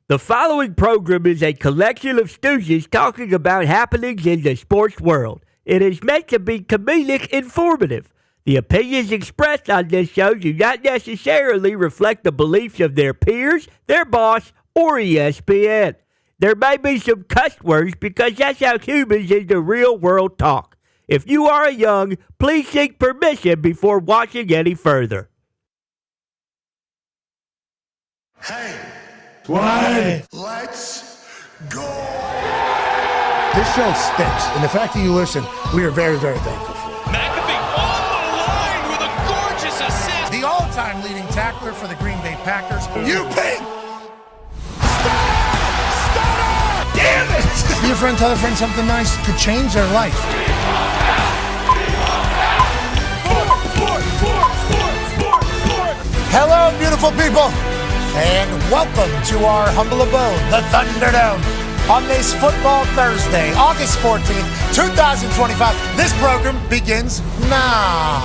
The following program is a collection of stooges talking about happenings in the sports world. It is meant to be comedic informative. The opinions expressed on this show do not necessarily reflect the beliefs of their peers, their boss, or ESPN. There may be some cuss words because that's how humans in the real world talk. If you are young, please seek permission before watching any further. Hey. What? Let's go! This show stinks, and the fact that you listen, we are very, very thankful for it. McAfee on the line with a gorgeous assist. The all-time leading tackler for the Green Bay Packers. You ping! Stutter! Damn it! Be a friend, tell a friend something nice could change their life. Hello, beautiful people, and welcome to our humble abode, the Thunderdome. On this Football Thursday, August 14th, 2025, this program begins now.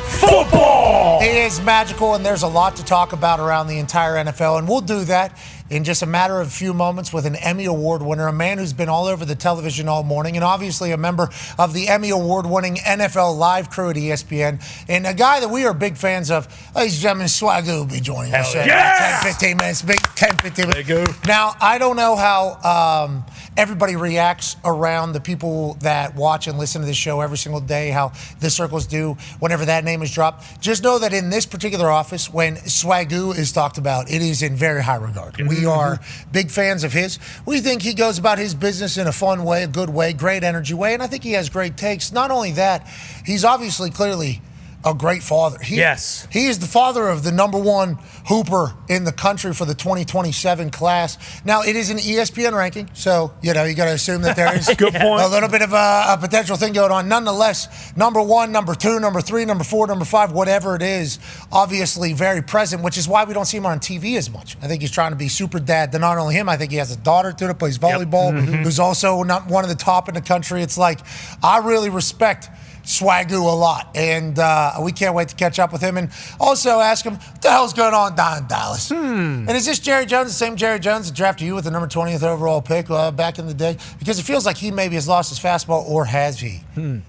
Football! It is magical, and there's a lot to talk about around the entire NFL, and we'll do that in just a matter of a few moments with an Emmy Award winner, a man who's been all over the television all morning, and obviously a member of the Emmy Award-winning NFL Live crew at ESPN, and a guy that we are big fans of. Ladies and gentlemen, Swagu will be joining us in 10-15 minutes. Big 10-15 minutes. There you go. Now, I don't know how everybody reacts around the people that watch and listen to this show every single day, how the circles do whenever that name is dropped. Just know that in this particular office, when Swagu is talked about, it is in very high regard. We are big fans of his. We think he goes about his business in a fun way, a good way, great energy way, and I think he has great takes. Not only that, he's obviously clearly a great father. Yes. He is the father of the number one hooper in the country for the 2027 class. Now, it is an ESPN ranking, so, you got to assume that there is Good point. a little bit of a potential thing going on. Nonetheless, number one, number two, number three, number four, number five, whatever it is, obviously very present, which is why we don't see him on TV as much. I think he's trying to be super dad to not only him, I think he has a daughter too that plays volleyball, who's also not one of the top in the country. It's like, I really respect Swagu a lot, and we can't wait to catch up with him and also ask him what the hell's going on down in Dallas. And is this Jerry Jones, the same Jerry Jones that drafted you with the number 20th overall pick back in the day? Because it feels like he maybe has lost his fastball, or has he?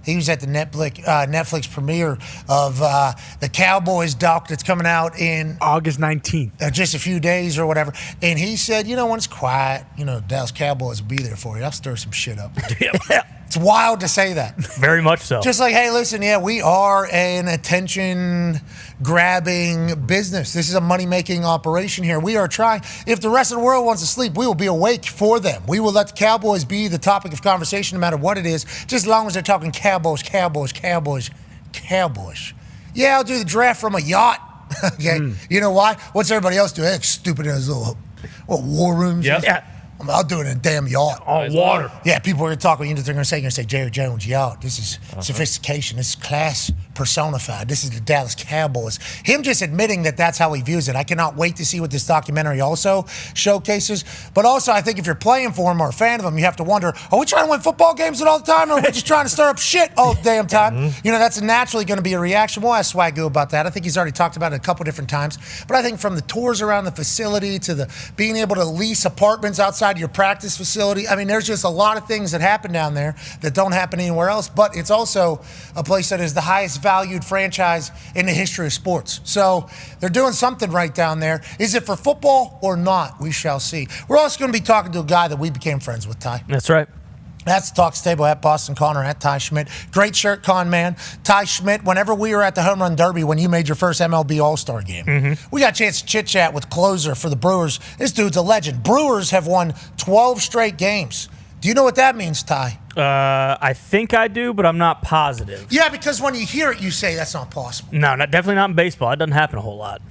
He was at the Netflix premiere of the Cowboys doc that's coming out in August 19th. Just a few days or whatever, and he said, when it's quiet, Dallas Cowboys will be there for you. I'll stir some shit up. It's wild to say that. Very much so. Just like, hey, listen, we are an attention-grabbing business. This is a money-making operation here. We are trying. If the rest of the world wants to sleep, we will be awake for them. We will let the Cowboys be the topic of conversation no matter what it is, just as long as they're talking Cowboys. Yeah, I'll do the draft from a yacht. Okay? You know why? What's everybody else do? Hey, stupid as little war rooms. Yep. Yeah. I'll do it in a damn yacht. On water. Yeah, people are going to talk. They're going to say, Jerry Jones yacht. This is sophistication. This is class personified. This is the Dallas Cowboys. Him just admitting that that's how he views it. I cannot wait to see what this documentary also showcases. But also, I think if you're playing for him or a fan of him, you have to wonder, are we trying to win football games all the time, or are we just trying to stir up shit all the damn time? That's naturally going to be a reaction. We'll ask Swagu about that. I think he's already talked about it a couple different times. But I think from the tours around the facility to the being able to lease apartments outside your practice facility, there's just a lot of things that happen down there that don't happen anywhere else. But it's also a place that is the highest valued franchise in the history of sports. So they're doing something right down there. Is it for football or not? We shall see. We're also going to be talking to a guy that we became friends with, Ty. That's right. That's the Talks Table at Boston Connor, at Ty Schmidt. Great shirt, con man. Ty Schmidt, whenever we were at the Home Run Derby when you made your first MLB All-Star game, we got a chance to chit-chat with closer for the Brewers. This dude's a legend. Brewers have won 12 straight games. Do you know what that means, Ty? I think I do, but I'm not positive. Yeah, because when you hear it, you say that's not possible. No, definitely not in baseball. It doesn't happen a whole lot.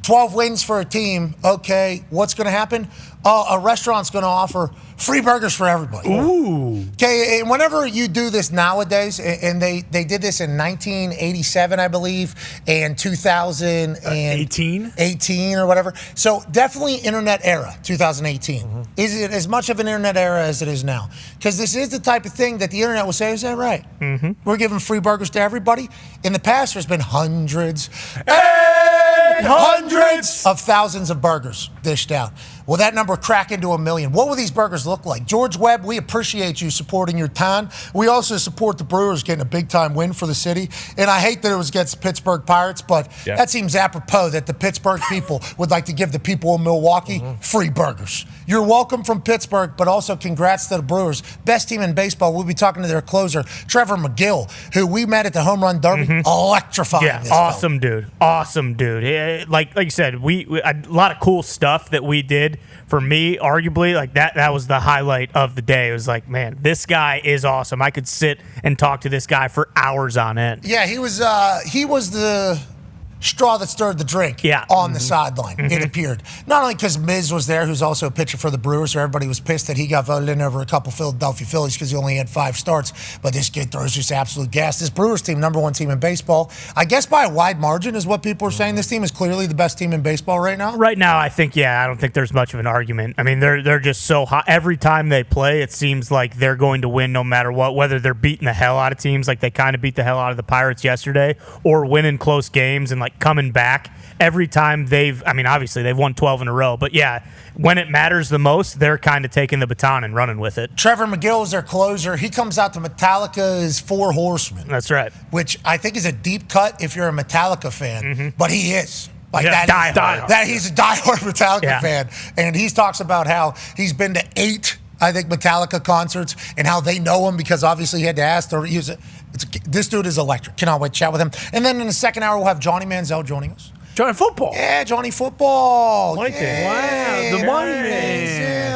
12 wins for a team. Okay, what's going to happen? A restaurant's going to offer free burgers for everybody. Ooh. Okay, and whenever you do this nowadays, and they did this in 1987, I believe, and 2018 or whatever. So definitely internet era, 2018. Is it as much of an internet era as it is now? Because this is the type of thing that the internet will say, is that right? We're giving free burgers to everybody. In the past, there's been hundreds of thousands of burgers dished out. Will that number crack into 1 million? What will these burgers look like? George Webb, we appreciate you supporting your town. We also support the Brewers getting a big-time win for the city. And I hate that it was against the Pittsburgh Pirates, but that seems apropos that the Pittsburgh people would like to give the people of Milwaukee free burgers. You're welcome from Pittsburgh, but also congrats to the Brewers. Best team in baseball. We'll be talking to their closer, Trevor McIll, who we met at the Home Run Derby. Electrifying. Yeah, awesome dude. Awesome dude. Like you said, we a lot of cool stuff that we did. For me, arguably, like that was the highlight of the day. It was like, man, this guy is awesome. I could sit and talk to this guy for hours on end. Yeah, he was the straw that stirred the drink on the sideline, it appeared. Not only because Miz was there, who's also a pitcher for the Brewers, so everybody was pissed that he got voted in over a couple Philadelphia Phillies because he only had 5 starts, but this kid throws just absolute gas. This Brewers team, number 1 team in baseball, I guess by a wide margin is what people are saying. This team is clearly the best team in baseball right now. Right now, I think, I don't think there's much of an argument. I mean, they're just so hot. Every time they play, it seems like they're going to win no matter what, whether they're beating the hell out of teams like they kind of beat the hell out of the Pirates yesterday, or winning close games and like coming back. Every time obviously they've won 12 in a row, but when it matters the most, they're kind of taking the baton and running with it. Trevor McIll is their closer. He comes out to Metallica's Four Horsemen. That's right. Which I think is a deep cut if you're a Metallica fan, but he is. He's a diehard Metallica fan. And he talks about how he's been to 8, I think, Metallica concerts and how they know him because obviously he had to ask to use it. This dude is electric. Cannot wait to chat with him. And then in the second hour, we'll have Johnny Manziel joining us. Johnny Football. Yeah, Johnny Football. Wow, the money man.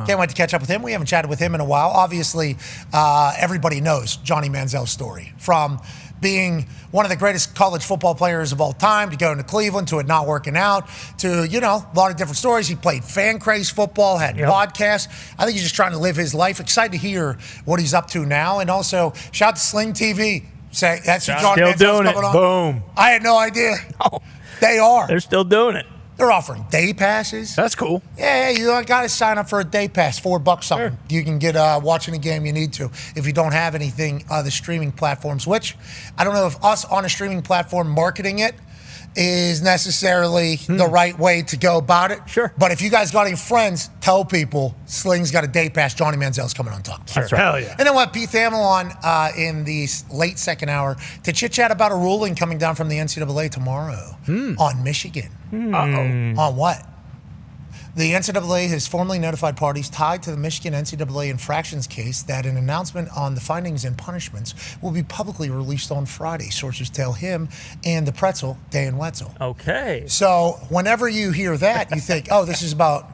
Can't wait to catch up with him. We haven't chatted with him in a while. Obviously, everybody knows Johnny Manziel's story from being one of the greatest college football players of all time, to going to Cleveland, to it not working out, to, a lot of different stories. He played fan craze football, had podcasts. I think he's just trying to live his life. Excited to hear what he's up to now. And also, shout out to Sling TV. Say that's what John Manziel's doing it. On. Boom. I had no idea. No. They are. They're still doing it. They're offering day passes. That's cool. Yeah, you got to sign up for a day pass, $4 something. Sure. You can get watching a game you need to if you don't have anything the streaming platforms, which I don't know if us on a streaming platform marketing it is necessarily the right way to go about it. Sure. But if you guys got any friends, tell people Sling's got a day pass. Johnny Manziel's coming on top. That's right. Hell yeah. And then we'll have Pete Thamel on in the late second hour to chit-chat about a ruling coming down from the NCAA tomorrow on Michigan. On what? The NCAA has formally notified parties tied to the Michigan NCAA infractions case that an announcement on the findings and punishments will be publicly released on Friday. Sources tell him and the pretzel, Dan Wetzel. Okay. So whenever you hear that, you think, oh, this is about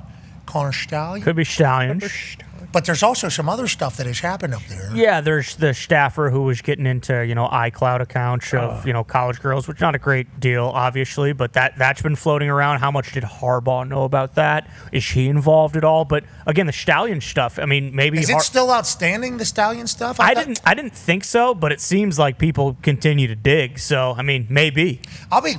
Connor Stallion. Could be Stallions. But there's also some other stuff that has happened up there. Yeah, there's the staffer who was getting into, iCloud accounts of, college girls, which is not a great deal, obviously, but that's been floating around. How much did Harbaugh know about that? Is she involved at all? But again, the Stallion stuff, I mean, maybe is it still outstanding, the Stallion stuff? I didn't think so, but it seems like people continue to dig. So, I mean, maybe. I'll be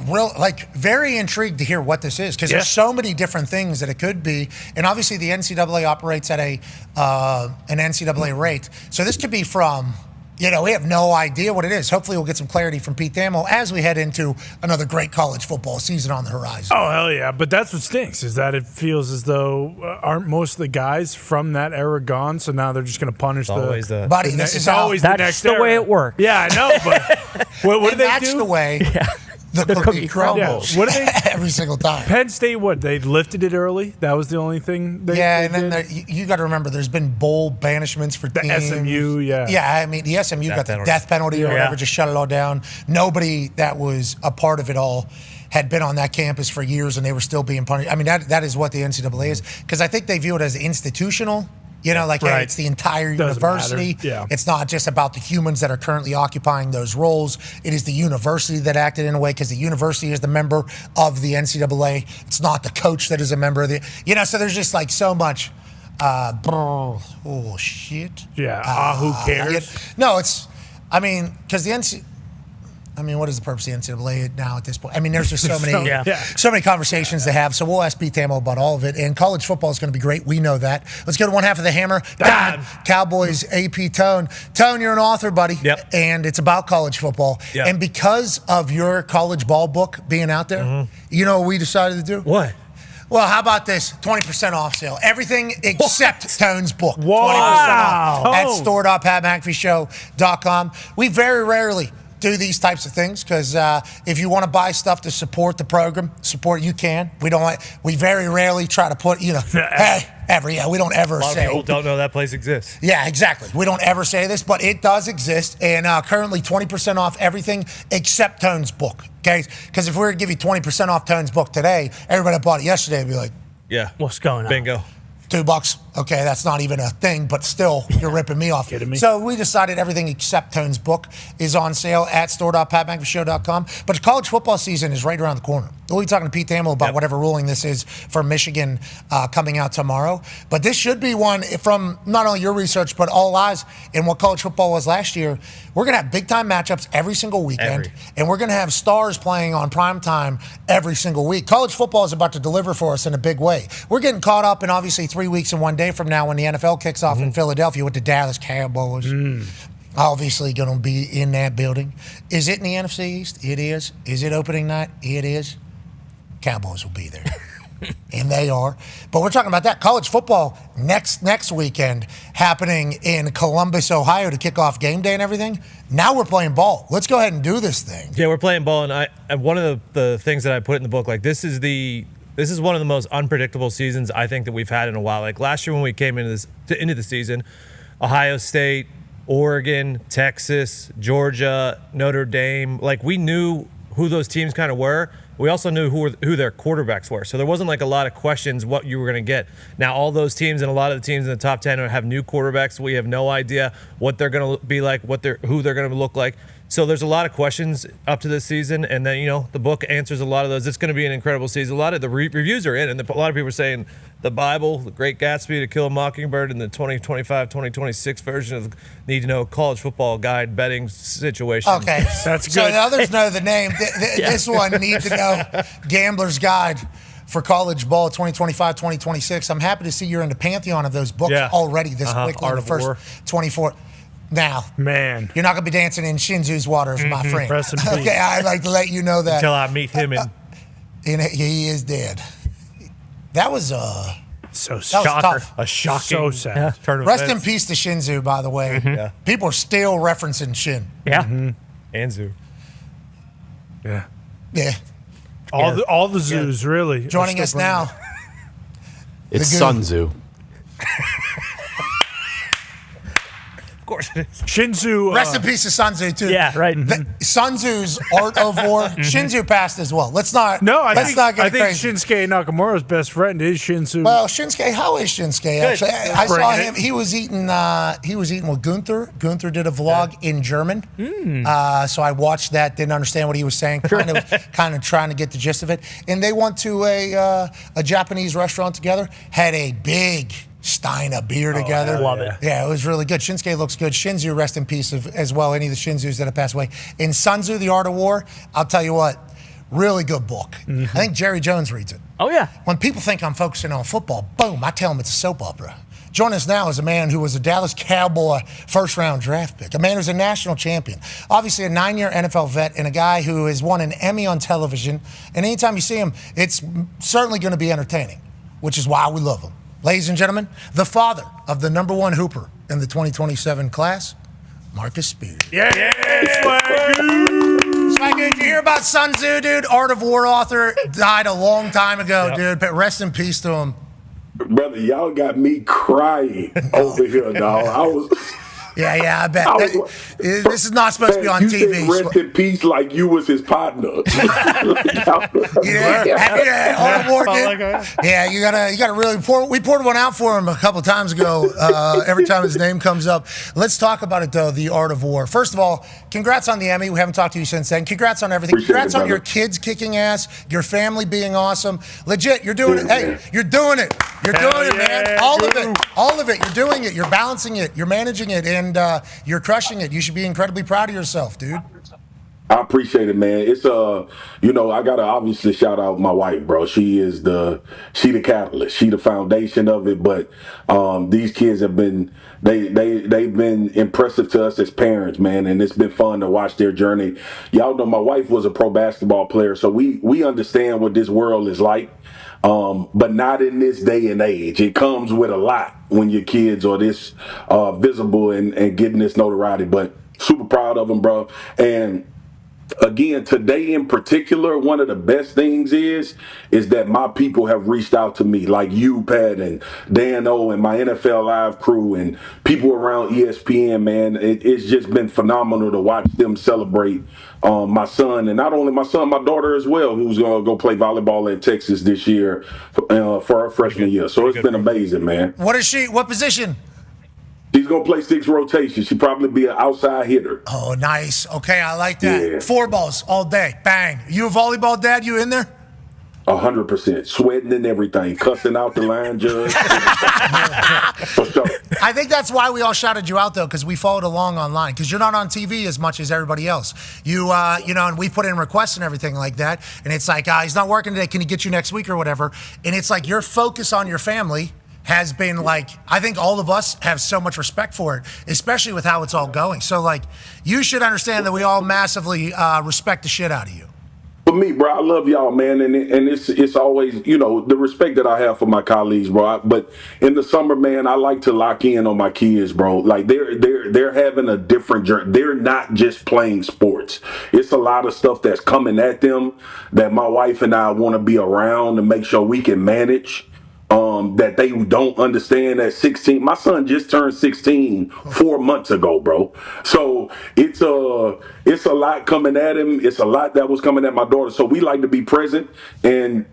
very intrigued to hear what this is because there's so many different things that it could be. And obviously the NCAA operates at an NCAA rate. So this could be from, we have no idea what it is. Hopefully we'll get some clarity from Pete Thamel as we head into another great college football season on the horizon. Oh, hell yeah. But that's what stinks, is that it feels as though aren't most of the guys from that era gone, so now they're just going to punish the... Buddy, this is always the next era. Way it works. Yeah, I know, but what do they do? That's the way... The cookie crumbles. Yeah. What do they every single time? Penn State, they lifted it early? That was the only thing they and did? then you got to remember, there's been bowl banishments for teams. SMU, Yeah, I mean, the SMU got the death penalty or whatever, just shut it all down. Nobody that was a part of it all had been on that campus for years, and they were still being punished. I mean, that is what the NCAA is, because I think they view it as institutional. Hey, it's the entire university. Yeah. It's not just about the humans that are currently occupying those roles. It is the university that acted in a way because the university is the member of the NCAA. It's not the coach that is a member of the, so there's just like so much, shit. Yeah, who cares? No, because the NCAA, what is the purpose of the NCAA now at this point? I mean, there's just so many conversations to have. So we'll ask Pete Thamel about all of it. And college football is going to be great. We know that. Let's go to one half of the hammer. Dahn. Cowboys AP Tone. Tone, you're an author, buddy. Yep. And it's about college football. Yep. And because of your college ball book being out there, you know what we decided to do? What? Well, how about this? 20% off sale. Everything except Tone's book. 20% Wow. off at store.patmcafeeshow.com. We very rarely do these types of things because if you want to buy stuff to support the program, you can. We very rarely try to put, hey, we don't ever say. A lot of people don't know that place exists. Yeah, exactly. We don't ever say this, but it does exist. And currently 20% off everything except Tone's book. Okay? Because if we were to give you 20% off Tone's book today, everybody that bought it yesterday would be like, yeah. What's going on? Bingo. $2. Okay, that's not even a thing, but still, you're ripping me off. Kidding me? So we decided everything except Tone's book is on sale at store.patmcafeeshow.com. But the college football season is right around the corner. We'll be talking to Pete Thamel about whatever ruling this is for Michigan coming out tomorrow. But this should be one from not only your research, but all eyes in what college football was last year. We're going to have big-time matchups every single weekend, and we're going to have stars playing on primetime every single week. College football is about to deliver for us in a big way. We're getting caught up in, obviously, 3 weeks and 1 day from now when the NFL kicks off in Philadelphia with the Dallas Cowboys. Obviously going to be in that building. Is it in the NFC East? It is. Is it opening night? It is. Cowboys will be there. And they are. But we're talking about that. College football next weekend happening in Columbus, Ohio to kick off game day and everything. Now we're playing ball. Let's go ahead and do this thing. Yeah, we're playing ball. And one of the things that I put in the book, like this is one of the most unpredictable seasons I think that we've had in a while. Like last year when we came into the season, Ohio State, Oregon, Texas, Georgia, Notre Dame, like we knew who those teams kind of were. We also knew who their quarterbacks were. So there wasn't like a lot of questions what you were going to get. Now all those teams and a lot of the teams in the top 10 have new quarterbacks. We have no idea what they're going to be like, who they're going to look like. So there's a lot of questions up to this season, and then the book answers a lot of those. It's going to be an incredible season. A lot of the reviews are in, and a lot of people are saying the Bible, The Great Gatsby, To Kill a Mockingbird, and the 2025-2026 version of the Need to Know College Football Guide betting situation. Okay, That's good. So the others know the name. This one, Need to Know Gambler's Guide for College Ball 2025-2026. I'm happy to see you're in the pantheon of those books already this quickly. Art The of first War. 24. Now, Man. you're not going to be dancing in Shinszu's waters, my friend. Rest in peace. Okay, I'd like to let you know that. Until I meet him He is dead. That was So that was tough. a shocking So sad. turn of Rest in events. peace to Shinszu, by the way. Yeah. People are still referencing Shin. Yeah. Anzu. Yeah. Yeah. All the zoos, really. Joining us now. It's The Sun goon. Tzu. Of course it is. Shinszu. Rest in peace to Sun Tzu, too. Yeah, right. Sun Tzu's Art of War. Shinszu passed as well. Let's not I think get crazy. Shinsuke Nakamura's best friend is Shinszu. Well, Shinsuke, how is Shinsuke? Actually, I saw Bringing him. it. He was eating with Gunther. Gunther did a vlog in German, so I watched that. Didn't understand what he was saying. Kind of trying to get the gist of it. And they went to a Japanese restaurant together. Had a big stein of beer together. Love it. Yeah, it was really good. Shinsuke looks good. Shinszu, rest in peace as well. Any of the Shinzus that have passed away. In Sun Tzu, The Art of War, I'll tell you what, really good book. I think Jerry Jones reads it. Oh, yeah. When people think I'm focusing on football, boom, I tell them it's a soap opera. Joining us now is a man who was a Dallas Cowboy first-round draft pick, a man who's a national champion, obviously a 9-year NFL vet, and a guy who has won an Emmy on television. And anytime you see him, it's certainly going to be entertaining, which is why we love him. Ladies and gentlemen, the father of the number one hooper in the 2027 class, Marcus Spears. Yeah. Swagu. Swagu, did you hear about Sun Tzu, dude? Art of War author, died a long time ago, dude. But rest in peace to him. Brother, y'all got me crying over here, dog. I was. Yeah, I bet. This is not supposed to be on you TV. said rest in peace like you was his partner. Art of War, dude. Yeah, you gotta really pour. We poured one out for him a couple times ago. Every time his name comes up, let's talk about it though. The Art of War. First of all, congrats on the Emmy. We haven't talked to you since then. Congrats on everything. Appreciate Congrats it, on your brother. kids kicking ass, your family being awesome. Legit, you're doing it. Hey, you're doing it. You're doing it, man. All of it. You're doing it. You're balancing it. You're managing it, and you're crushing it. You should be incredibly proud of yourself, dude. I appreciate it, man. It's I gotta obviously shout out my wife, bro. She the catalyst. She the foundation of it. But these kids have been they've been impressive to us as parents, man, and it's been fun to watch their journey. Y'all know my wife was a pro basketball player, so we understand what this world is like. but not in this day and age. It comes with a lot when your kids are this visible and getting this notoriety. But super proud of them, bro. And again, today in particular, one of the best things is that my people have reached out to me, like you, Pat, and Dan O, and my NFL Live crew, and people around ESPN, man. It's just been phenomenal to watch them celebrate my son, and not only my son, my daughter as well, who's going to go play volleyball at Texas this year for her freshman year. So it's been amazing, man. What is she? What position? She's going to play 6 rotations. She'll probably be an outside hitter. Oh, nice. Okay, I like that. Yeah. 4 balls all day. Bang. You a volleyball dad? You in there? 100%. Sweating and everything. Cussing out the line judge. For sure. I think that's why we all shouted you out, though, because we followed along online. Because you're not on TV as much as everybody else. And we put in requests and everything like that. And it's like, he's not working today. Can he get you next week or whatever? And it's like your focus on your family has been like, I think all of us have so much respect for it, especially with how it's all going. So, like, you should understand that we all massively respect the shit out of you. For me, bro, I love y'all, man, and it's always, the respect that I have for my colleagues, bro. But in the summer, man, I like to lock in on my kids, bro. Like they're having a different journey. They're not just playing sports. It's a lot of stuff that's coming at them that my wife and I want to be around to make sure we can manage. That they don't understand at 16. My son just turned 16 4 months ago, bro. So it's a lot coming at him. It's a lot that was coming at my daughter. So we like to be present. And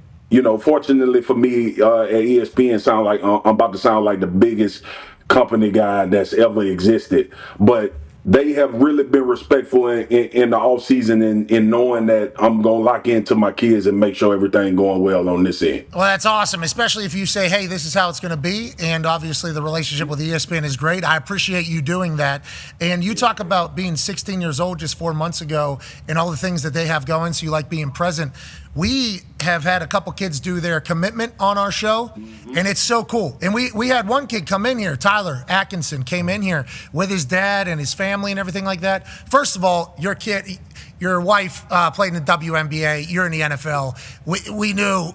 fortunately for me, at ESPN, I'm about to sound like the biggest company guy that's ever existed. But they have really been respectful in the off season in knowing that I'm gonna lock into my kids and make sure everything going well on this end. Well, that's awesome, especially if you say, hey, this is how it's going to be. And obviously the relationship with ESPN is great. I appreciate you doing that. And you talk about being 16 years old just 4 months ago and all the things that they have going, so you like being present. We have had a couple kids do their commitment on our show, and it's so cool. And we had one kid come in here, Tyler Atkinson, came in here with his dad and his family and everything like that. First of all, your wife played in the WNBA. You're in the NFL. We knew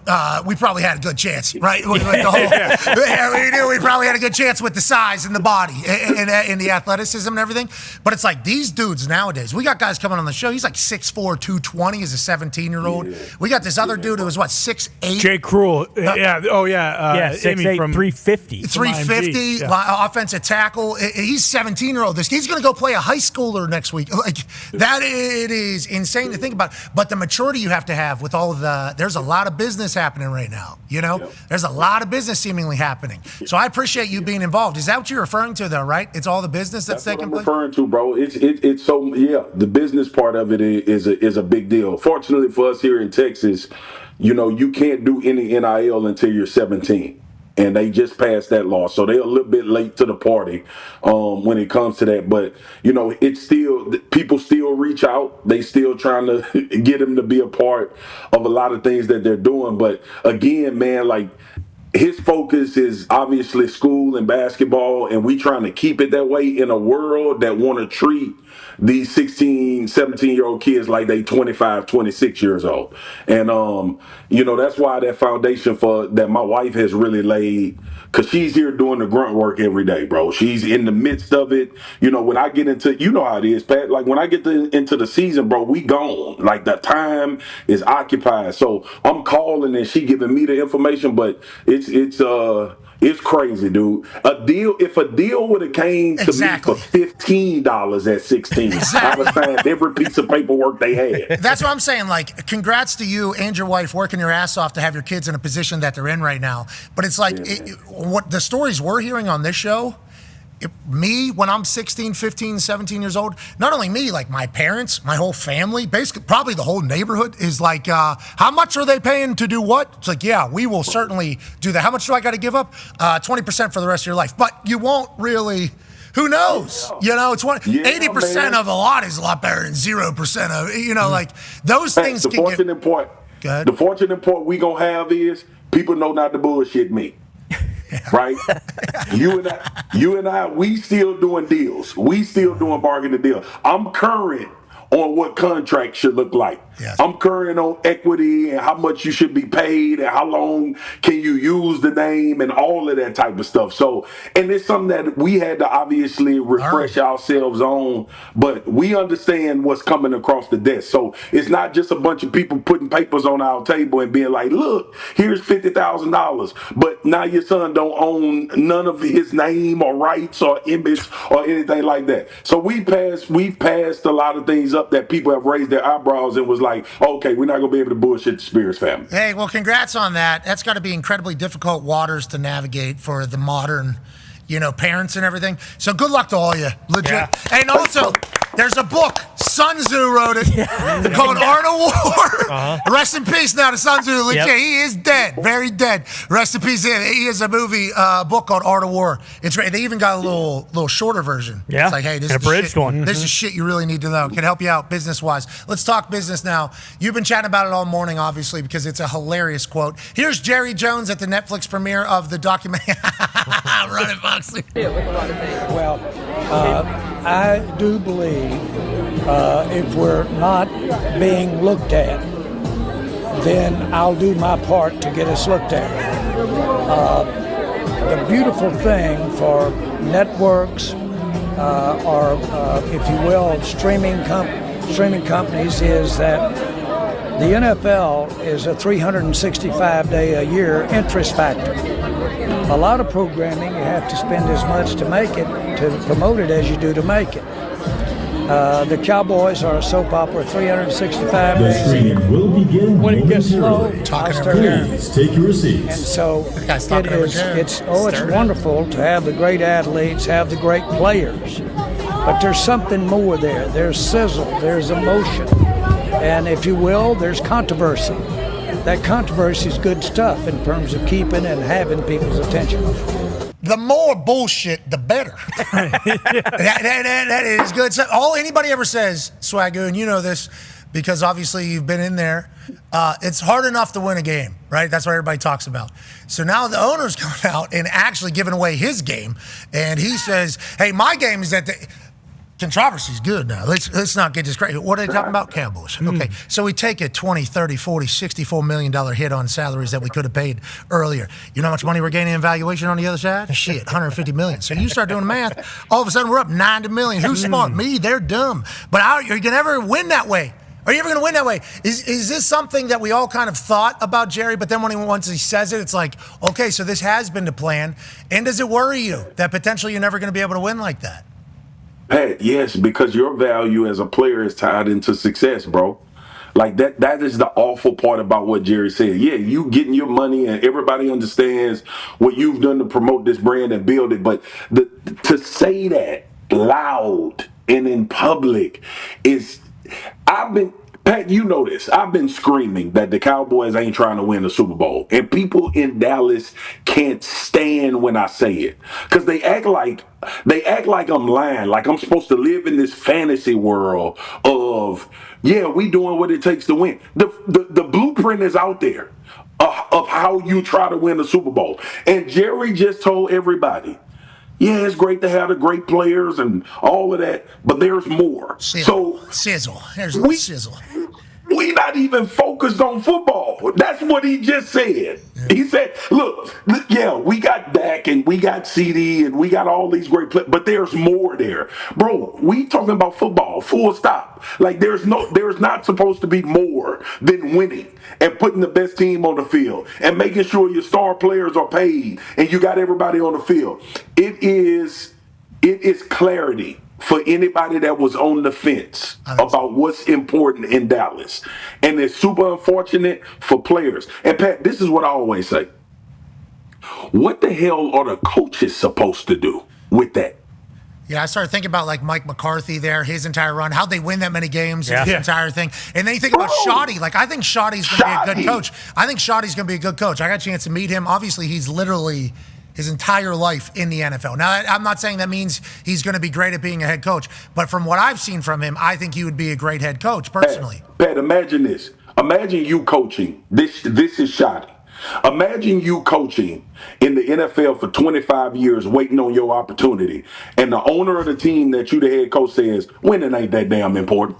we probably had a good chance, right? With the whole, we knew we probably had a good chance with the size and the body and the athleticism and everything. But it's like these dudes nowadays. We got guys coming on the show. He's like 6'4", 220 as a 17-year-old. Yeah. We got this other dude who was, 6'8"? Jay Cruel. Yeah, 6'8", 350. 350, offensive tackle. He's 17-year-old. He's going to go play a high schooler next week. Like that, it is insane to think about. But the maturity you have to have with all of there's a lot of business happening right now. Yep. There's a lot of business seemingly happening. So I appreciate you being involved. Is that what you're referring to, though? Right? It's all the business that's taking place. Referring to, bro. It's so the business part of it is a big deal. Fortunately for us here in Texas, you can't do any NIL until you're 17. And they just passed that law. So they're a little bit late to the party when it comes to that. But, it's still, people still reach out. They still trying to get them to be a part of a lot of things that they're doing. But again, man, like, his focus is obviously school and basketball, and we trying to keep it that way in a world that want to treat these 16, 17-year-old kids like they 25, 26 years old. And, that's why that foundation that my wife has really laid, because she's here doing the grunt work every day, bro. She's in the midst of it. When I get into, how it is, Pat, like when I get into the season, bro, we gone. Like the time is occupied. So I'm calling and she giving me the information, but it's crazy, dude. If a deal would have came to me for $15 at 16, I would have signed every piece of paperwork they had. That's what I'm saying. Like, congrats to you and your wife working your ass off to have your kids in a position that they're in right now. But it's like, what the stories we're hearing on this show, me, when I'm 16, 15, 17 years old, not only me, like my parents, my whole family, basically probably the whole neighborhood is like, how much are they paying to do what? It's like, yeah, we will certainly do that. How much do I got to give up? 20% for the rest of your life. But you won't really, who knows? It's 80% of a lot is a lot better than 0% of, like those things the can fortunate part. The fortunate part we going to have is people know not to bullshit me. Right? You and I, we still doing deals. We still doing bargaining deals. I'm current on what contracts should look like. Yes. I'm current on equity and how much you should be paid and how long can you use the name and all of that type of stuff. So, and it's something that we had to obviously refresh ourselves on, but we understand what's coming across the desk. So it's not just a bunch of people putting papers on our table and being like, look, here's $50,000, but now your son don't own none of his name or rights or image or anything like that. So we've passed a lot of things up that people have raised their eyebrows and was like, okay, we're not going to be able to bullshit the Spears family. Hey, well, congrats on that. That's got to be incredibly difficult waters to navigate for the modern, parents and everything. So good luck to all you. Legit. Yeah. And also, there's a book. Sun Tzu wrote it. Called Art of War. Rest in peace now to Sun Tzu. Legit. Yep. He is dead. Very dead. Rest in peace. He has a movie, book called Art of War. They even got a little shorter version. Yeah. It's like, hey, this is the shit. This is shit you really need to know. Can help you out business-wise. Let's talk business now. You've been chatting about it all morning, obviously, because it's a hilarious quote. Here's Jerry Jones at the Netflix premiere of the documentary. Run it, Foxy. Well, I do believe if we're not being looked at, then I'll do my part to get us looked at. The beautiful thing for networks or, if you will, streaming companies is that the NFL is a 365-day-a-year interest factor. A lot of programming, you have to spend as much to make it, to promote it, as you do to make it. The Cowboys are a soap opera 365 days. The stream will begin when it gets slow. Please take your seats. And so it's wonderful to have the great athletes, have the great players, but there's something more there. There's sizzle, there's emotion, and if you will, there's controversy. That controversy is good stuff in terms of keeping and having people's attention. The more bullshit, the better. that is good stuff. All anybody ever says, Swagu, and you know this because obviously you've been in there, it's hard enough to win a game, right? That's what everybody talks about. So now the owner's coming out and actually giving away his game, and he says, hey, my game is that the controversy's good now. Let's not get discredited. What are they talking about? Cowboys. Okay, so we take a 20, 30, 40, $64 million hit on salaries that we could have paid earlier. You know how much money we're gaining in valuation on the other side? Shit, $150 million. So you start doing the math, all of a sudden we're up $90 million. Who's smart? Me, they're dumb. But are you going to ever win that way? Are you ever going to win that way? Is this something that we all kind of thought about Jerry, but then once he says it, it's like, okay, so this has been the plan. And does it worry you that potentially you're never going to be able to win like that? Pat, yes, because your value as a player is tied into success, bro. Like that is the awful part about what Jerry said. Yeah, you getting your money and everybody understands what you've done to promote this brand and build it. But to say that loud and in public is, Pat, you know this. I've been screaming that the Cowboys ain't trying to win the Super Bowl. And people in Dallas can't stand when I say it. Because they act like I'm lying, like I'm supposed to live in this fantasy world of, yeah, we doing what it takes to win. The blueprint is out there of how you try to win the Super Bowl. And Jerry just told everybody, yeah, it's great to have the great players and all of that, but there's more. Sizzle. There's a sizzle. We not even focused on football. That's what he just said. Yeah. He said, look, yeah, we got Dak and we got CD and we got all these great players, but there's more there. Bro, we talking about football, full stop. Like there's not supposed to be more than winning and putting the best team on the field and making sure your star players are paid and you got everybody on the field. It is clarity for anybody that was on the fence about what's important in Dallas. And it's super unfortunate for players. And Pat, this is what I always say. What the hell are the coaches supposed to do with that? Yeah, I started thinking about like Mike McCarthy there, his entire run, how'd they win that many games, his entire thing. And then you think about Shoddy. Like, I think Shoddy's going to be a good coach. I think Shoddy's going to be a good coach. I got a chance to meet him. Obviously, he's literally his entire life in the NFL. Now, I'm not saying that means he's going to be great at being a head coach, but from what I've seen from him, I think he would be a great head coach, personally. Pat, imagine this. Imagine you coaching. This is Shoddy. Imagine you coaching in the NFL for 25 years, waiting on your opportunity, and the owner of the team that you the head coach says, winning ain't that damn important.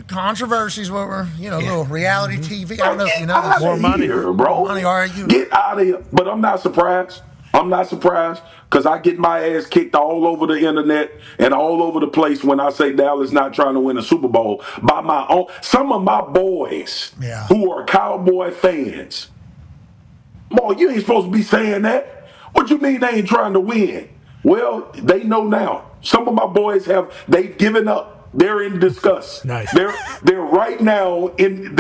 Controversies, what we're, little reality TV. I don't know if you know. More money. Here, bro. More money, are you? Get out of here. But I'm not surprised. Because I get my ass kicked all over the internet and all over the place when I say Dallas not trying to win a Super Bowl by my own. Some of my boys who are Cowboy fans. Boy, you ain't supposed to be saying that. What you mean they ain't trying to win? Well, they know now. Some of my boys they've given up. They're in disgust. Nice. They're right now in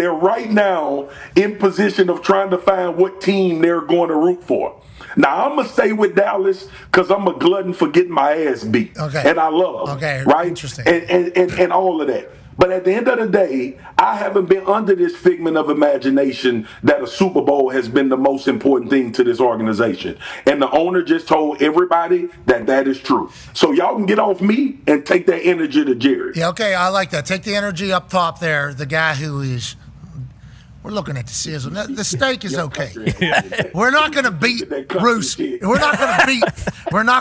position of trying to find what team they're going to root for. Now I'm gonna stay with Dallas because I'm a glutton for getting my ass beat, and I love them, right? Interesting, and all of that. But at the end of the day, I haven't been under this figment of imagination that a Super Bowl has been the most important thing to this organization. And the owner just told everybody that is true. So y'all can get off me and take that energy to Jerry. Yeah, okay, I like that. Take the energy up top there. The guy who is. We're looking at the sizzle. Now, the steak is okay. We're not going to beat Roos. We're not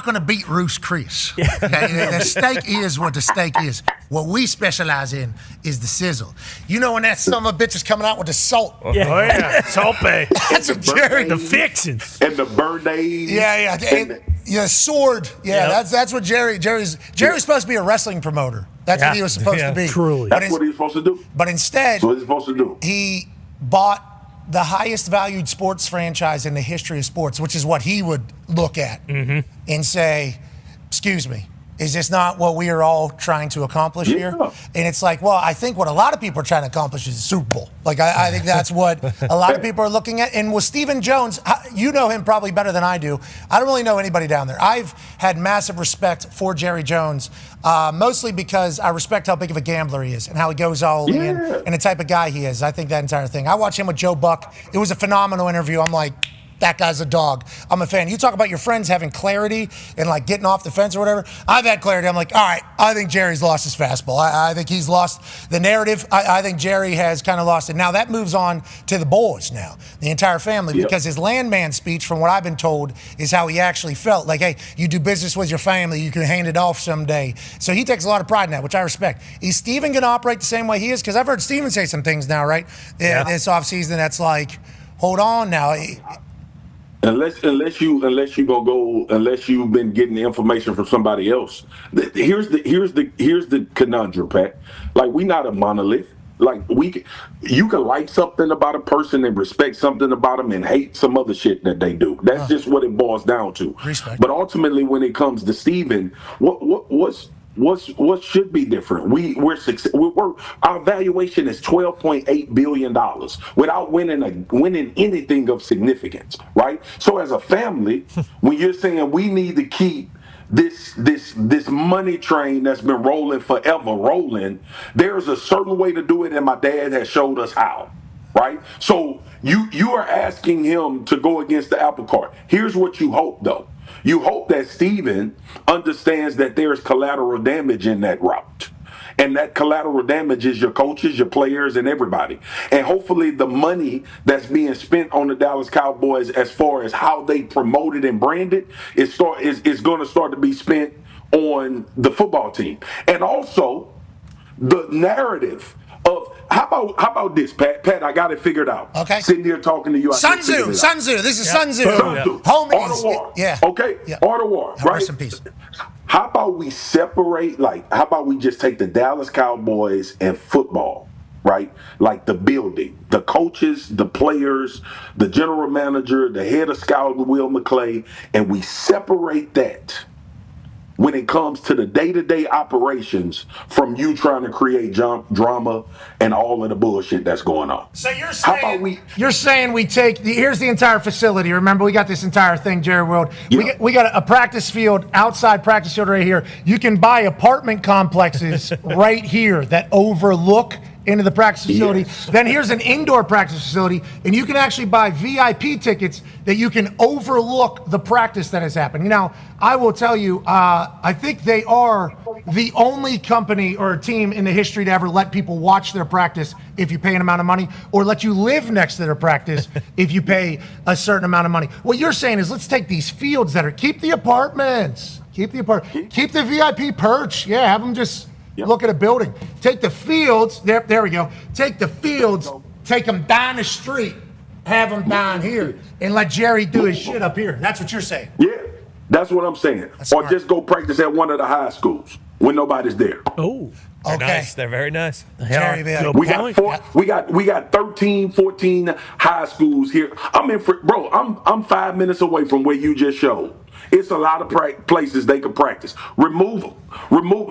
going to beat Roos Chris. Okay? The steak is what the steak is. What we specialize in is the sizzle. You know when that son of a bitch is coming out with the salt. Oh yeah, salt bay. That's what Jerry. The fixins and the birthdays. Yeah. Sword. Yeah, that's what Jerry's supposed to be a wrestling promoter. That's what he was supposed to be. Truly, that's what he's supposed to do. But instead, that's what he's supposed to do. He bought the highest valued sports franchise in the history of sports, which is what he would look at and say, excuse me, is this not what we are all trying to accomplish here? And it's like, well, I think what a lot of people are trying to accomplish is the Super Bowl. Like, I think that's what a lot of people are looking at. And with Stephen Jones, you know him probably better than I do. I don't really know anybody down there. I've had massive respect for Jerry Jones, mostly because I respect how big of a gambler he is and how he goes all in and the type of guy he is. I think that entire thing. I watched him with Joe Buck. It was a phenomenal interview. I'm like, that guy's a dog. I'm a fan. You talk about your friends having clarity and like getting off the fence or whatever. I've had clarity. I'm like, all right, I think Jerry's lost his fastball. I think he's lost the narrative. I think Jerry has kind of lost it. Now that moves on to the boys now, the entire family, because his landman speech, from what I've been told, is how he actually felt. Like, hey, you do business with your family, you can hand it off someday. So he takes a lot of pride in that, which I respect. Is Steven going to operate the same way he is? Because I've heard Steven say some things now, right? This offseason that's like, hold on now. Unless you've been getting the information from somebody else. Here's the conundrum, Pat. Like, we not a monolith. Like, you can like something about a person and respect something about them and hate some other shit that they do. That's just what it boils down to. Respect. But ultimately, when it comes to Steven, what should be different? Our valuation is $12.8 billion without winning anything of significance, right? So as a family, when you're saying we need to keep this money train that's been rolling forever rolling, there's a certain way to do it, and my dad has showed us how, right? So you are asking him to go against the apple cart. Here's what you hope, though. You hope that Steven understands that there's collateral damage in that route. And that collateral damage is your coaches, your players, and everybody. And hopefully the money that's being spent on the Dallas Cowboys as far as how they promote it and brand it is going to start to be spent on the football team. And also the narrative of how about this, Pat? Pat, I got it figured out. Okay. Sitting here talking to you. Sun Tzu. This is Sun Tzu. Art of War. Yeah. Okay. Yeah. Art of War. Right. Rest in peace. How about we separate? How about we just take the Dallas Cowboys and football, right? Like the building, the coaches, the players, the general manager, the head of scouting, Will McClay, and we separate that when it comes to the day-to-day operations from you trying to create drama and all of the bullshit that's going on. So you're saying we take here's the entire facility. Remember, we got this entire thing, Jerry World. Yeah. We got a practice field, outside practice field right here. You can buy apartment complexes right here that overlook into the practice facility. Then here's an indoor practice facility, and you can actually buy VIP tickets that you can overlook the practice that has happened. Now, I will tell you, I think they are the only company or team in the history to ever let people watch their practice if you pay an amount of money, or let you live next to their practice if you pay a certain amount of money. What you're saying is, let's take these fields that are, keep the apartments, keep the VIP perch. Yeah, have them just look at a building. Take the fields, there we go. Take the fields, take them down the street, have them down here, and let Jerry do his shit up here. That's what you're saying. Yeah, that's what I'm saying. Or just go practice at one of the high schools when nobody's there. Oh, they're nice. They're very nice. Jerry, we got 13, 14 high schools here. I'm 5 minutes away from where you just showed. It's a lot of places they can practice. Remove them.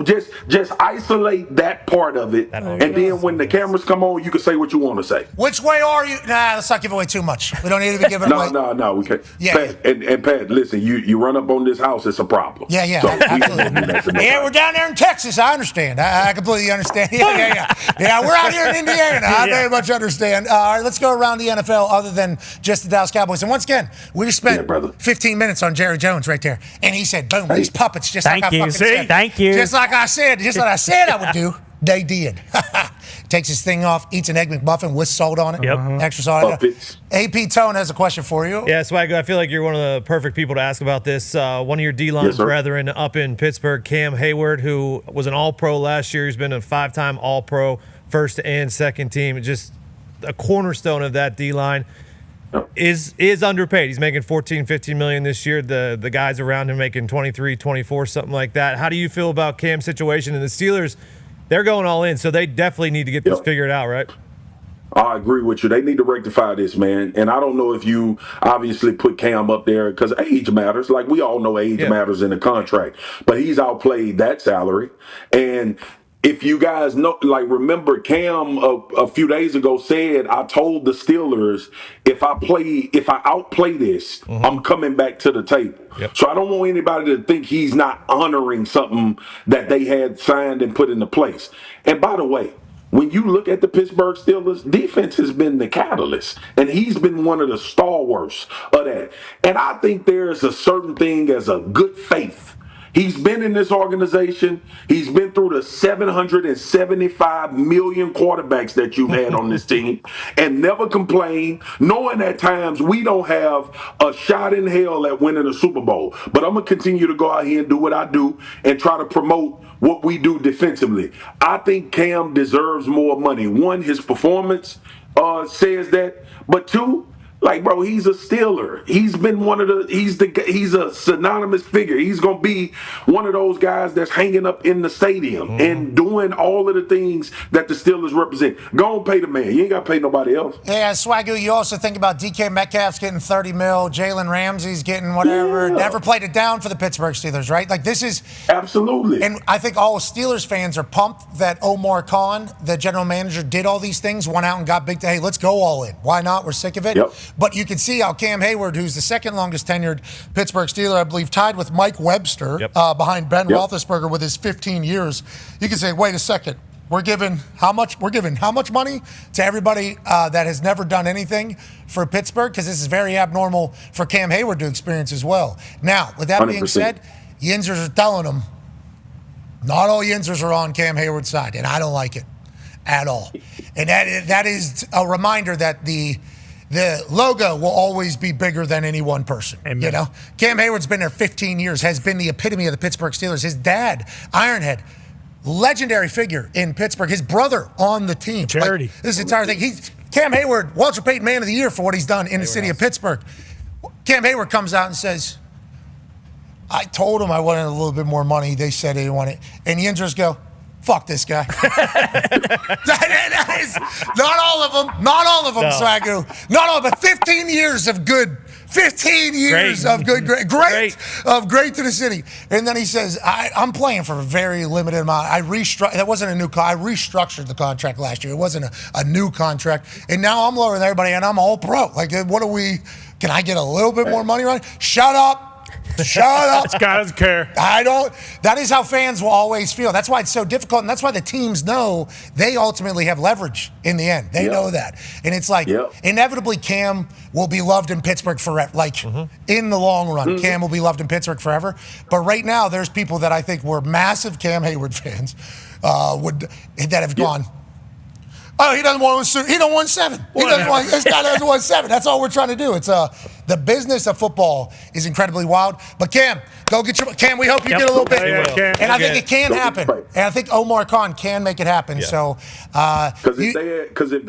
Just isolate that part of it, and then when the cameras come on, you can say what you want to say. Which way are you? Nah, let's not give away too much. We don't need to give it away. No, we can't. Yeah. Pat, and Pat, listen, you run up on this house, it's a problem. Yeah, So absolutely. Yeah, we're down there in Texas. I understand. I completely understand. Yeah, we're out here in Indiana. I very much understand. All right, let's go around the NFL other than just the Dallas Cowboys. And once again, we just spent 15 minutes on Jerry Jones right there. And he said, boom, these puppets, just like I fucking said. Thank you. Just like I said, just like I said I would do, they did. Takes his thing off, eats an Egg McMuffin with salt on it. Yep. Extra salt. AP Tone has a question for you. Yeah, Swagu, I feel like you're one of the perfect people to ask about this. One of your D-line brethren up in Pittsburgh, Cam Hayward, who was an All-Pro last year. He's been a 5-time All-Pro, first and second team. Just a cornerstone of that D-line. Is underpaid. He's making $14-15 million this year. The guys around him making 23, 24, something like that. How do you feel about Cam's situation? And the Steelers, they're going all in, so they definitely need to get this figured out, right? I agree with you. They need to rectify this, man. And I don't know if you obviously put Cam up there because age matters. Like we all know age matters in the contract. But he's outplayed that salary. And if you guys know, like, remember Cam a few days ago said, I told the Steelers, if I outplay this, I'm coming back to the table. Yep. So I don't want anybody to think he's not honoring something that they had signed and put into place. And by the way, when you look at the Pittsburgh Steelers, defense has been the catalyst, and he's been one of the stalwarts of that. And I think there's a certain thing as a good faith. He's been in this organization. He's been through the 775 million quarterbacks that you've had on this team and never complained, knowing at times we don't have a shot in hell at winning a Super Bowl. But I'm going to continue to go out here and do what I do and try to promote what we do defensively. I think Cam deserves more money. One, his performance says that. But two, like, bro, he's a Steeler. He's been he's a synonymous figure. He's going to be one of those guys that's hanging up in the stadium and doing all of the things that the Steelers represent. Go and pay the man. You ain't got to pay nobody else. Yeah, Swagu, you also think about DK Metcalf's getting $30 million, Jalen Ramsey's getting whatever. Yeah. Never played it down for the Pittsburgh Steelers, right? Like, this is... Absolutely. And I think all Steelers fans are pumped that Omar Khan, the general manager, did all these things, went out and got big. Hey, let's go all in. Why not? We're sick of it. Yep. But you can see how Cam Hayward, who's the second longest tenured Pittsburgh Steeler, I believe, tied with Mike Webster behind Ben Roethlisberger with his 15 years. You can say, wait a second, we're giving how much money to everybody that has never done anything for Pittsburgh? Because this is very abnormal for Cam Hayward to experience as well. Now, with that 100%. Being said, Yinzers are telling him not all Yinzers are on Cam Hayward's side, and I don't like it at all. And that is a reminder that the logo will always be bigger than any one person. Amen. You know, Cam Hayward's been there 15 years, has been the epitome of the Pittsburgh Steelers. His dad, Ironhead, legendary figure in Pittsburgh. His brother on the team. Charity. Like, this entire thing. Cam Hayward, Walter Payton Man of the Year for what he's done in the city of Pittsburgh. Cam Hayward comes out and says, I told him I wanted a little bit more money. They said they didn't want it. And Yinzers go, fuck this guy. That is, not all of them, no. Swagu. Not all, but 15 years of good. 15 years of good, great to the city. And then he says, I'm playing for a very limited amount. That wasn't a new I restructured the contract last year. It wasn't a new contract. And now I'm lower than everybody, and I'm all pro. Like, can I get a little bit more money, right? Shut up. Shut up. This guy doesn't care. I don't. That is how fans will always feel. That's why it's so difficult, and that's why the teams know they ultimately have leverage in the end. They know that. And it's like, inevitably, Cam will be loved in Pittsburgh forever. Like, in the long run, Cam will be loved in Pittsburgh forever. But right now, there's people that I think were massive Cam Hayward fans that have gone, oh, he doesn't want to. He don't want 7. This guy doesn't want 7. That's all we're trying to do. It's the business of football is incredibly wild. But Cam, go get your Cam. We hope you get a little bit, and I think it can happen. And I think Omar Khan can make it happen. Yeah. So, because if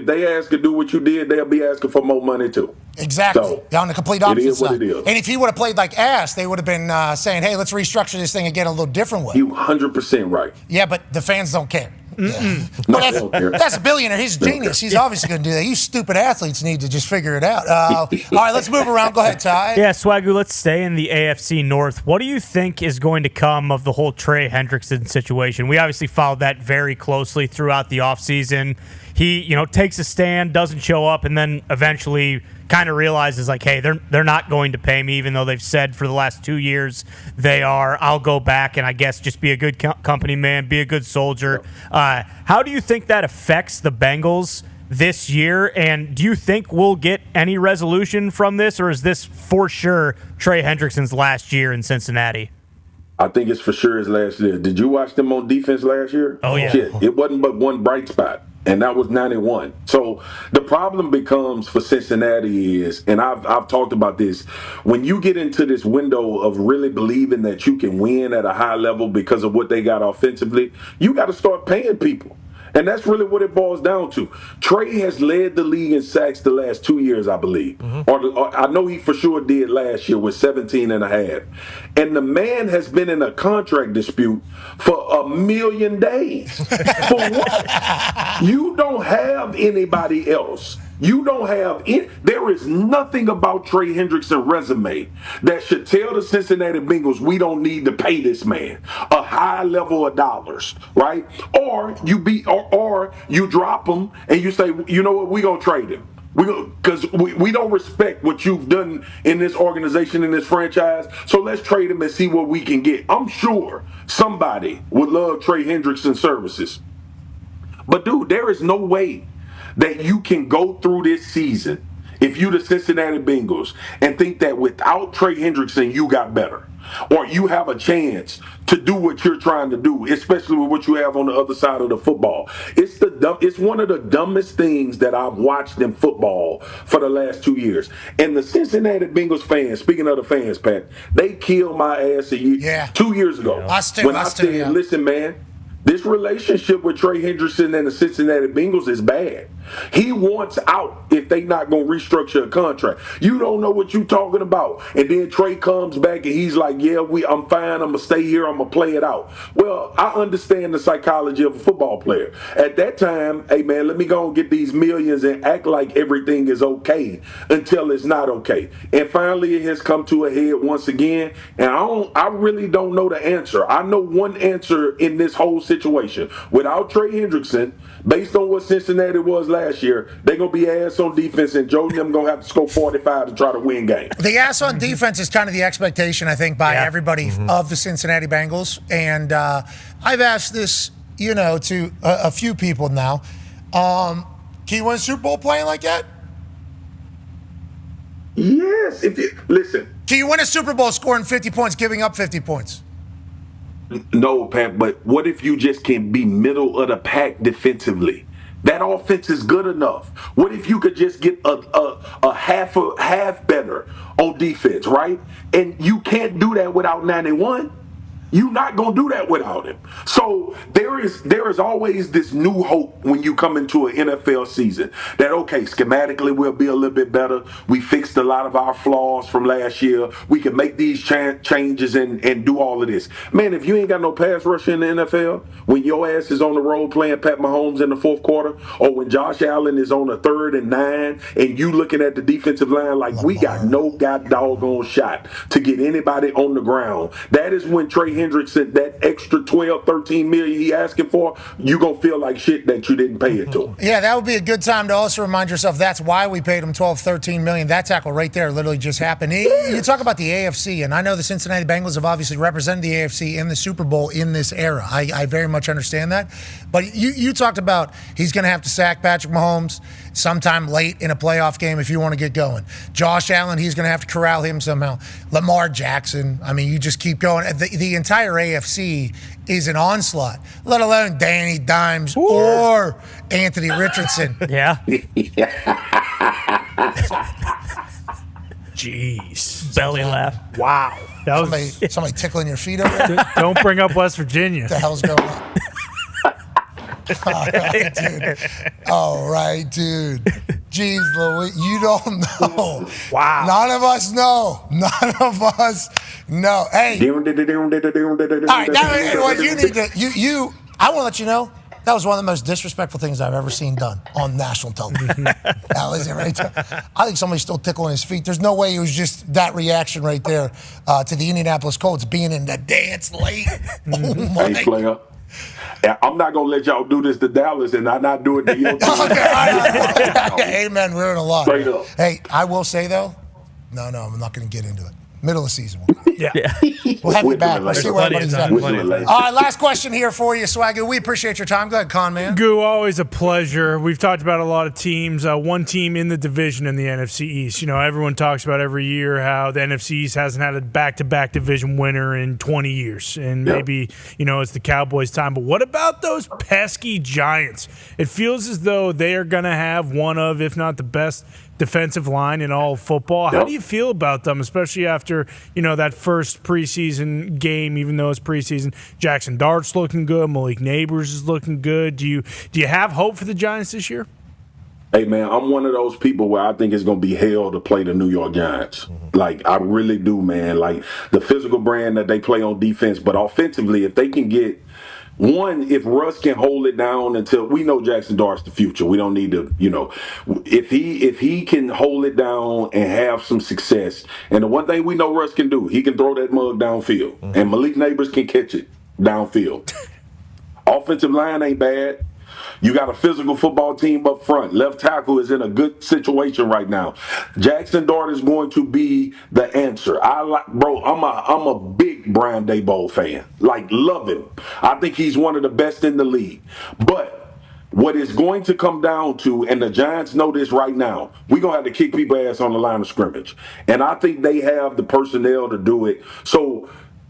they ask to do what you did, they'll be asking for more money too. Exactly. So, on the complete opposite side. It is. And if he would have played like ass, they would have been saying, "Hey, let's restructure this thing again a little different way." You 100% right. Yeah, but the fans don't care. Yeah. Well, that's a billionaire. He's a genius. He's obviously going to do that. You stupid athletes need to just figure it out. All right, let's move around. Go ahead, Ty. Yeah, Swagu, let's stay in the AFC North. What do you think is going to come of the whole Trey Hendrickson situation? We obviously followed that very closely throughout the offseason. He, takes a stand, doesn't show up, and then eventually kind of realizes, like, hey, they're not going to pay me, even though they've said for the last 2 years they are. I'll go back and I guess just be a good company man, be a good soldier. How do you think that affects the Bengals this year? And do you think we'll get any resolution from this, or is this for sure Trey Hendrickson's last year in Cincinnati? I think it's for sure his last year. Did you watch them on defense last year? Oh, yeah. Shit, it wasn't but one bright spot, and that was 91. So the problem becomes for Cincinnati is, and I've talked about this, when you get into this window of really believing that you can win at a high level because of what they got offensively, you got to start paying people. And that's really what it boils down to. Trey has led the league in sacks the last 2 years, I believe. Or I know he for sure did last year with 17 and a half. And the man has been in a contract dispute for 1 million days. For what? You don't have anybody else. You don't have it. There is nothing about Trey Hendrickson's resume that should tell the Cincinnati Bengals we don't need to pay this man a high level of dollars, right? Or you drop him and you say, you know what, we gonna trade him. Because we don't respect what you've done in this organization, in this franchise. So let's trade him and see what we can get. I'm sure somebody would love Trey Hendrickson's services. But dude, there is no way that you can go through this season, if you the Cincinnati Bengals, and think that without Trey Hendrickson, you got better. Or you have a chance to do what you're trying to do, especially with what you have on the other side of the football. It's one of the dumbest things that I've watched in football for the last 2 years. And the Cincinnati Bengals fans, speaking of the fans, Pat, they killed my ass 2 years ago. I said, listen, man, this relationship with Trey Hendrickson and the Cincinnati Bengals is bad. He wants out if they not going to restructure a contract. You don't know what you talking about. And then Trey comes back and he's like, yeah, I'm fine. I'm going to stay here. I'm going to play it out. Well, I understand the psychology of a football player. At that time, hey, man, let me go and get these millions and act like everything is okay until it's not okay. And finally, it has come to a head once again. And I really don't know the answer. I know one answer in this whole situation. Without Trey Hendrickson, based on what Cincinnati was last year, they're going to be ass on defense, and Joe and them going to have to score 45 to try to win games. The ass on defense is kind of the expectation, I think, by everybody of the Cincinnati Bengals. And I've asked this, to a few people now. Can you win a Super Bowl playing like that? Yes. Listen. Can you win a Super Bowl scoring 50 points, giving up 50 points? No, Pat, but what if you just can be middle of the pack defensively? That offense is good enough. What if you could just get a half better on defense, right? And you can't do that without 91. You're not going to do that without him. So there is always this new hope when you come into an NFL season that, okay, schematically we'll be a little bit better. We fixed a lot of our flaws from last year. We can make these changes and do all of this. Man, if you ain't got no pass rush in the NFL, when your ass is on the road playing Pat Mahomes in the fourth quarter, or when Josh Allen is on a 3rd and 9 and you looking at the defensive line like we got no doggone shot to get anybody on the ground, that is when Trey Hendrickson that extra 12, 13 million he asking for, you gonna feel like shit that you didn't pay it to him. Yeah, that would be a good time to also remind yourself that's why we paid him 12, 13 million. That tackle right there literally just happened. You talk about the AFC, and I know the Cincinnati Bengals have obviously represented the AFC in the Super Bowl in this era. I very much understand that. But you talked about he's going to have to sack Patrick Mahomes sometime late in a playoff game if you want to get going. Josh Allen, he's going to have to corral him somehow. Lamar Jackson, I mean, you just keep going. The entire AFC is an onslaught, let alone Danny Dimes or Anthony Richardson. Yeah. Jeez. Belly laugh. Wow. That was somebody tickling your feet over there? Don't bring up West Virginia. What the hell's going on? All right, dude. Jeez, Louis, you don't know. Wow. None of us know. None of us know. Hey. All right, now what you need to I want to let you know that was one of the most disrespectful things I've ever seen done on national television. That was it right there. I think somebody's still tickling his feet. There's no way it was just that reaction right there to the Indianapolis Colts being in the dance late. Oh my. Hey, player. I'm not gonna let y'all do this to Dallas, and I not do it to you. Okay. Amen. We're in a lot. Straight up. Hey, I will say though, no, I'm not going to get into it. Middle of the season. Yeah. We'll have you back. Let's see where everybody's at. All Later. right, last question here for you, Swagu. We appreciate your time. Go ahead, Con Man. Goo, always a pleasure. We've talked about a lot of teams. One team in the division in the NFC East. You know, everyone talks about every year how the NFC East hasn't had a back-to-back division winner in 20 years. And maybe, it's the Cowboys' time. But what about those pesky Giants? It feels as though they are going to have one of, if not the best, defensive line in all of football. How do you feel about them, especially after, that first preseason game, even though it's preseason? Jackson Dart's looking good. Malik Neighbors is looking good. Do you have hope for the Giants this year? Hey, man, I'm one of those people where I think it's going to be hell to play the New York Giants. Like, I really do, man. Like, the physical brand that they play on defense, but offensively, if they can get if Russ can hold it down until we know Jackson Dart's the future. We don't need to, if he can hold it down and have some success. And the one thing we know Russ can do, he can throw that mug downfield. And Malik Neighbors can catch it downfield. Offensive line ain't bad. You got a physical football team up front. Left tackle is in a good situation right now. Jackson Dart is going to be the answer. I'm a big Brian Daboll fan. Like, love him. I think he's one of the best in the league. But what it's going to come down to, and the Giants know this right now, we're going to have to kick people's ass on the line of scrimmage. And I think they have the personnel to do it. So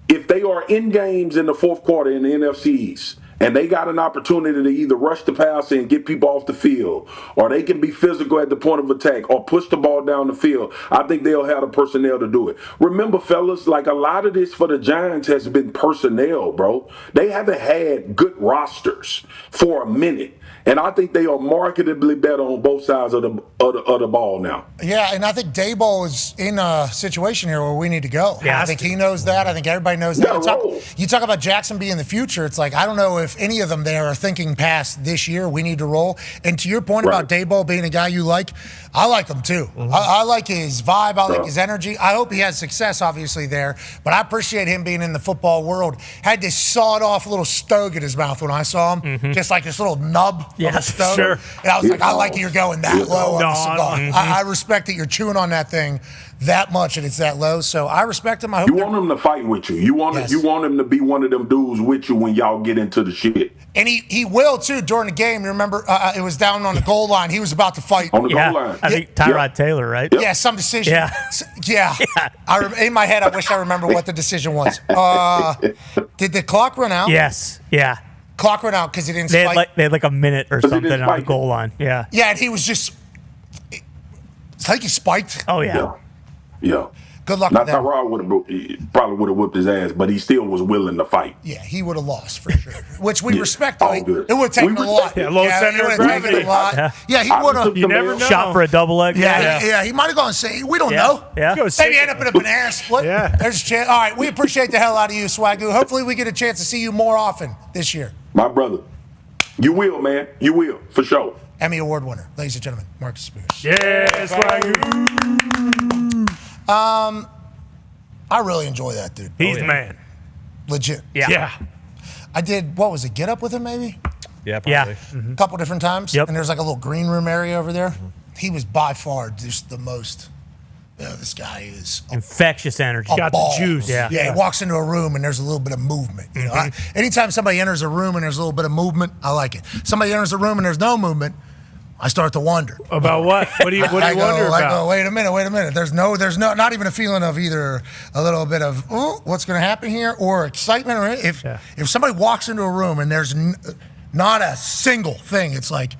if they are in games in the fourth quarter in the NFC East, and they got an opportunity to either rush the passer and get people off the field, or they can be physical at the point of attack, or push the ball down the field, I think they'll have the personnel to do it. Remember, fellas, like a lot of this for the Giants has been personnel, bro. They haven't had good rosters for a minute. And I think they are marketably better on both sides of the ball now. Yeah, and I think Daboll is in a situation here where we need to go. Yeah, I think he knows that. I think everybody knows that. You talk about Jackson being the future. It's like, I don't know if any of them there are thinking past this year. We need to roll. And to your point about Daboll being a guy you like, I like him too. I like his vibe. I like his energy. I hope he has success, obviously, there. But I appreciate him being in the football world. Had this sawed-off little stogie in his mouth when I saw him. Just like this little nub. Yeah, sure. And I was like, I like you're going that low on the cigar. I respect that you're chewing on that thing that much and it's that low. So I respect him. I hope you want him to fight with you. You want him to be one of them dudes with you when y'all get into the shit. And he will too during the game. You remember it was down on the goal line. He was about to fight on the goal line. I think Tyrod Taylor, right? Yeah, some decision. Yeah. In my head, I wish I remember what the decision was. Did the clock run out? Yes. Yeah. Clock ran out because he didn't spike. They had like a minute or something on the goal line. Yeah. Yeah, and he was just. It's like he spiked. Oh, yeah. Yeah. Good luck with that. Tyrod probably would have whipped his ass, but he still was willing to fight. Yeah, he would have lost for sure. Which we respect, though. It would have taken a lot. Yeah, low center of gravity. Yeah, he would have. You never know. Shot for a double leg. Yeah, he might have gone say. We don't know. Yeah. Maybe end up in a banana split. Yeah. There's a chance. All right, we appreciate the hell out of you, Swagu. Hopefully we get a chance to see you more often this year. My brother. You will, man. You will, for sure. Emmy Award winner, ladies and gentlemen, Marcus Spears. Yes, Swagu. I really enjoy that dude. He's the man. Legit. Yeah. I did, what was it, Get Up with him maybe? Yeah, probably. Yeah. A couple different times. Yep. And there's like a little green room area over there. He was by far just the most, this guy is Infectious energy. Got the juice. Yeah. Yeah, he walks into a room and there's a little bit of movement. You know, anytime somebody enters a room and there's a little bit of movement, I like it. Somebody enters a room and there's no movement, I start to wonder. About what? What do you wonder about? I go, wait a minute. There's not even a feeling of either a little bit of, oh, what's going to happen here, or excitement, or if somebody walks into a room and there's not a single thing, it's like,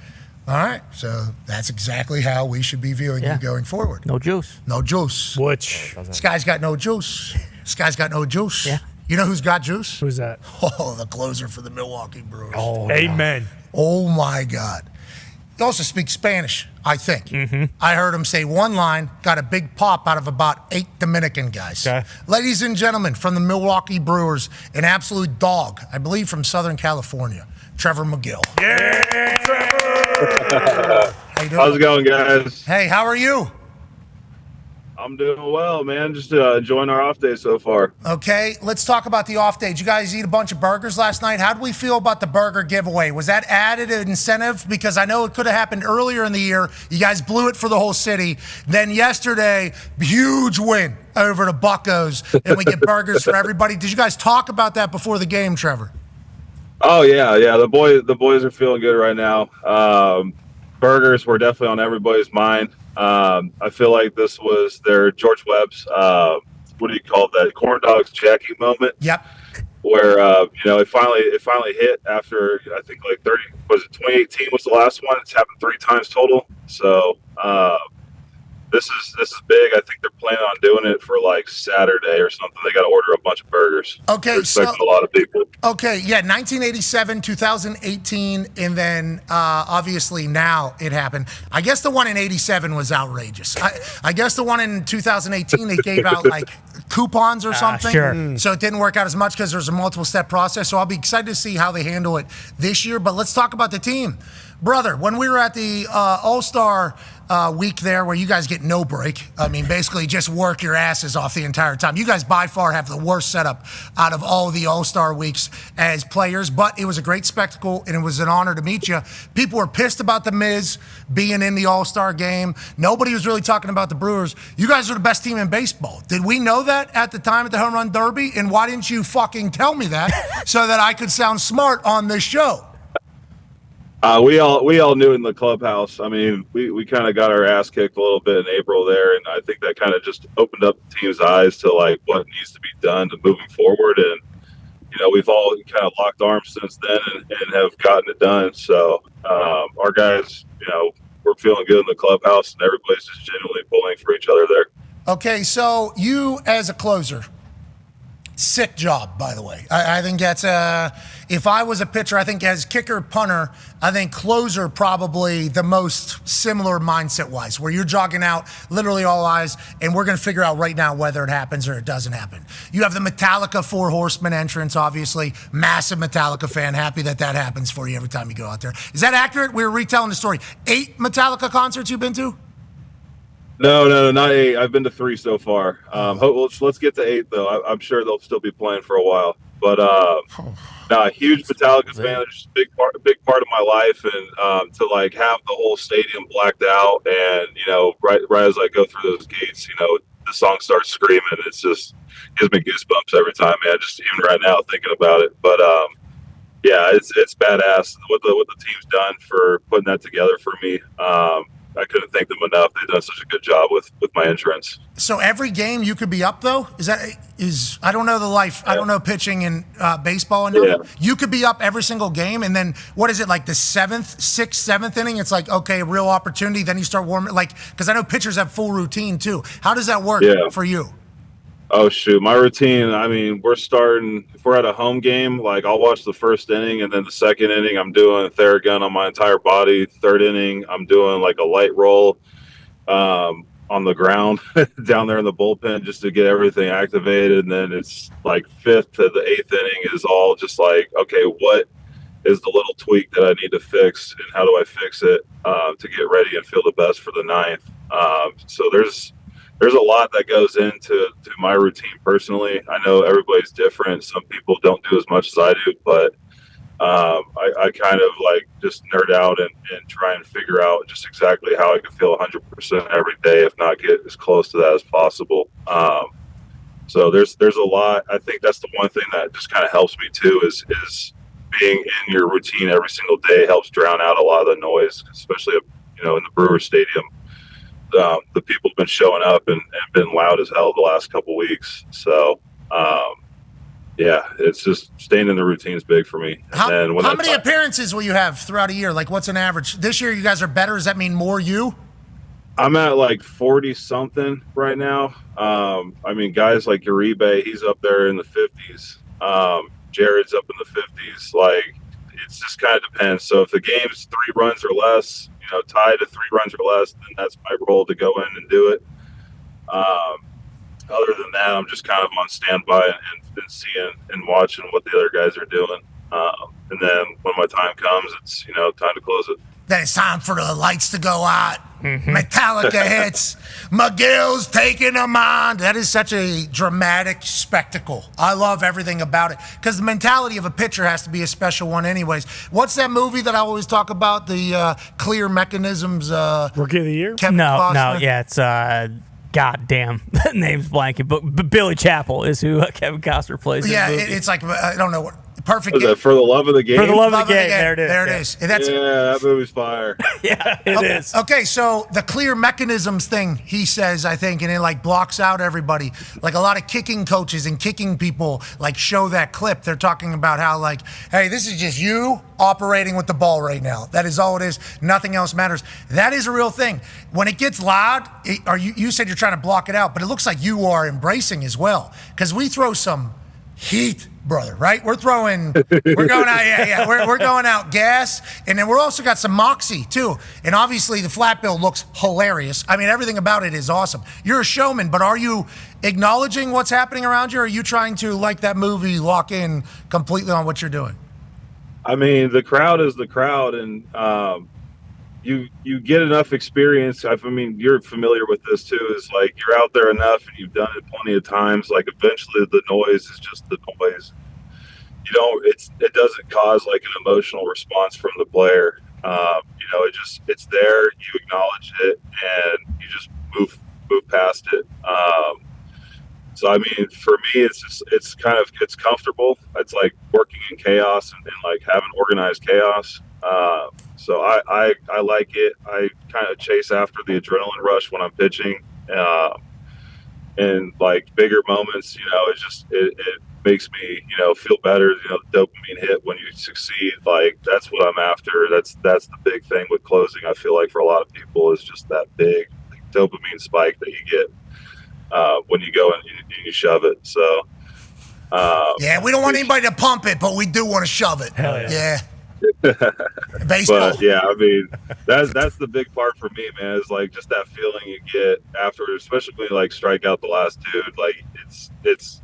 all right, so that's exactly how we should be viewing you going forward. No juice. No juice. Which? This guy's got no juice. This guy's got no juice. Yeah. You know who's got juice? Who's that? Oh, the closer for the Milwaukee Brewers. Oh, amen. Oh, my God. He also speaks Spanish, I think. I heard him say one line, got a big pop out of about 8 Dominican guys. Okay. Ladies and gentlemen, from the Milwaukee Brewers, an absolute dog, I believe from Southern California, Trevor McIll. Yeah, Trevor! How you doing? How's it going, guys? Hey, how are you? I'm doing well, man. Just enjoying our off day so far. Okay, let's talk about the off day. Did you guys eat a bunch of burgers last night? How did we feel about the burger giveaway? Was that added incentive? Because I know it could have happened earlier in the year. You guys blew it for the whole city. Then yesterday, huge win over the Buccos, and we get burgers for everybody. Did you guys talk about that before the game, Trevor? Oh yeah. The boys are feeling good right now. Burgers were definitely on everybody's mind. I feel like this was their George Webb's, what do you call that? Corn dogs Jackie moment. Yep. Where it finally hit after I think like 2018 was the last one. It's happened 3 times total. So this is big. I think they're planning on doing it for like Saturday or something. They got to order a bunch of burgers. Okay, they're expecting a lot of people. Okay, yeah, 1987, 2018, and then obviously now it happened. I guess the one in 87 was outrageous. I guess the one in 2018 they gave out like coupons or something. Sure. So it didn't work out as much because there's a multiple step process. So I'll be excited to see how they handle it this year. But let's talk about the team. Brother, when we were at the All-Star week there where you guys get no break, I mean, basically just work your asses off the entire time. You guys by far have the worst setup out of all the All-Star weeks as players, but it was a great spectacle, and it was an honor to meet you. People were pissed about The Miz being in the All-Star game. Nobody was really talking about the Brewers. You guys are the best team in baseball. Did we know that at the time at the Home Run Derby? And why didn't you fucking tell me that so that I could sound smart on this show? We all knew in the clubhouse. I mean, we kind of got our ass kicked a little bit in April there, and I think that kind of just opened up the team's eyes to like what needs to be done to moving forward. And we've all kind of locked arms since then and have gotten it done. So our guys, we're feeling good in the clubhouse, and everybody's just genuinely pulling for each other there. Okay, so you as a closer, sick job, by the way. I think that's if I was a pitcher, I think as kicker, punter, I think closer probably the most similar mindset-wise, where you're jogging out, literally all eyes, and we're going to figure out right now whether it happens or it doesn't happen. You have the Metallica 4 Horsemen entrance, obviously. Massive Metallica fan. Happy that happens for you every time you go out there. Is that accurate? We were retelling the story. 8 Metallica concerts you've been to? No, not 8. I've been to 3 so far. Let's get to 8 though. I'm sure they'll still be playing for a while. But huge Metallica fan. It's just a big part of my life, and to like have the whole stadium blacked out, and right as I go through those gates, the song starts screaming. It's just gives me goosebumps every time, man. Just even right now thinking about it. But it's badass what the team's done for putting that together for me. I couldn't thank them enough. They've done such a good job with my insurance. So every game you could be up though? I don't know the life. I don't know pitching in baseball enough. Yeah. You could be up every single game, and then what is it, like the 7th, 6th, 7th inning? It's like, okay, real opportunity. Then you start warming, because I know pitchers have full routine too. How does that work for you? Oh shoot, my routine. I mean, we're starting. If we're at a home game, like I'll watch the first inning, and then the second inning, I'm doing Theragun on my entire body. Third inning, I'm doing like a light roll on the ground down there in the bullpen just to get everything activated. And then it's like 5th to the 8th inning is all just like, okay, what is the little tweak that I need to fix, and how do I fix it to get ready and feel the best for the 9th? So there's there's a lot that goes into my routine personally. I know everybody's different. Some people don't do as much as I do, but I kind of like just nerd out and try and figure out just exactly how I can feel 100% every day, if not get as close to that as possible. So there's a lot. I think that's the one thing that just kind of helps me too is being in your routine every single day helps drown out a lot of the noise, especially in the Brewers stadium. The people have been showing up and been loud as hell the last couple weeks. So, yeah, it's just staying in the routine is big for me. How many appearances will you have throughout a year? Like, what's an average? This year, you guys are better. Does that mean more you? I'm at like 40 something right now. I mean, guys like Uribe, he's up there in the 50s. Jared's up in the 50s. Like, it's just kind of depends. So if the game's 3 runs or less, tied to 3 runs or less, then that's my role to go in and do it. Other than that, I'm just kind of on standby and seeing and watching what the other guys are doing. And then when my time comes, it's, time to close it. Then it's time for the lights to go out. Metallica hits. McGill's taking them on. That is such a dramatic spectacle. I love everything about it because the mentality of a pitcher has to be a special one anyways. What's that movie that I always talk about, the Clear Mechanisms? Rookie of the Year? No, yeah, it's God damn, the name's blanking. But Billy Chappell is who Kevin Costner plays. Yeah, in the movie. it's like, I don't know what. Perfect. Is that For the Love of the Game? For the Love of the Game. There it is. There it is. That's, that movie's fire. Yeah, it is. Okay, so the Clear Mechanisms thing, he says, I think, and it like blocks out everybody. Like a lot of kicking coaches and kicking people like show that clip. They're talking about how like, hey, this is just you operating with the ball right now. That is all it is. Nothing else matters. That is a real thing. When it gets loud, you said you're trying to block it out, but it looks like you are embracing as well. Because we throw some heat, brother, right? We're going out, We're going out gas, and then we're also got some moxie too. And obviously the flat bill looks hilarious. I mean, everything about it is awesome. You're a showman, but are you acknowledging what's happening around you, or are you trying to, like that movie, lock in completely on what you're doing? I mean, the crowd is the crowd, and you get enough experience. I mean, you're familiar with this too. Is like you're out there enough, and you've done it plenty of times. Like eventually, the noise is just the noise. It doesn't cause like an emotional response from the player. It's there. You acknowledge it, and you just move past it. So I mean, for me, it's comfortable. It's like working in chaos and like having organized chaos. So I like it. I kind of chase after the adrenaline rush when I'm pitching, and like bigger moments. It makes me feel better. The dopamine hit when you succeed. Like that's what I'm after. That's the big thing with closing. I feel like for a lot of people is just that big dopamine spike that you get when you go and you shove it. So we don't want anybody to pump it, but we do want to shove it. Hell yeah. Baseball. But yeah, I mean that's the big part for me, man. Is like just that feeling you get after, especially when you like strike out the last dude. Like it's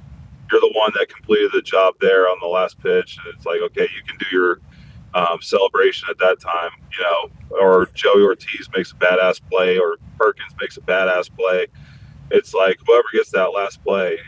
you're the one that completed the job there on the last pitch, and it's like okay, you can do your celebration at that time, or Joey Ortiz makes a badass play, or Perkins makes a badass play. It's like whoever gets that last play,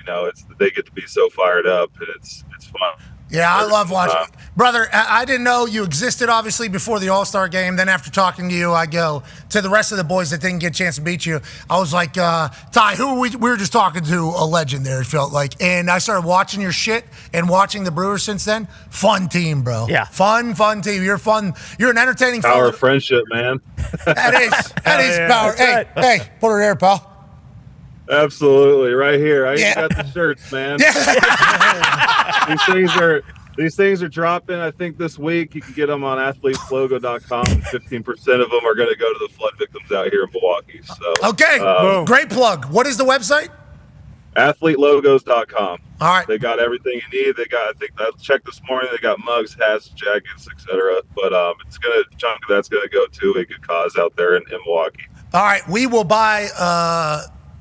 they get to be so fired up, and it's fun. Yeah, I love watching it. Brother, I didn't know you existed, obviously, before the All-Star game. Then after talking to you, I go to the rest of the boys that didn't get a chance to beat you. I was like, Ty, we were just talking to a legend there, it felt like. And I started watching your shit and watching the Brewers since then. Fun team, bro. Yeah. Fun team. You're fun. You're an entertaining power of friendship, man. That is power. Hey, put her there, pal. Absolutely, right here. I got the shirts, man. These things are dropping. I think this week you can get them on athleteslogo.com. 15% of them are going to go to the flood victims out here in Milwaukee. So okay, great plug. What is the website? athletelogos.com. All right, they got everything you need. They got, I think I checked this morning. They got mugs, hats, jackets, etc. But chunk of that's going to go to a good cause out there in Milwaukee. All right, we will buy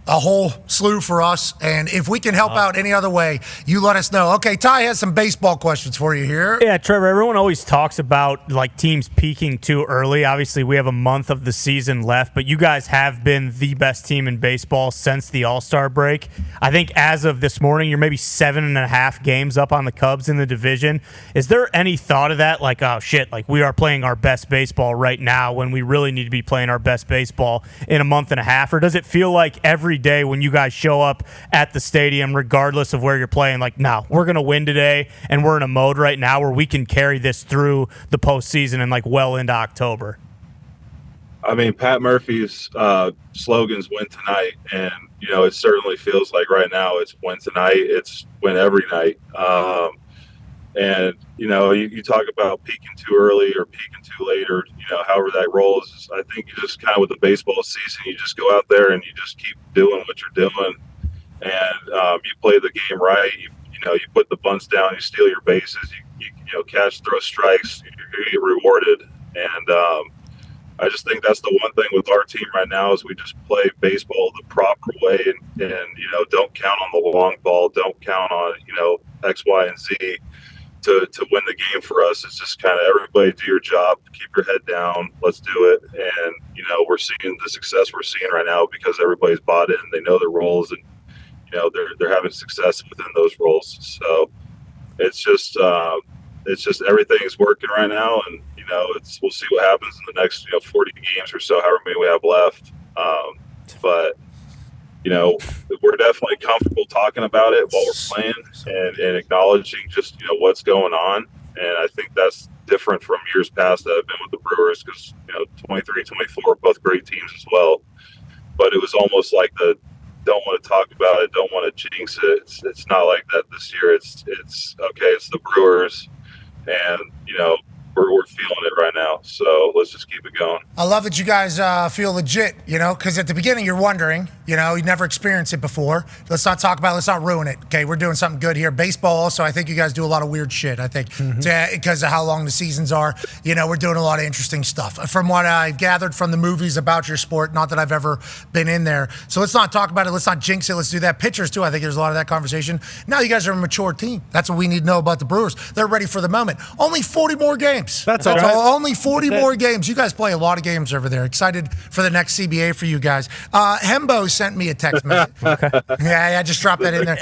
a whole slew for us. And if we can help out any other way, you let us know. Okay, Ty has some baseball questions for you here. Yeah, Trevor, everyone always talks about like teams peaking too early. Obviously, we have a month of the season left, but you guys have been the best team in baseball since the All-Star break. I think as of this morning, you're maybe 7.5 games up on the Cubs in the division. Is there any thought of that? Like, oh, shit, like we are playing our best baseball right now when we really need to be playing our best baseball in a month and a half? Or does it feel like every day when you guys show up at the stadium, regardless of where you're playing, like, no, we're going to win today, and we're in a mode right now where we can carry this through the postseason and like well into October? I mean, Pat Murphy's slogan's win tonight, and it certainly feels like right now it's win tonight, it's win every night. And you talk about peaking too early or peaking too late, or however that rolls. I think you just kind of, with the baseball season, you just go out there and you just keep doing what you're doing, and you play the game right. You put the bunts down, you steal your bases, you catch, throw strikes, you get rewarded. And I just think that's the one thing with our team right now is we just play baseball the proper way, and don't count on the long ball, don't count on X, Y, and Z to win the game for us. It's just kind of everybody do your job, keep your head down, let's do it. And we're seeing the success we're seeing right now because everybody's bought in, they know their roles, and they're having success within those roles. So it's just everything is working right now, and we'll see what happens in the next 40 games or so, however many we have left. But we're definitely comfortable talking about it while we're playing and acknowledging just what's going on. And I think that's different from years past that I've been with the Brewers, because 23, 24 are both great teams as well. But it was almost like the don't want to talk about it, don't want to jinx it. It's not like that this year. It's okay. It's the Brewers, and we're feeling it right now. So let's just keep it going. I love that you guys feel legit, because at the beginning you're wondering, you never experienced it before. Let's not talk about it. Let's not ruin it. Okay, we're doing something good here. Baseball also, I think you guys do a lot of weird shit, I think, because of how long the seasons are. We're doing a lot of interesting stuff. From what I've gathered from the movies about your sport, not that I've ever been in there. So let's not talk about it. Let's not jinx it. Let's do that. Pitchers, too. I think there's a lot of that conversation. Now you guys are a mature team. That's what we need to know about the Brewers. They're ready for the moment. Only 40 more games. That's all right. Only 40 more games. You guys play a lot of games over there. Excited for the next CBA for you guys. Hembo sent me a text message. Okay. Yeah, just drop that in there.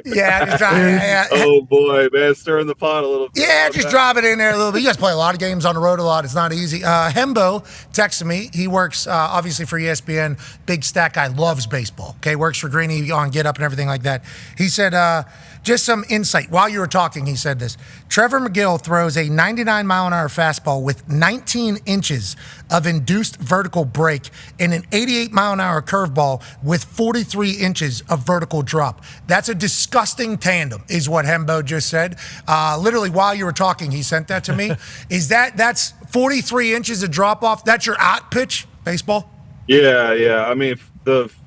Yeah, just drop it. Oh, boy, man, stirring the pot a little bit. Yeah, just drop it in there a little bit. You guys play a lot of games on the road a lot. It's not easy. Hembo texted me. He works, obviously, for ESPN. Big stat guy, loves baseball. Okay, works for Greeny on Get Up and everything like that. He said, just some insight. While you were talking, he said this. Trevor McIll throws a 99-mile-an-hour fastball with 19 inches of induced vertical break and an 88-mile-an-hour curveball with 43 inches of vertical drop. That's a disgusting tandem, is what Hembo just said. Literally, while you were talking, he sent that to me. That's 43 inches of drop-off? That's your at pitch, baseball? Yeah. I mean,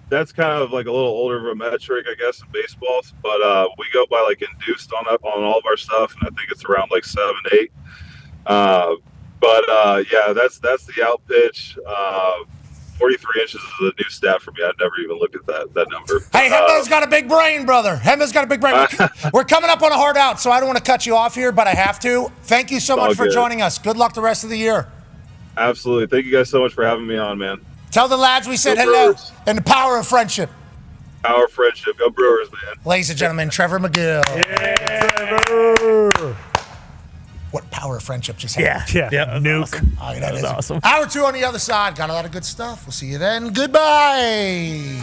that's kind of like a little older of a metric, I guess, in baseball. But we go by like induced on all of our stuff, and I think it's around like 7, 8. Yeah, that's the out pitch. 43 inches is a new stat for me. I'd never even looked at that number. Hey, Hembo's got a big brain, brother. Hembo's got a big brain. We're coming up on a hard out, so I don't want to cut you off here, but I have to. Thank you so much for joining us. Good luck the rest of the year. Absolutely. Thank you guys so much for having me on, man. Tell the lads we said hello and the power of friendship. Power of friendship. Go Brewers, man. Ladies and gentlemen, Trevor McIll. Yeah, Trevor. What power of friendship just happened. Yeah. Nuke. Awesome. Oh, That was awesome. Hour 2 on the other side. Got a lot of good stuff. We'll see you then. Goodbye.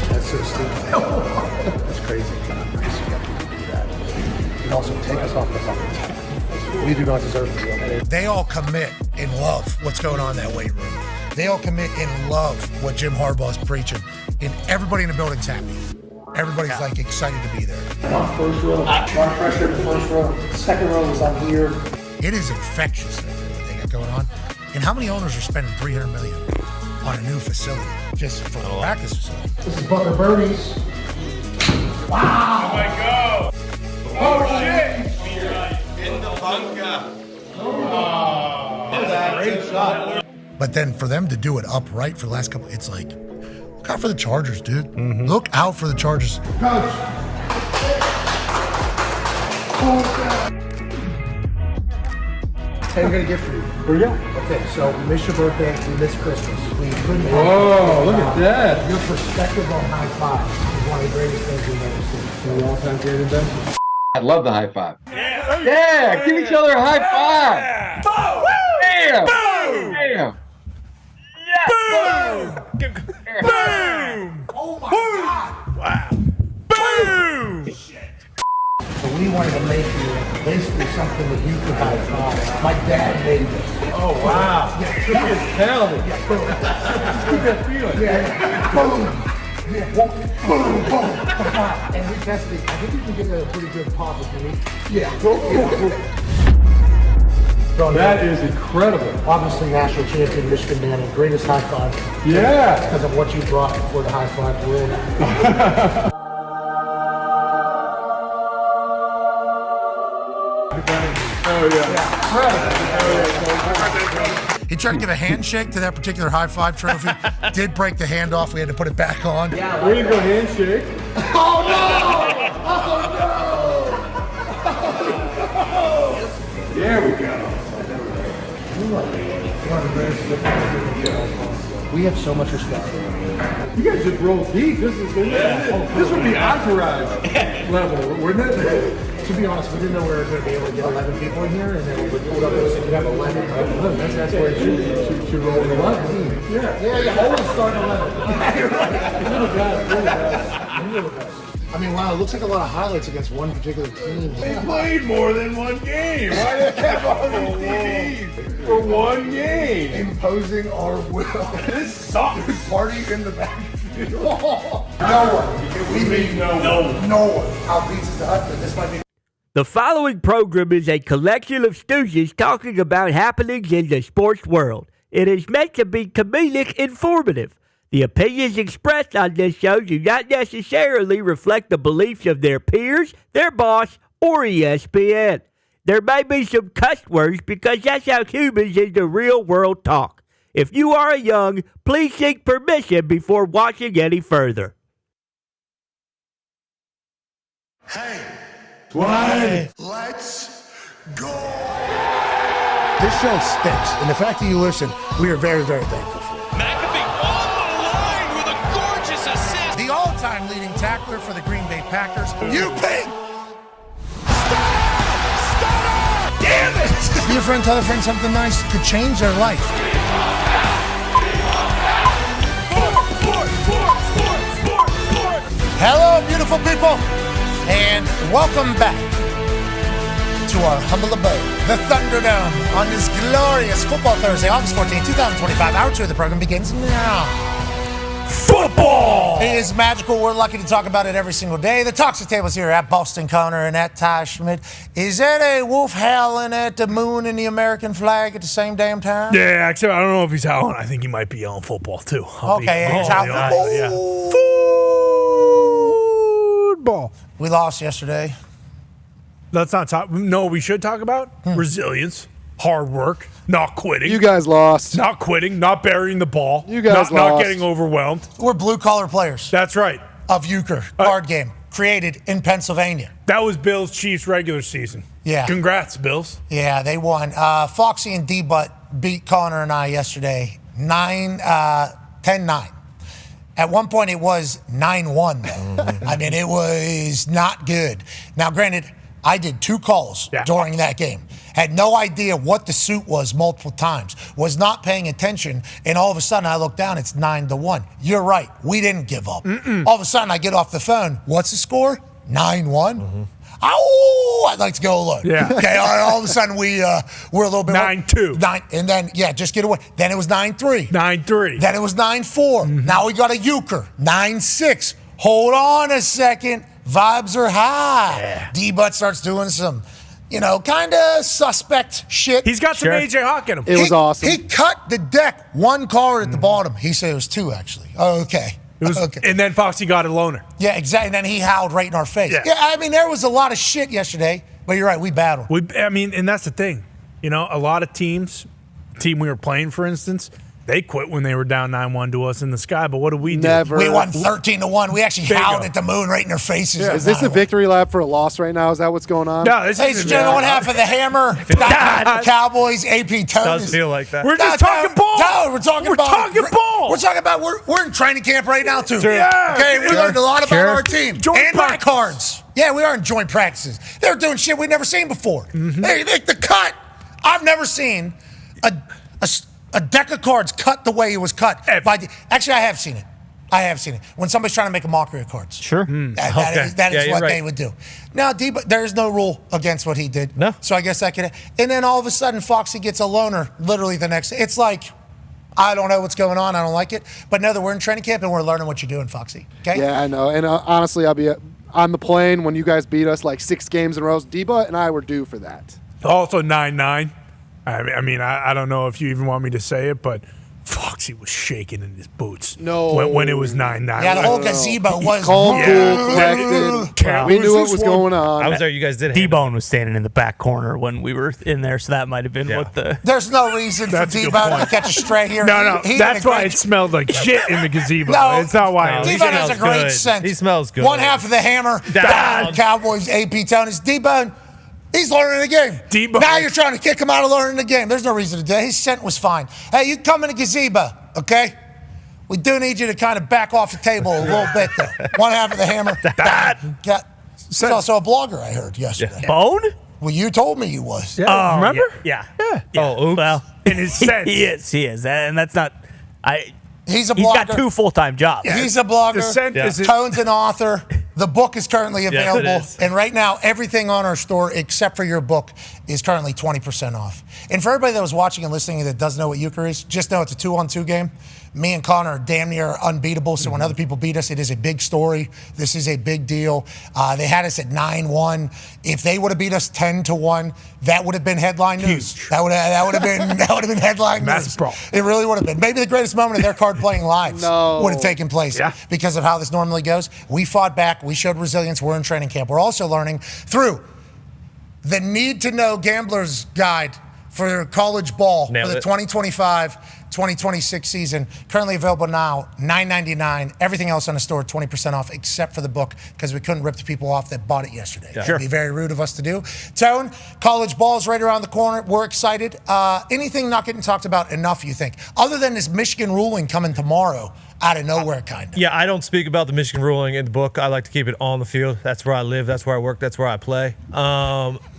That's so stupid. That's crazy. I'm nice you got people do that. And also take us off the fucking team. We do not deserve to be on there. They all commit and love what's going on in that weight room. They all commit and love what Jim Harbaugh's preaching. And everybody in the building's happy. Everybody's like excited to be there. First row. Mark Pressure in the first row. Second row was on here. It is infectious, what they got going on. And how many owners are spending $300 million on a new facility just for the practice facility? This is Butler Bernie's. Wow. Oh, my God. Oh, shit. In the bunker. That's a great shot. But then for them to do it upright for the last couple, it's like, look out for the Chargers, dude. Look out for the Chargers. Coach. Hey, I got a gift for you. Here we go. Okay, so we missed your birthday, we missed Christmas. We couldn't Whoa, look at that. Your perspective on high five is one of the greatest things we've ever seen. The all-time greatest best. I love the high five. Yeah, give each other a high five. Boom! Bam! Boom! Bam! Boom! Boom! Oh my God! Wow! Boom! So we wanted to make you basically something that you could high five. My dad made this. Oh, wow. Yeah, He is talented. Yeah, boom. Keep that feeling. Yeah, boom. Yeah, boom, boom. And we tested it. I think we can get a pretty good pop if you need. Yeah, That is incredible. Obviously, national champion, Michigan man, greatest high five. Yeah. Because of what you brought for the high five world. Oh, yeah. He tried to give a handshake to that particular high five trophy. Did break the hand off. We had to put it back on. Way to go, handshake. Oh no! Oh no! There we go. We have so much respect. You guys just roll deep. This would be entourage level, wouldn't it? To be honest, we didn't know we were going to be able to get 11 people in here, and then we pulled up and said, you have 11. That's where it should roll 11. Yeah, always start 11. Yeah, you're right. Little guys. I mean, wow, it looks like a lot of highlights against one particular team. They played more than one game. Why do they have all these TVs for one game? Imposing our will. This sucks. Party in the backfield. No one. We mean no one. How Pizza the Hut, this might be. The following program is a collection of stooges talking about happenings in the sports world. It is meant to be comedic informative. The opinions expressed on this show do not necessarily reflect the beliefs of their peers, their boss, or ESPN. There may be some cuss words because that's how humans in the real world talk. If you are young, please seek permission before watching any further. Hey, let's go. This show stinks. And the fact that you listen, we are very, very thankful for it. McAfee on the line with a gorgeous assist. The all-time leading tackler for the Green Bay Packers. You pig! Damn it! Be a friend, tell a friend something nice could change their life. Hello, beautiful people, and welcome back to our humble abode, the Thunderdome, on this glorious Football Thursday, August 14, 2025. Hour 2 of the program begins now. Football! It is magical. We're lucky to talk about it every single day. The Toxic Tables here at Boston Connor and at Ty Schmidt. Is that a wolf howling at the moon and the American flag at the same damn time? Yeah, except I don't know if he's howling. I think he might be yelling football, too. Okay, he's howling. Yeah. Football. We lost yesterday. Let's not talk. No, we should talk about resilience, hard work, not quitting. You guys lost. Not quitting, not burying the ball. You guys not lost. getting overwhelmed. We're blue-collar players. That's right. Of euchre, card game, created in Pennsylvania. That was Bills Chiefs regular season. Yeah. Congrats, Bills. Yeah, they won. Foxy and D-Butt beat Connor and I yesterday 10-9. At one point, it was 9-1, though. I mean, it was not good. Now, granted, I did 2 calls during that game. Had no idea what the suit was multiple times. Was not paying attention, and all of a sudden, I look down, it's 9-1. You're right. We didn't give up. All of a sudden, I get off the phone. What's the score? 9-1. Ow! I'd like to go look. Yeah. Okay, all of a sudden, we're a little bit 9-2. And then, just get away. Then it was 9-3. 9-3. Then it was 9-4. Now we got a euchre. 9-6. Hold on a second. Vibes are high. Yeah. D-Butt starts doing some, kind of suspect shit. He's got some AJ Hawk in him. It was awesome. He cut the deck 1 card at the bottom. He said it was 2, actually. Oh, okay. It was, and then Foxy got a loner. Yeah, exactly. And then he howled right in our face. Yeah, I mean, there was a lot of shit yesterday, but you're right, we battled. And that's the thing. You know, a lot of teams, team we were playing, for instance, they quit when they were down 9-1 to us in the sky. But what did we do? Never. We won 13-1. We actually howled at the moon right in their faces. Yeah. Is this a victory lap for a loss right now? Is that what's going on? No, this Ladies and gentlemen, 1 half of the Hammer, Cowboys, AP Tone. Does feel like that. We're just talking ball. No, we're talking ball. We're talking about we're in training camp right now too. Yeah. Okay, we learned a lot about our team and our practice. cards. Yeah, we are in joint practices. They're doing shit we've never seen before. The cut. I've never seen a deck of cards cut the way it was cut. Actually, I have seen it. When somebody's trying to make a mockery of cards. Sure. That is what they would do. Now, there is no rule against what he did. No. So I guess I could. And then all of a sudden, Foxy gets a loner literally the next. It's like, I don't know what's going on. I don't like it. But know that we're in training camp and we're learning what you're doing, Foxy. Okay? Yeah, I know. And honestly, I'll be on the plane when you guys beat us like 6 games in a row. Deba and I were due for that. Also 9-9. I mean, I don't know if you even want me to say it, but Foxy was shaking in his boots. No. When it was 9-9. Yeah, the whole gazebo was calm, cool, collected. We knew what was going on. I was there. You guys did. D-Bone was standing in the back corner when we were in there, so that might have been what the. There's no reason for D-Bone to catch a stray here. No. That's why it smelled like shit in the gazebo. No, it's not why. D-Bone has a great scent. He smells good. 1 half of the Hammer, Dahn. Cowboys, AP Tony's D-Bone. He's learning the game. D-Bone. Now you're trying to kick him out of learning the game. There's no reason to do it. His scent was fine. Hey, you come in the gazebo, okay? We do need you to kind of back off the table a little bit there. 1 half of the Hammer. He's also a blogger, I heard yesterday. Yeah. Bone? Well, you told me you was. Yeah. Oh, remember? Yeah. Oh, oops. Well, in his sense. He is. And that's not. He's a blogger. He's got 2 full-time jobs. Yeah. He's a blogger. The scent is Tone's an author. The book is currently available. Yes, and right now, everything on our store, except for your book, is currently 20% off. And for everybody that was watching and listening that doesn't know what euchre is, just know it's a 2-on-2 game. Me and Connor are damn near unbeatable, so when other people beat us, it is a big story. This is a big deal. They had us at 9-1. If they would have beat us 10-1, that would have been headline news. That would have been headline news. It really would have been. Maybe the greatest moment of their card playing lives would have taken place because of how this normally goes. We fought back. We showed resilience. We're in training camp. We're also learning through the Need to Know Gambler's Guide for college ball for the 2025-2026 season. Currently available now, $9.99. Everything else on the store, 20% off, except for the book, because we couldn't rip the people off that bought it yesterday. Yeah. It'd be very rude of us to do. Tone, college ball is right around the corner. We're excited. Anything not getting talked about enough, you think? Other than this Michigan ruling coming tomorrow out of nowhere, kind of. Yeah, I don't speak about the Michigan ruling in the book. I like to keep it on the field. That's where I live. That's where I work. That's where I play.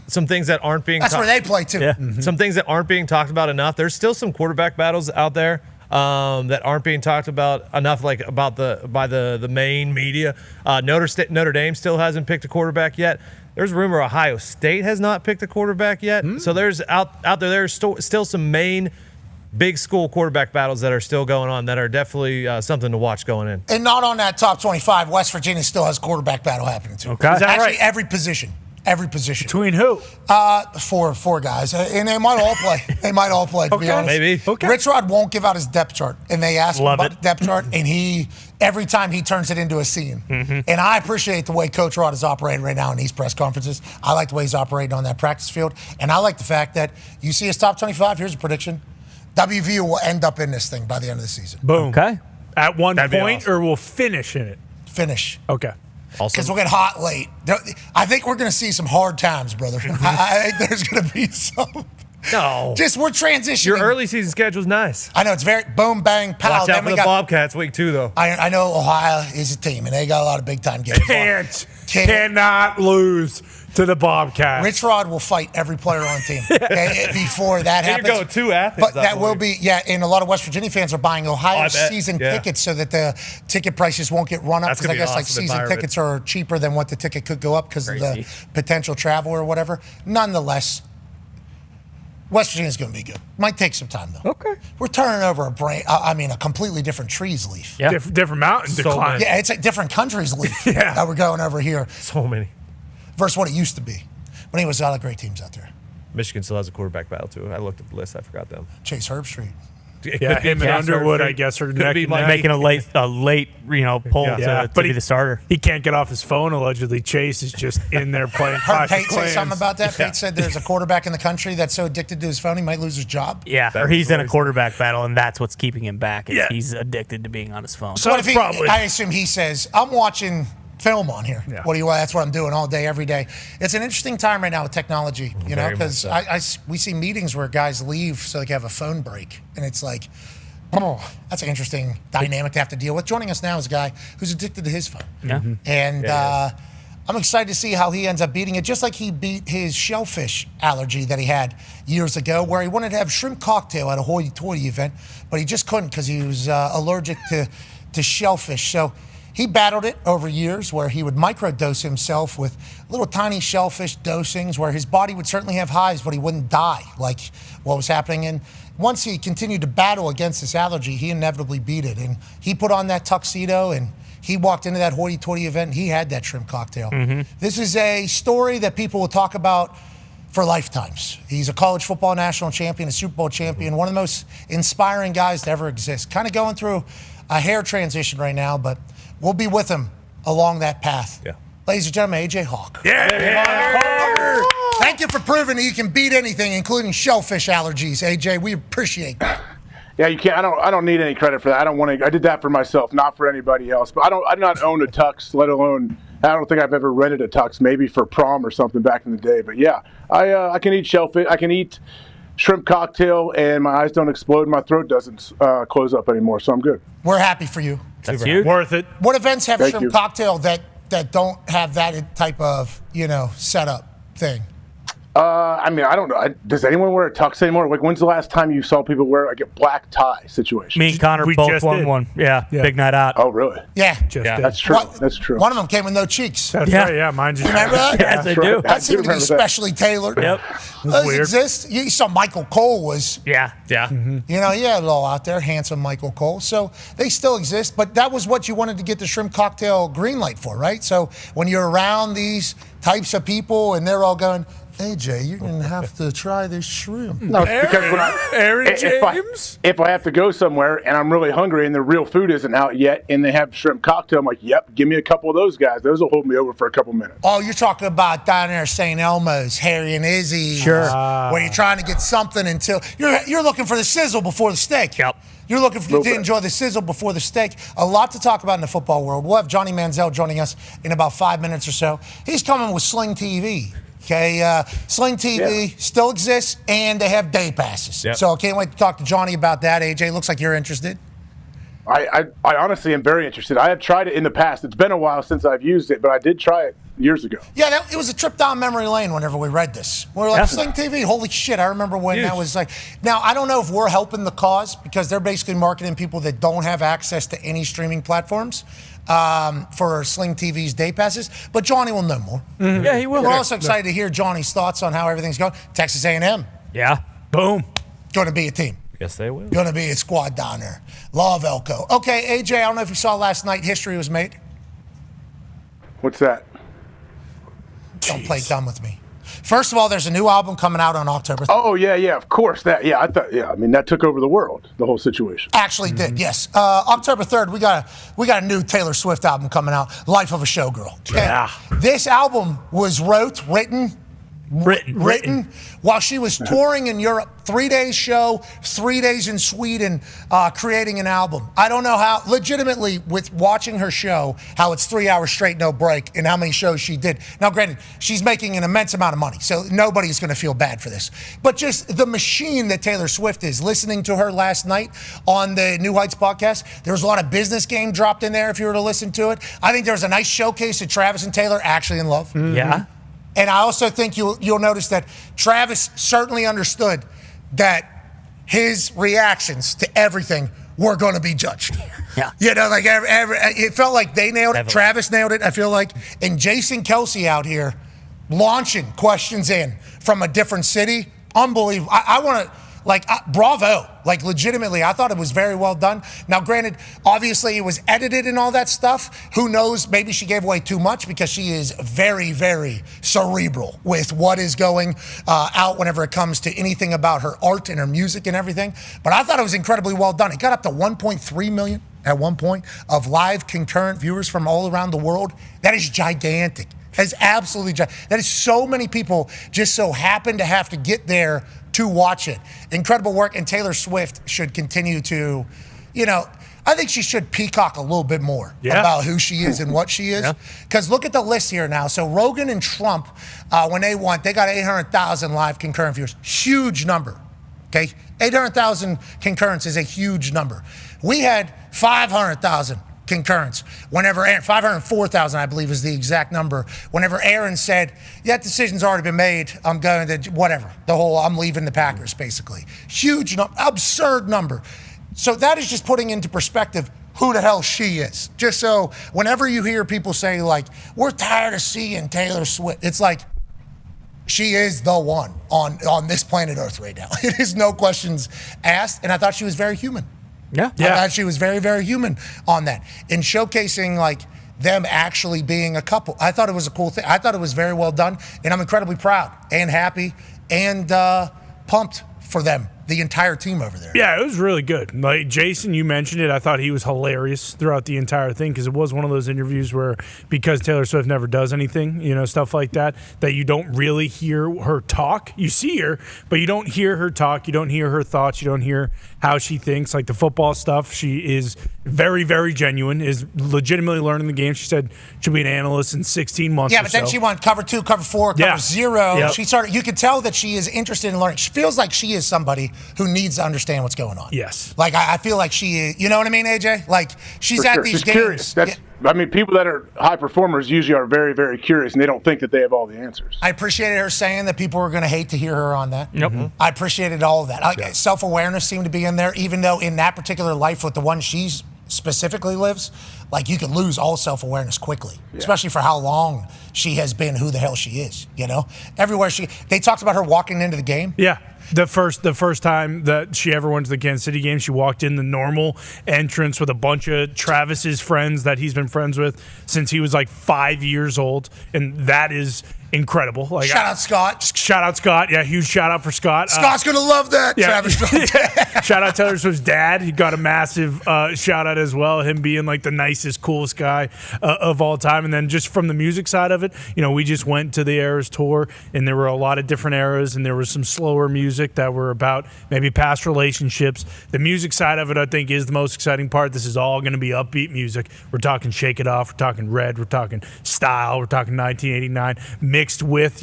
Some things that aren't being That's where they play, too. Yeah. Mm-hmm. Some things that aren't being talked about enough. There's still some quarterback battles out there that aren't being talked about enough, like by the main media. Notre Dame still hasn't picked a quarterback yet. There's a rumor Ohio State has not picked a quarterback yet. So there's there's still some main big school quarterback battles that are still going on that are definitely something to watch going in. And not on that top 25, West Virginia still has a quarterback battle happening, too. Okay. Is that Actually, right? Every position. Between who? Four guys. And they might all play. To be honest. Maybe. Okay. Rich Rod won't give out his depth chart. And they ask him about the depth chart, and every time he turns it into a scene. Mm-hmm. And I appreciate the way Coach Rod is operating right now in these press conferences. I like the way he's operating on that practice field. And I like the fact that you see his top 25. Here's a prediction. WVU will end up in this thing by the end of the season. Boom. Okay. At one That'd be point, awesome. or we'll finish in it? Finish. Okay. Because we'll get hot late. I think we're going to see some hard times, brother. I think there's going to be some. No. Just we're transitioning. Your early season schedule's nice. I know, it's very boom, bang, pow. Watch out for the Bobcats week 2, though. I know Ohio is a team, and they got a lot of big-time games. Cannot lose to the Bobcats. Rich Rod will fight every player on the team before that happens. You're going to Athens. But that will be, and a lot of West Virginia fans are buying Ohio season tickets so that the ticket prices won't get run up. Because I guess like season tickets are cheaper than what the ticket could go up because of the potential travel or whatever. Nonetheless, West Virginia's going to be good. Might take some time, though. Okay. We're turning over a completely different tree's leaf. Yeah. Different mountain decline. Yeah, it's a different country's leaf that we're going over here. So many. Versus what it used to be. But anyways, a lot of great teams out there. Michigan still has a quarterback battle, too. I looked at the list. I forgot them. Chase Herbstreit. Yeah, him and Underwood, I guess, are making a late pull to be the starter. He can't get off his phone. Allegedly, Chase is just in there playing. Heard Pate say something about that. Pate said there's a quarterback in the country that's so addicted to his phone he might lose his job. Yeah, or he's in a quarterback battle, and that's what's keeping him back. He's addicted to being on his phone. So what if I assume he says, I'm watching film on here. Yeah. That's what I'm doing all day, every day. It's an interesting time right now with technology, because we see meetings where guys leave so they can have a phone break. And it's like, that's an interesting dynamic to have to deal with. Joining us now is a guy who's addicted to his phone. Yeah. And I'm excited to see how he ends up beating it, just like he beat his shellfish allergy that he had years ago, where he wanted to have shrimp cocktail at a hoity-toity event, but he just couldn't because he was allergic to shellfish. So he battled it over years, where he would microdose himself with little tiny shellfish dosings where his body would certainly have hives, but he wouldn't die like what was happening. And once he continued to battle against this allergy, he inevitably beat it. And he put on that tuxedo and he walked into that hoity-toity event and he had that shrimp cocktail. This is a story that people will talk about for lifetimes. He's a college football national champion, a Super Bowl champion, one of the most inspiring guys to ever exist. Kind of going through a hair transition right now, but we'll be with him along that path. Yeah. Ladies and gentlemen, AJ Hawk. Yeah. Thank you for proving that you can beat anything, including shellfish allergies, AJ. We appreciate that. Yeah, you can't. I don't need any credit for that. I don't want to. I did that for myself, not for anybody else. But I do not own a tux, let alone. I don't think I've ever rented a tux, maybe for prom or something back in the day. But yeah, I can eat shellfish. I can eat shrimp cocktail, and my eyes don't explode. My throat doesn't close up anymore, so I'm good. We're happy for you. That's huge. Worth it. What events have Thank shrimp you. cocktail that don't have that type of setup thing? I mean, I don't know. Does anyone wear a tux anymore? Like, when's the last time you saw people wear like a black tie situation? Me and Connor We both just won did. one. Yeah, big night out. Oh, really? Yeah. That's true. That's true. One of them came with no cheeks. That's right. Yeah, mine just. Remember that? Yes, I do. That seemed to be remember that. specially tailored. Yep. Those weird. exist. You saw Michael Cole was, Yeah. he had a little out there, handsome Michael Cole. So they still exist, but that was what you wanted to get the shrimp cocktail green light for, right? So when you're around these types of people and they're all going, AJ, you're going to have to try this shrimp. No, because when Aaron James? if I have to go somewhere and I'm really hungry and the real food isn't out yet and they have shrimp cocktail, I'm like, yep, give me a couple of those guys. Those will hold me over for a couple minutes. Oh, you're talking about down there St. Elmo's, Harry and Izzy. Sure. Where you're trying to get something until you're looking for the sizzle before the steak. Yep. You're looking to enjoy the sizzle before the steak. A lot to talk about in the football world. We'll have Johnny Manziel joining us in about 5 minutes or so. He's coming with Sling TV. Okay, Sling TV still exists, and they have day passes. Yep. So I can't wait to talk to Johnny about that. AJ, looks like you're interested. I honestly am very interested. I have tried it in the past. It's been a while since I've used it, but I did try it years ago. Yeah, it was a trip down memory lane whenever we read this. We're like, Sling TV, holy shit. I remember when that was like. Now, I don't know if we're helping the cause because they're basically marketing people that don't have access to any streaming platforms for Sling TV's day passes. But Johnny will know more. Mm-hmm. Yeah, he will. We're also excited to hear Johnny's thoughts on how everything's going. Texas A&M. Yeah. Boom. Going to be a team. Yes, they will. Going to be a squad down there. Love Elko. Okay, AJ, I don't know if you saw last night, history was made. What's that? Don't play dumb with me. First of all, there's a new album coming out on October 3rd. Oh, yeah, of course. That, yeah, I mean, that took over the world, the whole situation. Actually did, yes. October 3rd, we got a new Taylor Swift album coming out, Life of a Showgirl. Okay? Yeah. This album was written while she was touring in Europe. 3 days show, 3 days in Sweden, creating an album. I don't know how, legitimately, with watching her show, how it's 3 hours straight, no break, and how many shows she did. Now, granted, she's making an immense amount of money, so nobody's going to feel bad for this. But just the machine that Taylor Swift is, listening to her last night on the New Heights podcast, there was a lot of business game dropped in there if you were to listen to it. I think there was a nice showcase of Travis and Taylor actually in love. Mm-hmm. Yeah. And I also think you'll notice that Travis certainly understood that his reactions to everything were going to be judged. Yeah. Like it felt like they nailed it. Travis nailed it, I feel like. And Jason Kelsey out here launching questions in from a different city. Unbelievable. I want to, bravo. Like, legitimately, I thought it was very well done. Now, granted, obviously, it was edited and all that stuff. Who knows? Maybe she gave away too much because she is very, very cerebral with what is going out whenever it comes to anything about her art and her music and everything. But I thought it was incredibly well done. It got up to 1.3 million at one point of live concurrent viewers from all around the world. That is gigantic. That is absolutely gigantic. That is so many people just so happen to have to get there to watch it. Incredible work, and Taylor Swift should continue to, I think she should peacock a little bit more about who she is and what she is. Because look at the list here now. So Rogan and Trump, when they won, they got 800,000 live concurrent viewers. Huge number, okay? 800,000 concurrents is a huge number. We had 500,000 concurrence whenever Aaron, 504,000 I believe is the exact number, whenever Aaron said, that decision's already been made, I'm going to whatever, I'm leaving the Packers basically. Huge absurd number. So that is just putting into perspective who the hell she is. Just so whenever you hear people say like, we're tired of seeing Taylor Swift, it's like, she is the one on this planet Earth right now. It is no questions asked, and I thought she was very human. I thought she was very, very human on that. In showcasing like them actually being a couple, I thought it was a cool thing. I thought it was very well done, and I'm incredibly proud and happy and pumped for them, the entire team over there. Yeah, it was really good. Like Jason, you mentioned it. I thought he was hilarious throughout the entire thing because it was one of those interviews where, because Taylor Swift never does anything, stuff like that, that you don't really hear her talk. You see her, but you don't hear her talk. You don't hear her thoughts. You don't hear how she thinks. Like the football stuff, she is very, very genuine, is legitimately learning the game. She said she'll be an analyst in 16 months. Yeah, but then she won cover 2, cover 4, cover 0. Yep. She started. You could tell that she is interested in learning. She feels like she is somebody who needs to understand what's going on. Yes. Like I feel like she is. You know what I mean, AJ? Like she's at these She's games. Curious. People that are high performers usually are very, very curious, and they don't think that they have all the answers. I appreciated her saying that people were going to hate to hear her on that. Yep. I appreciated all of that. Self-awareness seemed to be in there, even though in that particular life with the one she specifically lives, like you could lose all self-awareness quickly, especially for how long she has been who the hell she is, Everywhere they talked about her walking into the game. Yeah. The first time that she ever went to the Kansas City game, she walked in the normal entrance with a bunch of Travis's friends that he's been friends with since he was like 5 years old, and that is incredible. Like, shout out Scott. Shout out Scott. Yeah, huge shout out for Scott. Scott's gonna love that. Yeah. Travis. Shout out Taylor Swift's dad. He got a massive shout out as well. Him being like the nicest, coolest guy of all time. And then just from the music side of it, we just went to the Eras tour, and there were a lot of different eras, and there was some slower music that were about maybe past relationships. The music side of it, I think, is the most exciting part. This is all going to be upbeat music. We're talking Shake It Off. We're talking Red. We're talking Style. We're talking 1989 mixed with,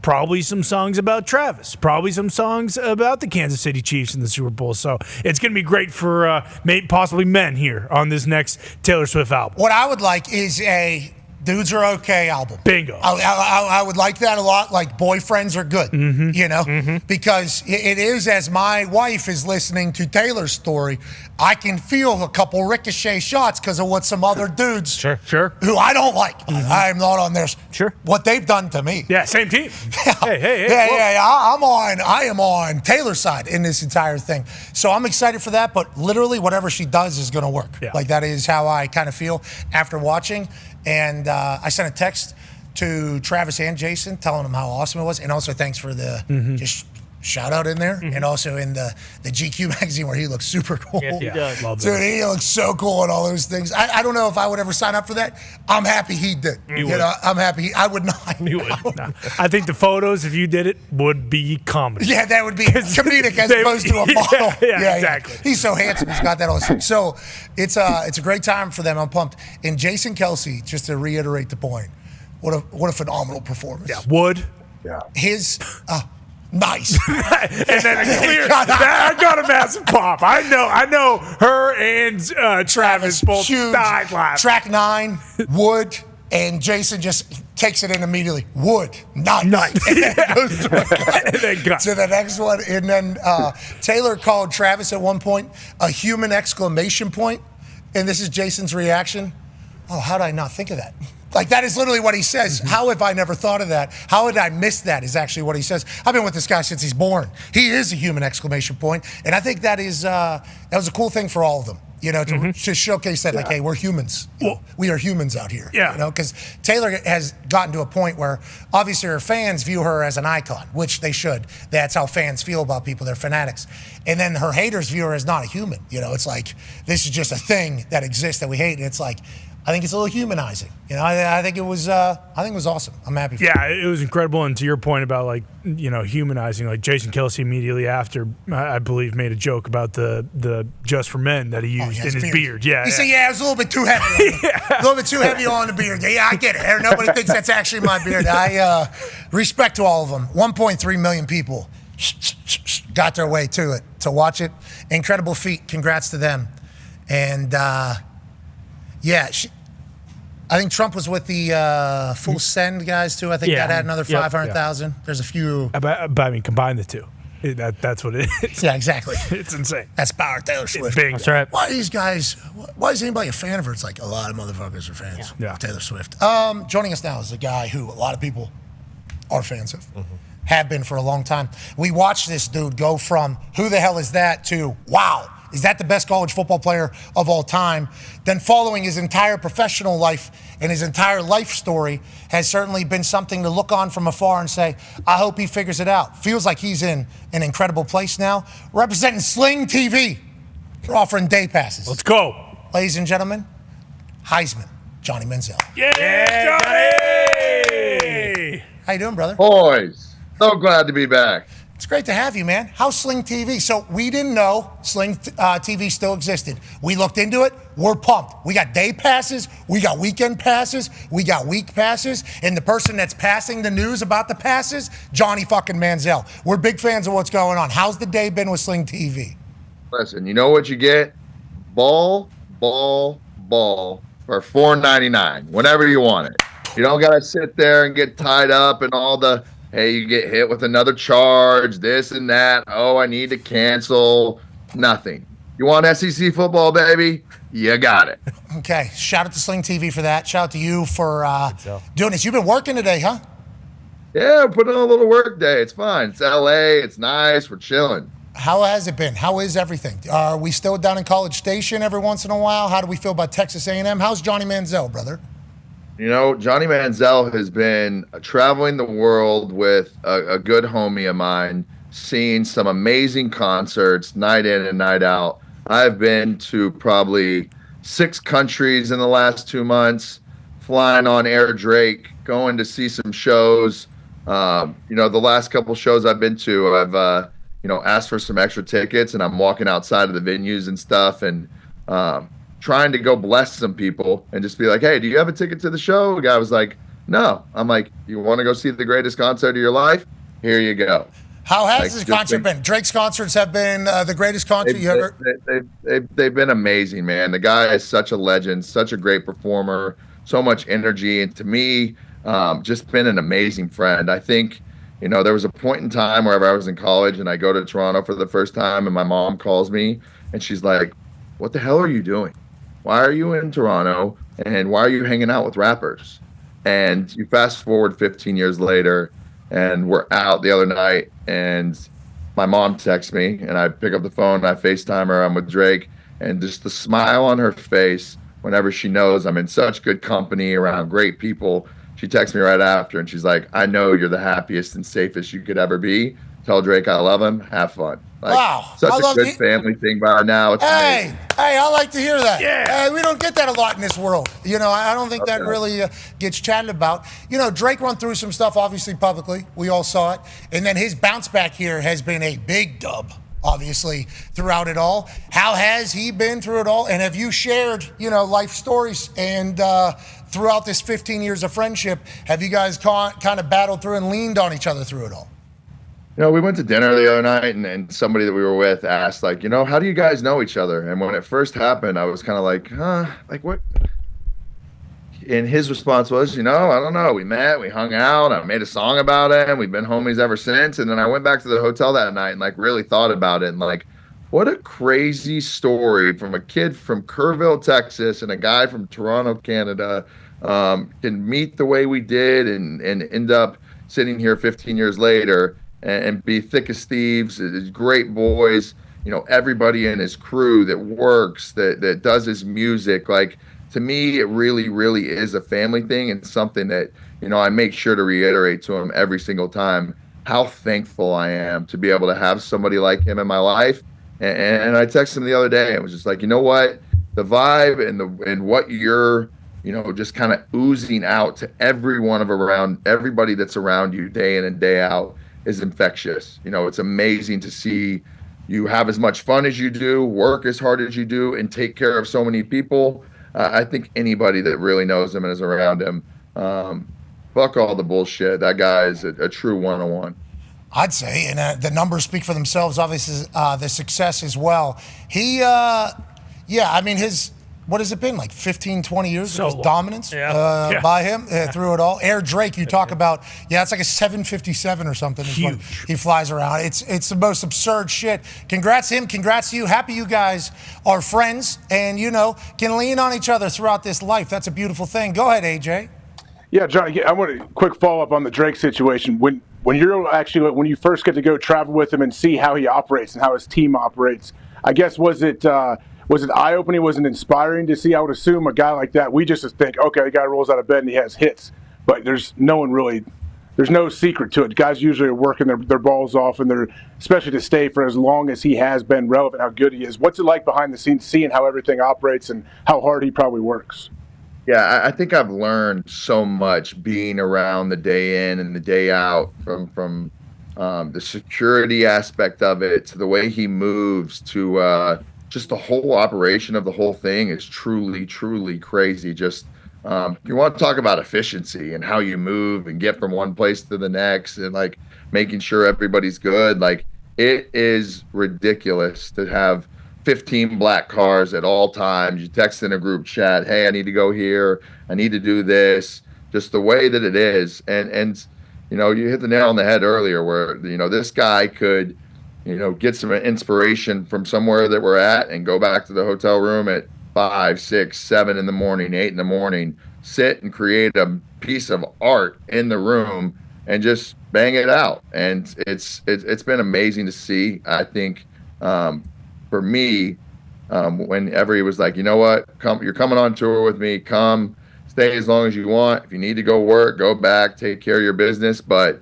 probably some songs about Travis, probably some songs about the Kansas City Chiefs in the Super Bowl. So it's going to be great for possibly men here on this next Taylor Swift album. What I would like is a Dudes Are Okay album. Bingo. I would like that a lot. Like Boyfriends Are Good, because it is, as my wife is listening to Taylor's story, I can feel a couple ricochet shots because of what some other dudes, sure, who I don't like. I am not on theirs. Sure. What they've done to me. Yeah, same team. Hey. I am on Taylor's side in this entire thing. So I'm excited for that, but literally whatever she does is going to work. Yeah. Like that is how I kind of feel after watching. And I sent a text to Travis and Jason telling them how awesome it was. And also thanks for the just shout out in there. And also in the GQ magazine where he looks super cool. Yes, he does. Love Dude, that. he looks so cool and all those things. I don't know if I would ever sign up for that. I'm happy he did. I'm happy. I would not. You would. No. I think the photos, if you did it, would be comedy. Yeah, that would be comedic as opposed to a model. Yeah, exactly. He's so handsome. He's got that all. So it's a great time for them. I'm pumped. And Jason Kelce, just to reiterate the point, what a phenomenal performance. Yeah, Wood. Yeah. His nice. And then I got a massive pop. I know her and Travis both huge. died laughing. Track 9, Wood, and Jason just takes it in immediately. Wood, nice. And then goes to the next one. And then Taylor called Travis at one point a human exclamation point. And this is Jason's reaction. Oh, how did I not think of that? Like, that is literally what he says. How have I never thought of that? How had I missed that is actually what he says. I've been with this guy since he's born. He is a human, exclamation point. And I think that was a cool thing for all of them, to showcase that, like, hey, we're humans. We are humans out here. Because Taylor has gotten to a point where obviously her fans view her as an icon, which they should. That's how fans feel about people. They're fanatics. And then her haters view her as not a human. It's like, this is just a thing that exists that we hate. And it's like, I think it's a little humanizing. I think it was awesome. I'm happy for it was incredible. And to your point about, like, humanizing, like Jason Kelce immediately after, I believe, made a joke about the Just for Men that he used in his beard. He said, it was a little bit too heavy. A little bit too heavy on the beard. Yeah, I get it. Nobody thinks that's actually my beard. I respect to all of them. 1.3 million people got their way to it, to watch it. Incredible feat. Congrats to them. And, I think Trump was with the full send guys, too. I think that had another 500,000. There's a few. But I mean, combine the two. That's what it is. Yeah, exactly. It's insane. That's power Taylor Swift. That's right. Why are these guys, why is anybody a fan of her? It's like a lot of motherfuckers are fans of Taylor Swift. Joining us now is a guy who a lot of people are fans of. Have been for a long time. We watched this dude go from who the hell is that to wow. Is that the best college football player of all time? Then following his entire professional life and his entire life story has certainly been something to look on from afar and say, I hope he figures it out. Feels like he's in an incredible place now. Representing Sling TV. We're offering day passes. Let's go. Ladies and gentlemen, Heisman, Johnny Manziel. Yeah, Johnny! How you doing, brother? Boys, so glad to be back. It's great to have you, man. How's Sling TV? So we didn't know Sling TV still existed. We looked into it. We're pumped. We got day passes. We got weekend passes. We got week passes. And the person that's passing the news about the passes, Johnny fucking Manziel. We're big fans of what's going on. How's the day been with Sling TV? Listen, you know what you get? Ball for $4.99 whenever you want it. You don't got to sit there and get tied up in all the, hey, you get hit with another charge, this and that. Oh, I need to cancel. Nothing. You want SEC football, baby? You got it. Okay. Shout out to Sling TV for that. Shout out to you for doing this. You've been working today, huh? Yeah, we're putting on a little work day. It's fine. It's LA. It's nice. We're chilling. How has it been? How is everything? Are we still down in College Station every once in a while? How do we feel about Texas A&M? How's Johnny Manziel, brother? Johnny Manziel has been traveling the world with a good homie of mine, seeing some amazing concerts night in and night out. I've been to probably 6 countries in the last 2 months, flying on Air Drake, going to see some shows. The last couple shows I've been to, I've asked for some extra tickets, and I'm walking outside of the venues and stuff, and trying to go bless some people and just be like, hey, do you have a ticket to the show? The guy was like, no. I'm like, you want to go see the greatest concert of your life? Here you go. How has this concert been? Drake's concerts have been the greatest concert you ever... They've been amazing, man. The guy is such a legend, such a great performer, so much energy. And to me, just been an amazing friend. I think, there was a point in time wherever I was in college and I go to Toronto for the first time and my mom calls me and she's like, what the hell are you doing? Why are you in Toronto and why are you hanging out with rappers? And you fast forward 15 years later and we're out the other night and my mom texts me and I pick up the phone and I FaceTime her. I'm with Drake, and just the smile on her face whenever she knows I'm in such good company around great people. She texts me right after and she's like, I know you're the happiest and safest you could ever be. Tell Drake I love him. Have fun. Wow. Such a good family thing by now. It's amazing. Hey, I like to hear that. Yeah. We don't get that a lot in this world. I don't think that really gets chatted about. Drake run through some stuff, obviously, publicly. We all saw it. And then his bounce back here has been a big dub, obviously, throughout it all. How has he been through it all? And have you shared, life stories? And throughout this 15 years of friendship, have you guys kind of battled through and leaned on each other through it all? We went to dinner the other night and somebody that we were with asked, like, how do you guys know each other? And when it first happened, I was kind of like, what? And his response was, I don't know. We met, we hung out, I made a song about it, and we've been homies ever since. And then I went back to the hotel that night and really thought about it and what a crazy story from a kid from Kerrville, Texas, and a guy from Toronto, Canada, can meet the way we did and end up sitting here 15 years later and be thick as thieves, great boys, everybody in his crew that works, that does his music. Like, to me, it really, really is a family thing, and something that, I make sure to reiterate to him every single time how thankful I am to be able to have somebody like him in my life. And I texted him the other day and was just like, you know what? The vibe and what you're, just kind of oozing out to everybody that's around you day in and day out is infectious. It's amazing to see you have as much fun as you do, work as hard as you do, and take care of so many people. I think anybody that really knows him and is around him, fuck all the bullshit. That guy is a true one-on-one. I'd say, and the numbers speak for themselves. Obviously, the success as well. He, what has it been, like 15, 20 years of his dominance by him through it all? Air Drake, you talk about, it's like a 757 or something. Huge. He flies around. It's the most absurd shit. Congrats to him. Congrats to you. Happy you guys are friends and, can lean on each other throughout this life. That's a beautiful thing. Go ahead, AJ. Yeah, John, I want a quick follow-up on the Drake situation. When you first get to go travel with him and see how he operates and how his team operates, I guess was it eye-opening? Was it inspiring to see? I would assume a guy like that, we just think, okay, the guy rolls out of bed and he has hits, but there's no secret to it. Guys usually are working their balls off, and they're, especially to stay for as long as he has been relevant, how good he is. What's it like behind the scenes, seeing how everything operates and how hard he probably works? Yeah, I think I've learned so much being around the day in and the day out, from the security aspect of it to the way he moves to just the whole operation of the whole thing is truly, truly crazy. Just you want to talk about efficiency and how you move and get from one place to the next and like making sure everybody's good. Like, it is ridiculous to have 15 black cars at all times. You text in a group chat, hey, I need to go here, I need to do this, just the way that it is. And you hit the nail on the head earlier where, this guy could, get some inspiration from somewhere that we're at and go back to the hotel room at 5, 6, 7 in the morning, 8 in the morning, sit and create a piece of art in the room and just bang it out. And it's been amazing to see. I think, for me, whenever he was like, you know what, you're coming on tour with me, come, stay as long as you want. If you need to go work, go back, take care of your business. But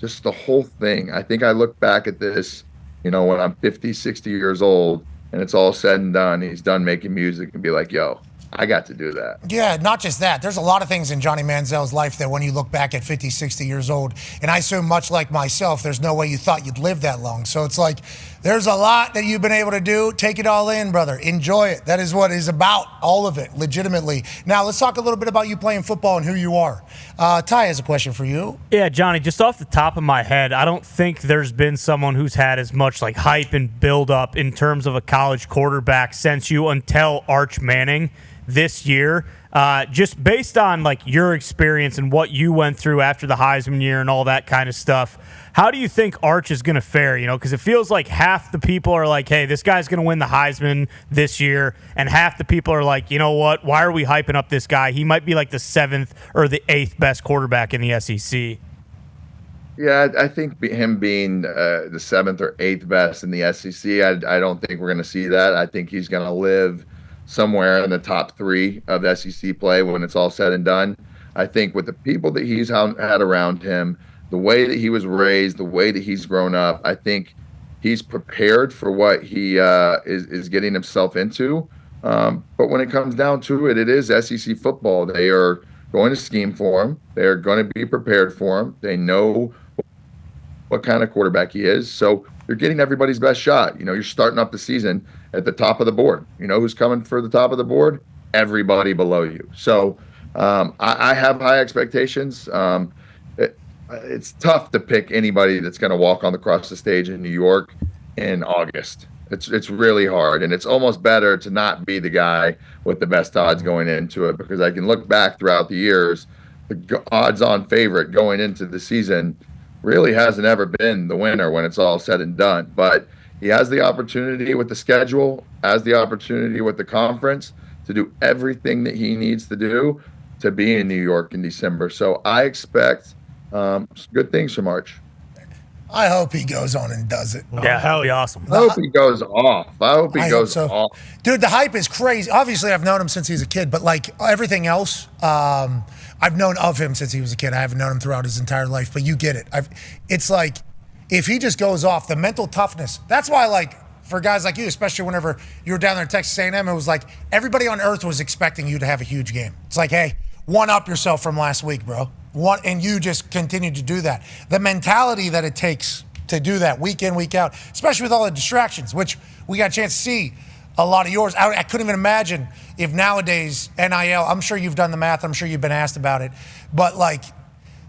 just the whole thing, I think I look back at this, when I'm 50, 60 years old and it's all said and done, he's done making music, and be like, yo, I got to do that. Yeah, not just that. There's a lot of things in Johnny Manziel's life that when you look back at 50, 60 years old, and I assume much like myself, there's no way you thought you'd live that long. So it's like, there's a lot that you've been able to do. Take it all in, brother. Enjoy it. That is what it's about, all of it, legitimately. Now, let's talk a little bit about you playing football and who you are. Ty has a question for you. Yeah, Johnny, just off the top of my head, I don't think there's been someone who's had as much like hype and build up in terms of a college quarterback since you until Arch Manning this year. Just based on like your experience and what you went through after the Heisman year and all that kind of stuff, how do you think Arch is going to fare? Because it feels like half the people are like, hey, this guy's going to win the Heisman this year, and half the people are like, you know what, why are we hyping up this guy? He might be like the 7th or the 8th best quarterback in the SEC. Yeah, I think him being the 7th or 8th best in the SEC, I don't think we're going to see that. I think he's going to live somewhere in the top 3 of SEC play when it's all said and done. I think with the people that he's had around him, the way that he was raised, the way that he's grown up, I think he's prepared for what he is getting himself into. But when it comes down to it, it is SEC football. They are going to scheme for him. They're going to be prepared for him. They know what kind of quarterback he is. So you're getting everybody's best shot. You're starting off the season at the top of the board. You know who's coming for the top of the board? Everybody below you. So I have high expectations. It's tough to pick anybody that's going to walk across the stage in New York in August. It's really hard, and it's almost better to not be the guy with the best odds going into it, because I can look back throughout the years, the odds-on favorite going into the season really hasn't ever been the winner when it's all said and done. But he has the opportunity with the schedule, has the opportunity with the conference to do everything that he needs to do to be in New York in December. So I expect good things from Arch. I hope he goes on and does it. Yeah, that would be awesome. I hope he goes off. I hope he goes off. Dude, the hype is crazy. Obviously, I've known him since he was a kid, but like everything else, I've known of him since he was a kid. I haven't known him throughout his entire life, but you get it. It's like, if he just goes off, the mental toughness, that's why, like, for guys like you, especially whenever you were down there at Texas A&M, it was like everybody on earth was expecting you to have a huge game. It's like, hey, one-up yourself from last week, bro. And you just continue to do that. The mentality that it takes to do that week in, week out, especially with all the distractions, which we got a chance to see a lot of yours. I couldn't even imagine if nowadays NIL, I'm sure you've done the math, I'm sure you've been asked about it, but like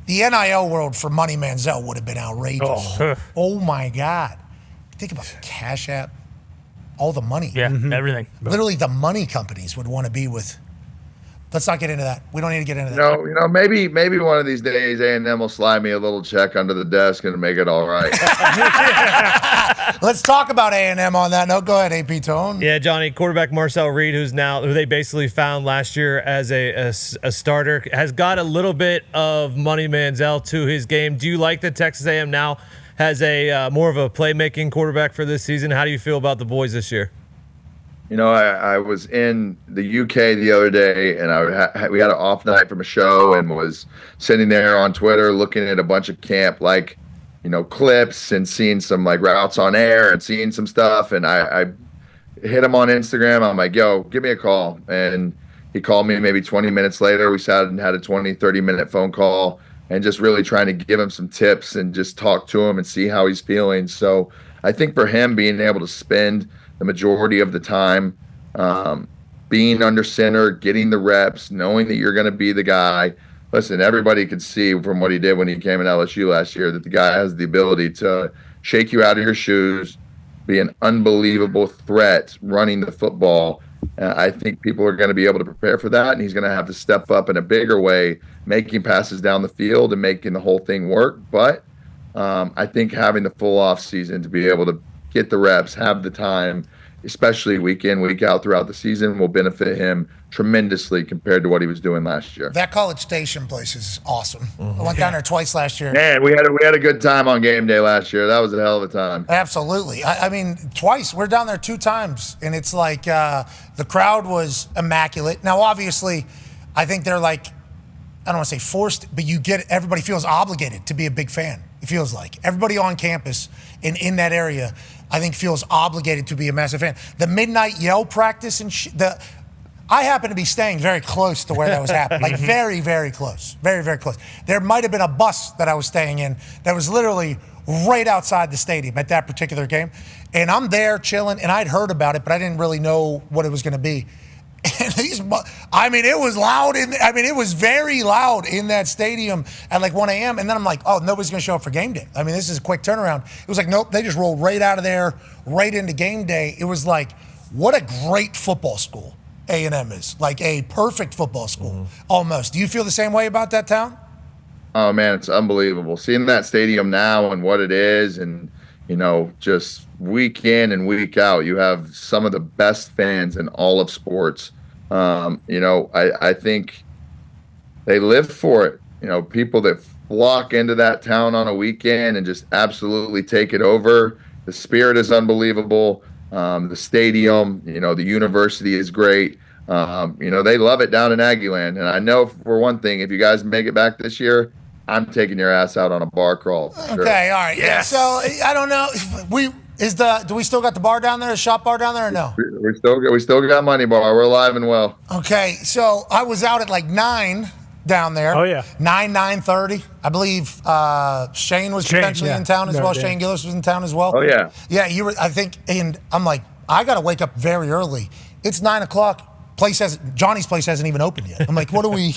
the NIL world for Money Manziel would have been outrageous. Oh my God. Think about the Cash App, all the money. Yeah, everything. Literally the money companies would want to be with. Let's not get into that. We don't need to get into that. You know, maybe one of these days A&M will slide me a little check under the desk and make it all right. Let's talk about A&M on that note. Go ahead, AP Tone. Yeah, Johnny, quarterback Marcel Reed, who they basically found last year as a starter, has got a little bit of Money Manziel to his game. Do you like that Texas A&M now has a more of a playmaking quarterback for this season? How do you feel about the boys this year? You know, I was in the UK the other day, and we had an off night from a show, and was sitting there on Twitter looking at a bunch of camp, like, you know, clips and seeing some like routes on air and seeing some stuff. And I hit him on Instagram. I'm like, yo, give me a call. And he called me maybe 20 minutes later. We sat and had a 20, 30-minute phone call and just really trying to give him some tips and just talk to him and see how he's feeling. So I think for him being able to spend the majority of the time being under center, getting the reps, knowing that you're going to be the guy. Listen, everybody could see from what he did when he came in LSU last year that the guy has the ability to shake you out of your shoes, be an unbelievable threat running the football. I think people are going to be able to prepare for that, and he's going to have to step up in a bigger way, making passes down the field and making the whole thing work. But I think having the full off season to be able to get the reps, have the time, especially week in, week out throughout the season, will benefit him tremendously compared to what he was doing last year. That College Station place is awesome. I went down there twice last year. Man, we had a good time on game day last year. That was a hell of a time. Absolutely. I mean, twice. We're down there 2 times, and it's like the crowd was immaculate. Now, obviously, I think they're like, I don't want to say forced, but you get it. Everybody feels obligated to be a big fan. It feels like everybody on campus and in that area, I think, feels obligated to be a massive fan. The midnight yell practice and I happen to be staying very close to where that was happening, like very, very close, very, very close. There might have been a bus that I was staying in that was literally right outside the stadium at that particular game, and I'm there chilling, and I'd heard about it, but I didn't really know what it was going to be. And it was loud. It was very loud in that stadium at like 1 a.m. And then I'm like, oh, nobody's going to show up for game day. I mean, this is a quick turnaround. It was like, nope, they just rolled right out of there, right into game day. It was like, what a great football school A&M is. Like a perfect football school, almost. Do you feel the same way about that town? Oh, man, it's unbelievable. Seeing that stadium now and what it is, and, you know, just week in and week out, you have some of the best fans in all of sports. You know, I think they live for it. You know, people that flock into that town on a weekend and just absolutely take it over. The spirit is unbelievable. The stadium, you know, the university is great. You know, they love it down in Aggieland. And I know for one thing, if you guys make it back this year, I'm taking your ass out on a bar crawl. For sure. Okay, all right. Yes. Yeah, so I don't know. Do we still got the bar down there, the shop bar down there, or no? We still got Money Bar. We're alive and well. Okay, so I was out at like 9 down there. Oh yeah, 9:30. I believe Shane was potentially in town as well. Yeah. Shane Gillis was in town as well. Oh yeah. Yeah, you were. I think, and I'm like, I got to wake up very early. It's 9 o'clock. Johnny's place hasn't even opened yet. I'm like, what do we?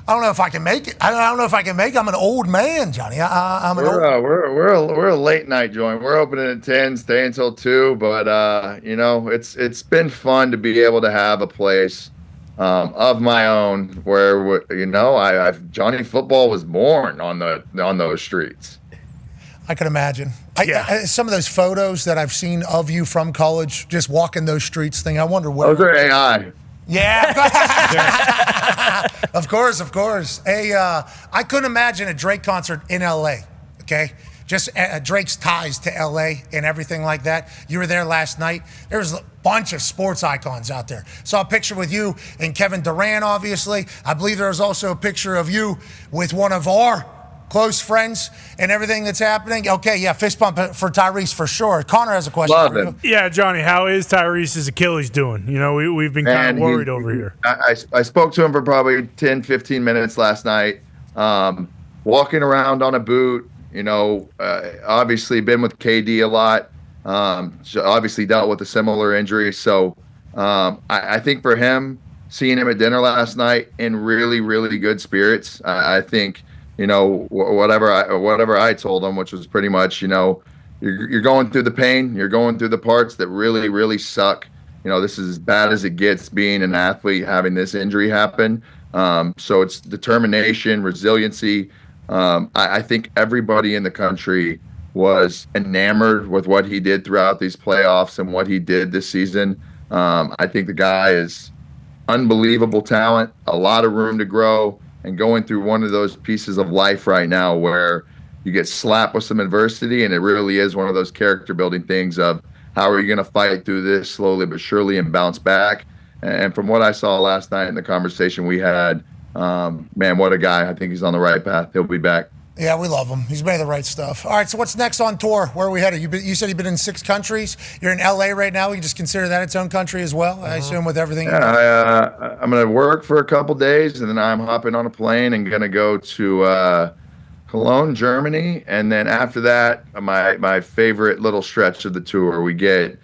I don't know if I can make it. I don't know if I can make it. I'm an old man, Johnny. We're a late night joint. We're opening at 10, stay until 2. But you know, it's been fun to be able to have a place of my own where, you know, Johnny football was born on those streets. I can imagine. Some of those photos that I've seen of you from college, just walking those streets thing, I wonder where. Those are AI. Yeah. Of course. I couldn't imagine a Drake concert in L.A., okay? Just Drake's ties to L.A. and everything like that. You were there last night. There was a bunch of sports icons out there. Saw a picture with you and Kevin Durant, obviously. I believe there was also a picture of you with one of our close friends and everything that's happening. Okay, yeah, fist bump for Tyrese for sure. Connor has a question for you. Yeah, Johnny, how is Tyrese's Achilles doing? You know, we've been kind of worried over here. I spoke to him for probably 10, 15 minutes last night. Walking around on a boot, you know, obviously been with KD a lot. Obviously dealt with a similar injury. So I think for him, seeing him at dinner last night in really, really good spirits, I think, you know, whatever I told him, which was pretty much, you know, you're going through the pain, you're going through the parts that really, really suck. You know, this is as bad as it gets being an athlete, having this injury happen. So it's determination, resiliency. I think everybody in the country was enamored with what he did throughout these playoffs and what he did this season. I think the guy is unbelievable talent, a lot of room to grow, and going through one of those pieces of life right now where you get slapped with some adversity, and it really is one of those character building things of how are you going to fight through this slowly but surely and bounce back. And from what I saw last night in the conversation we had, man, what a guy. I think he's on the right path. He'll be back. Yeah, we love him. He's made the right stuff. All right, so what's next on tour? Where are we headed? You said you've been in 6 countries. You're in L.A. right now. We can just consider that its own country as well, I assume, with everything. Yeah, I'm going to work for a couple days, and then I'm hopping on a plane and going to go to Cologne, Germany. And then after that, my favorite little stretch of the tour, we get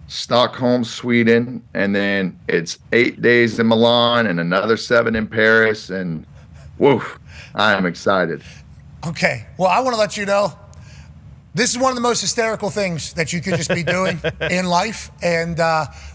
Stockholm, Sweden, and then it's 8 days in Milan and another 7 in Paris. And woof, I am excited. Okay. Well, I want to let you know, this is one of the most hysterical things that you could just be doing in life. And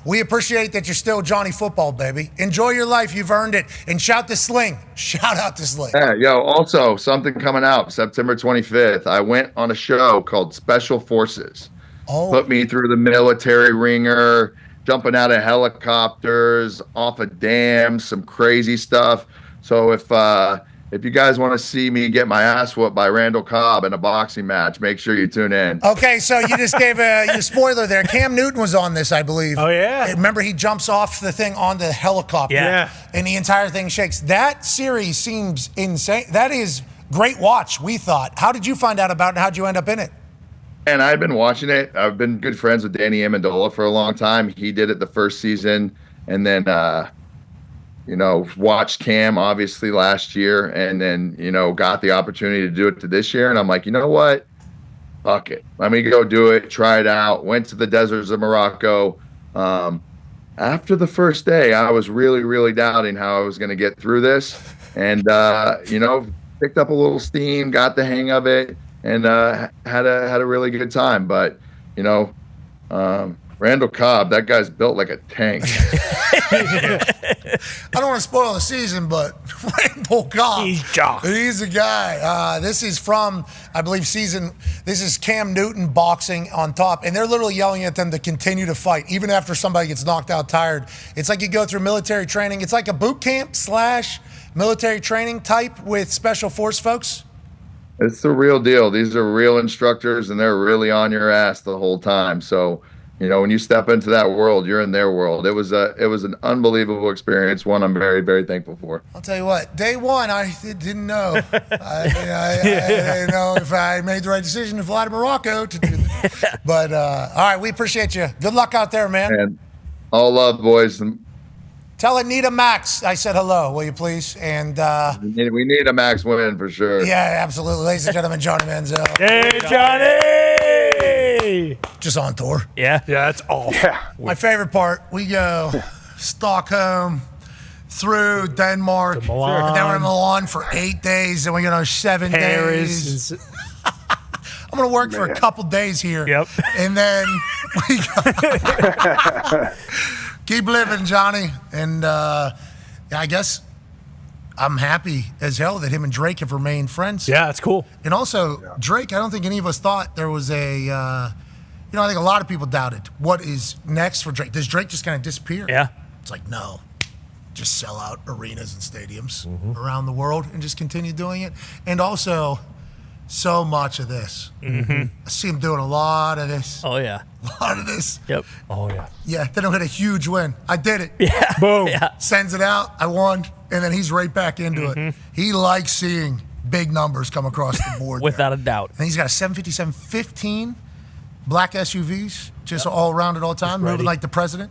we appreciate that you're still Johnny Football, baby. Enjoy your life. You've earned it. And shout to Sling. Shout out to Sling. Yeah, yo, also something coming out September 25th. I went on a show called Special Forces. Oh. Put me through the military ringer, jumping out of helicopters, off of dams, some crazy stuff. So if you guys want to see me get my ass whooped by Randall Cobb in a boxing match, make sure you tune in. Okay, so you just gave a spoiler there. Cam Newton was on this, I believe. Oh, yeah. Remember, he jumps off the thing on the helicopter. Yeah. And the entire thing shakes. That series seems insane. That is great watch, we thought. How did you find out about it, and how'd you end up in it? And I've been watching it. I've been good friends with Danny Amendola for a long time. He did it the first season, and then watched Cam obviously last year, and then, got the opportunity to do it to this year. And I'm like, you know what? Fuck it. Let me go do it, try it out. Went to the deserts of Morocco. After the first day, I was really, really doubting how I was going to get through this. And, picked up a little steam, got the hang of it, and had a really good time. But, Randall Cobb, that guy's built like a tank. I don't want to spoil the season, but Randall Cobb, he's a guy. This is from, I believe, this is Cam Newton boxing on top, and they're literally yelling at them to continue to fight, even after somebody gets knocked out tired. It's like you go through military training. It's like a boot camp / military training type with special force folks. It's the real deal. These are real instructors, and they're really on your ass the whole time. So, when you step into that world, you're in their world. It was an unbelievable experience, one I'm very, very thankful for. I'll tell you what, day one, I didn't know. I didn't know if I made the right decision to fly to Morocco to do that. But, all right, we appreciate you. Good luck out there, man. And all love, boys. Tell Anita Max I said hello, will you please? And we need a Max win for sure. Yeah, absolutely. Ladies and gentlemen, Johnny Manziel. Hey, Johnny! Just on tour. Yeah, that's all. Yeah. My favorite part, we go Stockholm through Denmark, and then we're in Milan for 8 days, and we go 7 days. I'm going to work for a couple days here. Yep. And then we go. Keep living, Johnny. And I guess I'm happy as hell that him and Drake have remained friends. Yeah, it's cool. And also, Drake, I don't think any of us thought there was a, I think a lot of people doubted what is next for Drake. Does Drake just kind of disappear? Yeah. It's like, no. Just sell out arenas and stadiums around the world and just continue doing it. And also, so much of this. I see him doing a lot of this. Oh, yeah. A lot of this. Yep. Oh, yeah. Yeah, then he'll hit a huge win. I did it. Yeah. Boom. Yeah. Sends it out. I won. And then he's right back into it. He likes seeing big numbers come across the board. Without a doubt. And he's got a 757 15 black SUVs, just all around at all time, moving like the president.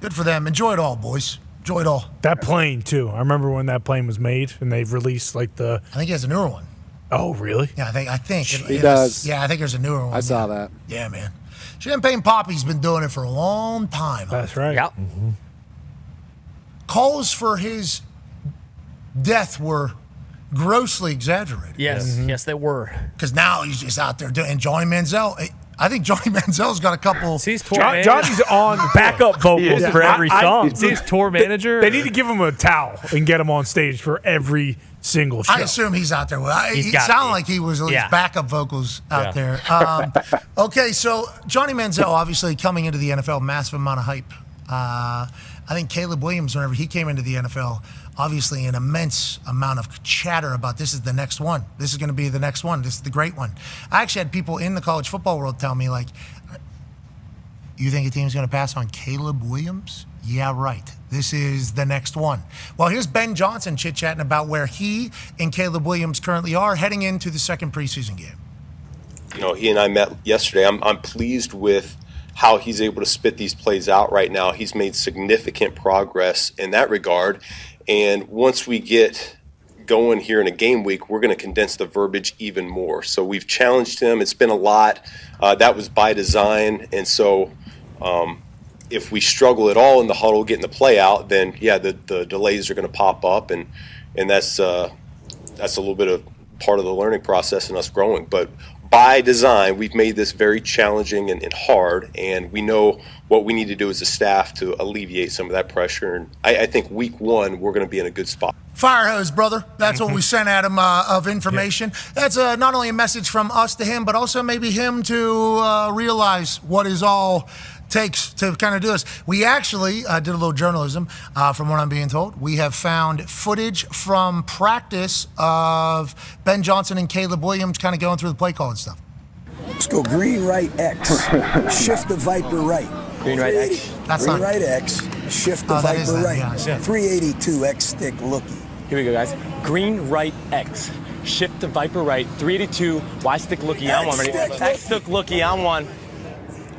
Good for them. Enjoy it all, boys. Enjoy it all. That plane, too. I remember when that plane was made and they've released like the. I think he has a newer one. Oh, really? Yeah, I think He does. Yeah, I think there's a newer one. I saw that. Yeah, man. Champagne Poppy's been doing it for a long time. That's right. Yeah. Calls for his death were grossly exaggerated. Yes. Yes, they were. Because now he's just out there doing. And Johnny Manziel, I think Johnny Manziel's got a couple. Johnny's on backup vocals for every song. Is he his tour manager? They need to give him a towel and get him on stage for every single show. I assume he's out there. He gotta sounded be. like he was at least Yeah. backup vocals out there. Okay, so Johnny Manziel, obviously coming into the NFL, massive amount of hype. I think Caleb Williams, whenever he came into the NFL, obviously an immense amount of chatter about this is the next one. This is going to be the next one. This is the great one. I actually had people in the college football world tell me, like, you think a team's going to pass on Caleb Williams? Yeah, right. This is the next one. Well, here's Ben Johnson chit-chatting about where he and Caleb Williams currently are heading into the second preseason game. You know, he and I met yesterday. I'm pleased with how he's able to spit these plays out right now. He's made significant progress in that regard. And once we get going here in a game week, we're going to condense the verbiage even more. So we've challenged him. It's been a lot. That was by design. And so if we struggle at all in the huddle getting the play out, then, yeah, the delays are going to pop up. And that's a little bit of part of the learning process and us growing. But by design, we've made this very challenging and hard, and we know what we need to do as a staff to alleviate some of that pressure. And I think week one, we're going to be in a good spot. Fire hose, brother. That's what we sent at him of information. That's not only a message from us to him, but also maybe him to realize what is all takes to kind of do this. We actually did a little journalism from what I'm being told. We have found footage from practice of Ben Johnson and Caleb Williams kind of going through the play call and stuff. Let's go green, right, X. Shift the Viper right. Green, right, X. That's green, not right, X. Shift the that is Viper that, right. yeah. 382, X stick looky. Here we go, guys. Green, right, X. Shift the Viper right. 382, Y stick looky on one. Ready? X stick looky on one.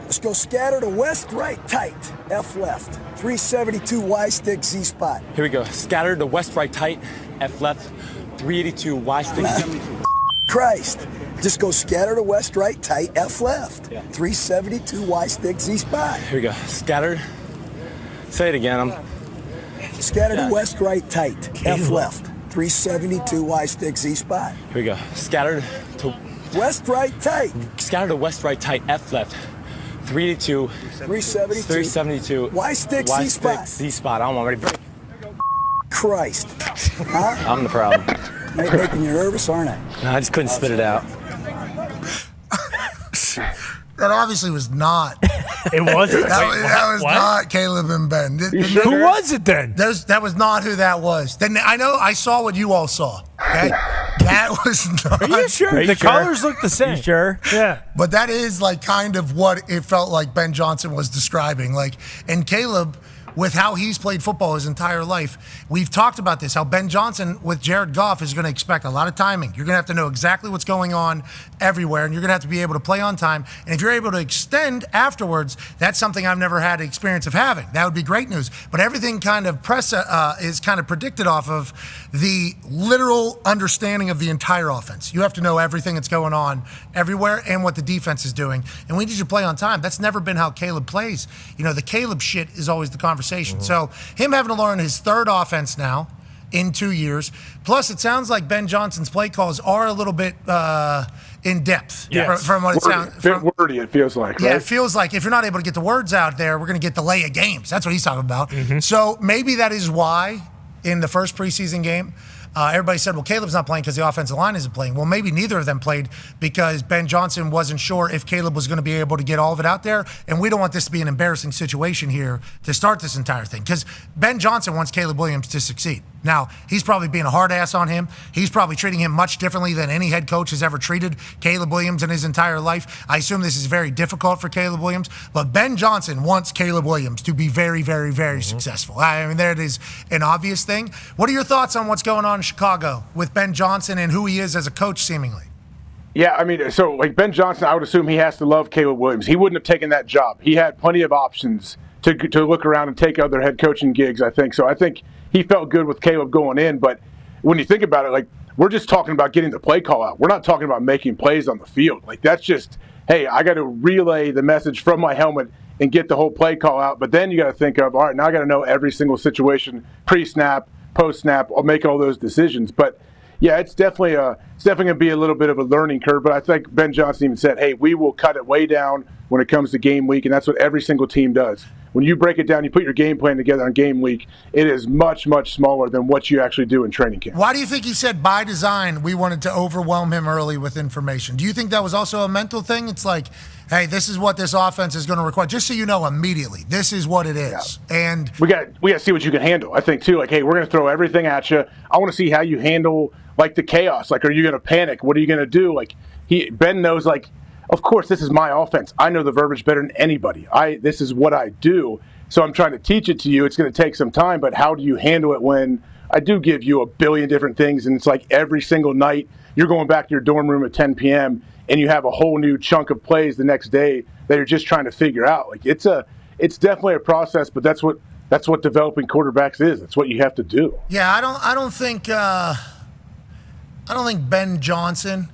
Let's go scatter to west, right, tight. F left. 372, Y stick, Z spot. Here we go. Scatter to west, right, tight. F left. 382, Y stick. Christ. Just go scatter to west, right, tight, F left. 372, Y stick, Z spot. Here we go. Scattered. Say it again. Scatter to west, right, tight, F left. 372, Y stick, Z spot. Here we go. Scattered to west, right, tight. Scatter to west, right, tight, F left. 382. 372. Y stick, Y Z spot. stick, Z spot. I'm already break. Christ. Huh? I'm the problem. Making you nervous, aren't I? No, I just couldn't spit it out. That obviously was not. It wasn't? That was What? not Caleb and Ben. Who was it then? That was not who that was. Then I saw what you all saw. Okay, that was not. Are you sure? The colors look the same. You sure? Yeah. But that is like kind of what it felt like Ben Johnson was describing. Like, and Caleb, with how he's played football his entire life, we've talked about this, how Ben Johnson with Jared Goff is going to expect a lot of timing. You're going to have to know exactly what's going on everywhere, and you're going to have to be able to play on time. And if you're able to extend afterwards, that's something I've never had the experience of having. That would be great news. But everything kind of is kind of predicted off of the literal understanding of the entire offense. You have to know everything that's going on everywhere and what the defense is doing. And we need you to play on time. That's never been how Caleb plays. You know, the Caleb shit is always the conversation. So him having to learn his third offense now in 2 years. Plus, it sounds like Ben Johnson's play calls are a little bit in depth from what it sounds. Wordy, it feels like. Yeah, right? it feels like if you're not able to get the words out there, we're going to get delay of games. That's what he's talking about. So maybe that is why in the first preseason game. Everybody said, well, Caleb's not playing because the offensive line isn't playing. Well, maybe neither of them played because Ben Johnson wasn't sure if Caleb was going to be able to get all of it out there. And we don't want this to be an embarrassing situation here to start this entire thing because Ben Johnson wants Caleb Williams to succeed. Now, he's probably being a hard ass on him. He's probably treating him much differently than any head coach has ever treated Caleb Williams in his entire life. I assume this is very difficult for Caleb Williams, but Ben Johnson wants Caleb Williams to be very, very, very successful. I mean, there it is, an obvious thing. What are your thoughts on what's going on in Chicago with Ben Johnson and who he is as a coach, seemingly? Yeah, I mean, so like Ben Johnson, I would assume he has to love Caleb Williams. He wouldn't have taken that job. He had plenty of options to look around and take other head coaching gigs, I think. So I think he felt good with Caleb going in. But when you think about it, like, we're just talking about getting the play call out. We're not talking about making plays on the field. Like, that's just, hey, I got to relay the message from my helmet and get the whole play call out. But then you got to think of, all right, now I got to know every single situation, pre-snap, post-snap, I'll make all those decisions. But yeah, it's definitely going to be a little bit of a learning curve. But I think Ben Johnson even said, hey, we will cut it way down when it comes to game week, and that's what every single team does. When you break it down, you put your game plan together on game week, it is much, much smaller than what you actually do in training camp. Why do you think he said by design we wanted to overwhelm him early with information? Do you think that was also a mental thing? It's like, hey, this is what this offense is going to require. Just so you know immediately, this is what it is. Yeah. And we got to see what you can handle. I think, too, like, hey, we're going to throw everything at you. I want to see how you handle, like, the chaos. Like, are you going to panic? What are you going to do? Like, Ben knows, like, of course, this is my offense. I know the verbiage better than anybody. This is what I do. So I'm trying to teach it to you. It's going to take some time, but how do you handle it when I do give you a billion different things, and it's like every single night you're going back to your dorm room at 10 p.m. and you have a whole new chunk of plays the next day that you're just trying to figure out. Like, it's definitely a process, but that's what developing quarterbacks is. It's what you have to do. Yeah, I don't think Ben Johnson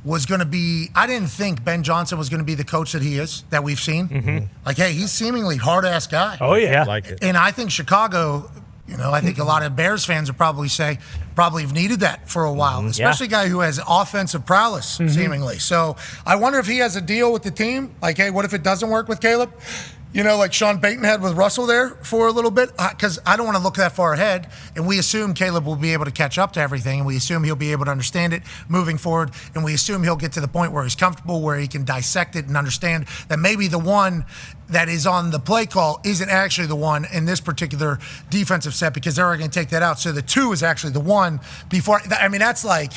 was going to be, I didn't think Ben Johnson was going to be the coach that he is, that we've seen. Mm-hmm. Like, hey, he's seemingly hard-ass guy. Oh, yeah. Like it. And I think Chicago, I think a lot of Bears fans would probably say, have needed that for a while, especially a guy who has offensive prowess, seemingly. So I wonder if he has a deal with the team. Like, hey, what if it doesn't work with Caleb? Like Sean Payton had with Russell there for a little bit, because I don't want to look that far ahead. And we assume Caleb will be able to catch up to everything, and we assume he'll be able to understand it moving forward, and we assume he'll get to the point where he's comfortable, where he can dissect it and understand that maybe the one that is on the play call isn't actually the one in this particular defensive set, because they're going to take that out. So the 2 is actually the one before. I mean, that's like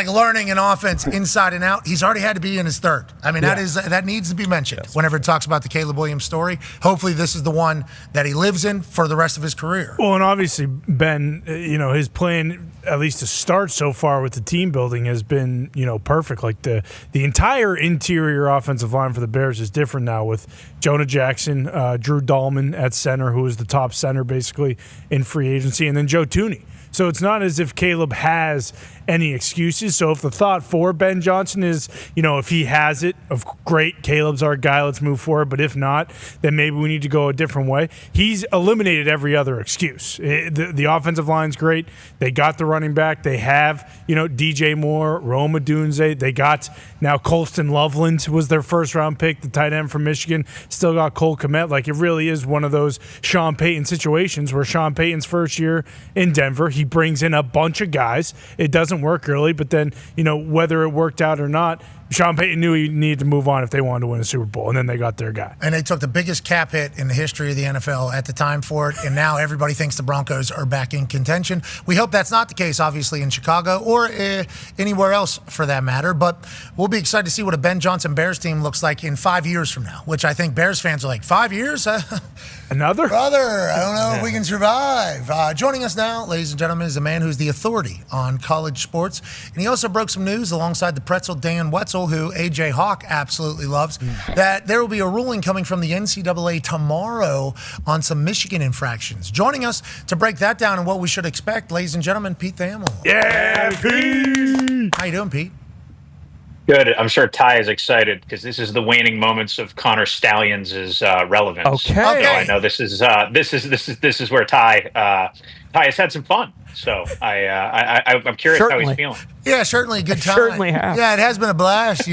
learning an offense inside and out. He's already had to be in his third. I mean, that needs to be mentioned whenever it talks about the Caleb Williams story. Hopefully this is the one that he lives in for the rest of his career. Well, and obviously, Ben, his plan, at least to start so far with the team building, has been, perfect. Like the entire interior offensive line for the Bears is different now with Jonah Jackson, Drew Dahlman at center, who is the top center basically in free agency, and then Joe Thuney. So it's not as if Caleb has any excuses. So if the thought for Ben Johnson is, if he has it, great, Caleb's our guy, let's move forward. But if not, then maybe we need to go a different way. He's eliminated every other excuse. The offensive line's great. They got the running back. They have, DJ Moore, Rome Odunze. They got now Colston Loveland was their first-round pick, the tight end from Michigan. Still got Cole Kmet. Like, it really is one of those Sean Payton situations where Sean Payton's first year in Denver, he brings in a bunch of guys. It doesn't work early, but then, whether it worked out or not, Sean Payton knew he needed to move on if they wanted to win a Super Bowl, and then they got their guy. And they took the biggest cap hit in the history of the NFL at the time for it, and now everybody thinks the Broncos are back in contention. We hope that's not the case, obviously, in Chicago or anywhere else for that matter, but we'll be excited to see what a Ben Johnson Bears team looks like in 5 years from now, which I think Bears fans are like, 5 years? Another? Brother, I don't know if we can survive. Joining us now, ladies and gentlemen, is a man who's the authority on college sports, and he also broke some news alongside the pretzel Dan Wetzel, who AJ Hawk absolutely loves, that there will be a ruling coming from the NCAA tomorrow on some Michigan infractions. Joining us to break that down and what we should expect, ladies and gentlemen, Pete Thamel. Yeah, Pete! How you doing, Pete? Good. I'm sure Ty is excited because this is the waning moments of Connor Stallions' relevance. Okay. I know this is where Ty has had some fun. So I'm curious how he's feeling. Yeah, certainly a good time. Certainly have. Yeah, it has been a blast.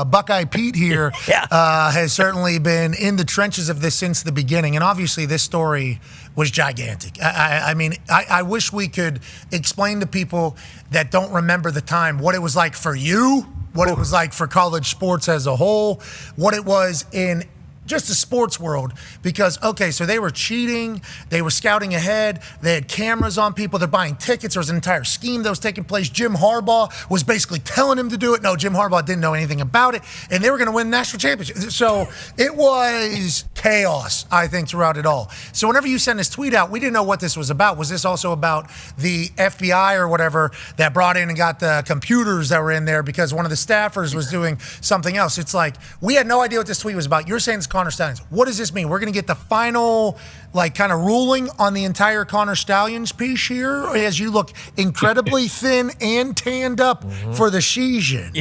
Buckeye Pete here has certainly been in the trenches of this since the beginning. And obviously this story was gigantic. I mean, I wish we could explain to people that don't remember the time what it was like for you, what it was like for college sports as a whole, what it was in just the sports world, because, okay, so they were cheating, they were scouting ahead, they had cameras on people, they're buying tickets, there was an entire scheme that was taking place. Jim Harbaugh was basically telling him to do it. No, Jim Harbaugh didn't know anything about it, and they were going to win the national championship. So it was chaos, I think, throughout it all. So whenever you send this tweet out, we didn't know what this was about. Was this also about the FBI or whatever that brought in and got the computers that were in there because one of the staffers was doing something else? It's like, we had no idea what this tweet was about. You're saying it's Connor Stallions. What does this mean? We're going to get the final, kind of ruling on the entire Connor Stallions piece here as you look incredibly thin and tanned up for the season.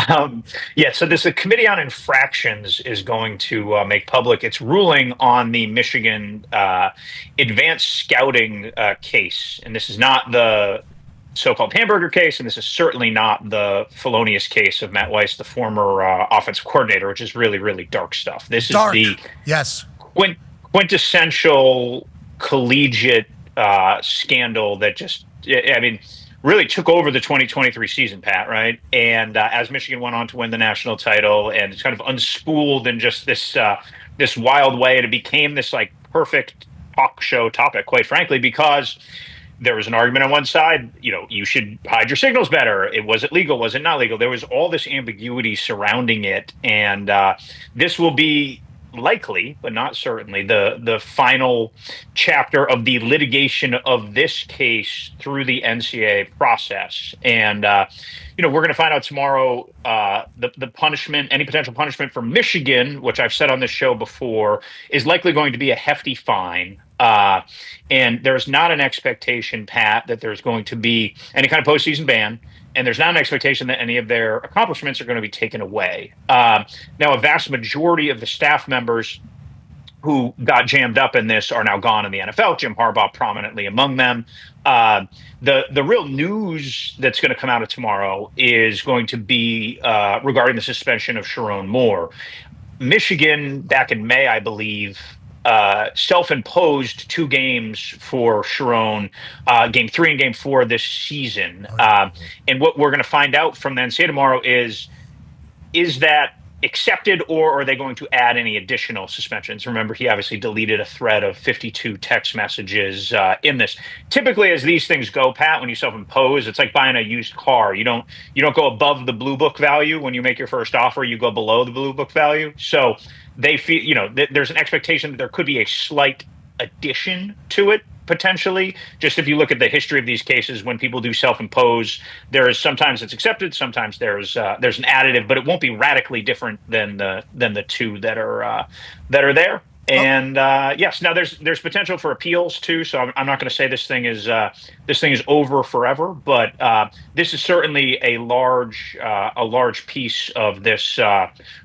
So the Committee on Infractions is going to make public its ruling on the Michigan advanced scouting case. And this is not the so-called hamburger case, and this is certainly not the felonious case of Matt Weiss, the former offensive coordinator, which is really, really dark stuff. This is the quintessential collegiate scandal that just, really took over the 2023 season, Pat, right? And as Michigan went on to win the national title, and it's kind of unspooled in just this wild way, and it became this perfect talk show topic, quite frankly, because there was an argument on one side, you should hide your signals better. Was it legal? Was it not legal? There was all this ambiguity surrounding it. And this will be likely, but not certainly, the final chapter of the litigation of this case through the NCAA process. And, we're going to find out tomorrow the punishment, any potential punishment for Michigan, which I've said on this show before, is likely going to be a hefty fine. And there's not an expectation, Pat, that there's going to be any kind of postseason ban, and there's not an expectation that any of their accomplishments are going to be taken away. Now, a vast majority of the staff members who got jammed up in this are now gone in the NFL, Jim Harbaugh prominently among them. The real news that's going to come out of tomorrow is going to be regarding the suspension of Sharon Moore. Michigan, back in May, I believe, self-imposed 2 games for Sharon, game 3 and game 4 this season. And what we're going to find out from the NCAA tomorrow is that accepted, or are they going to add any additional suspensions? Remember, he obviously deleted a thread of 52 text messages in this. Typically, as these things go, Pat, when you self-impose, it's like buying a used car. You don't go above the blue book value when you make your first offer. You go below the blue book value. So they feel, there's an expectation that there could be a slight addition to it, potentially. Just if you look at the history of these cases, when people do self-impose, sometimes it's accepted, sometimes there's an additive, but it won't be radically different than the 2 that are there. And yes, now there's potential for appeals too. So I'm not going to say this thing is over forever, but this is certainly a large piece of this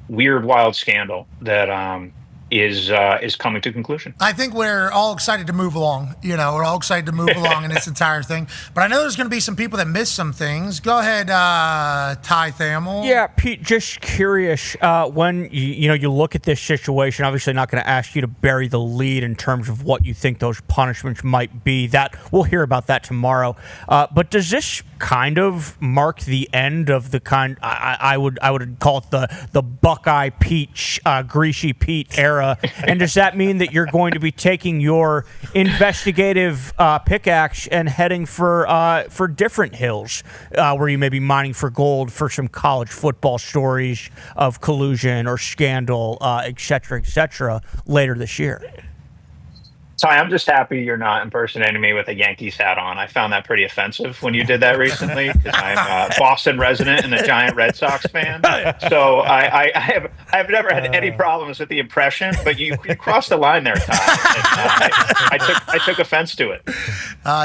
weird, wild scandal that is coming to conclusion. I think we're all excited to move along. We're all excited to move along in this entire thing. But I know there's going to be some people that miss some things. Go ahead, Ty Thamel. Yeah, Pete, just curious, when you look at this situation, obviously not going to ask you to bury the lead in terms of what you think those punishments might be. That we'll hear about that tomorrow. But does this kind of mark the end of the kind I would call it the Buckeye Pete, Greasy Pete era? And does that mean that you're going to be taking your investigative pickaxe and heading for different hills where you may be mining for gold for some college football stories of collusion or scandal, et cetera, later this year? Ty, I'm just happy you're not impersonating me with a Yankees hat on. I found that pretty offensive when you did that recently, because I'm a Boston resident and a giant Red Sox fan. So I have never had any problems with the impression, but you crossed the line there, Ty. I took offense to it.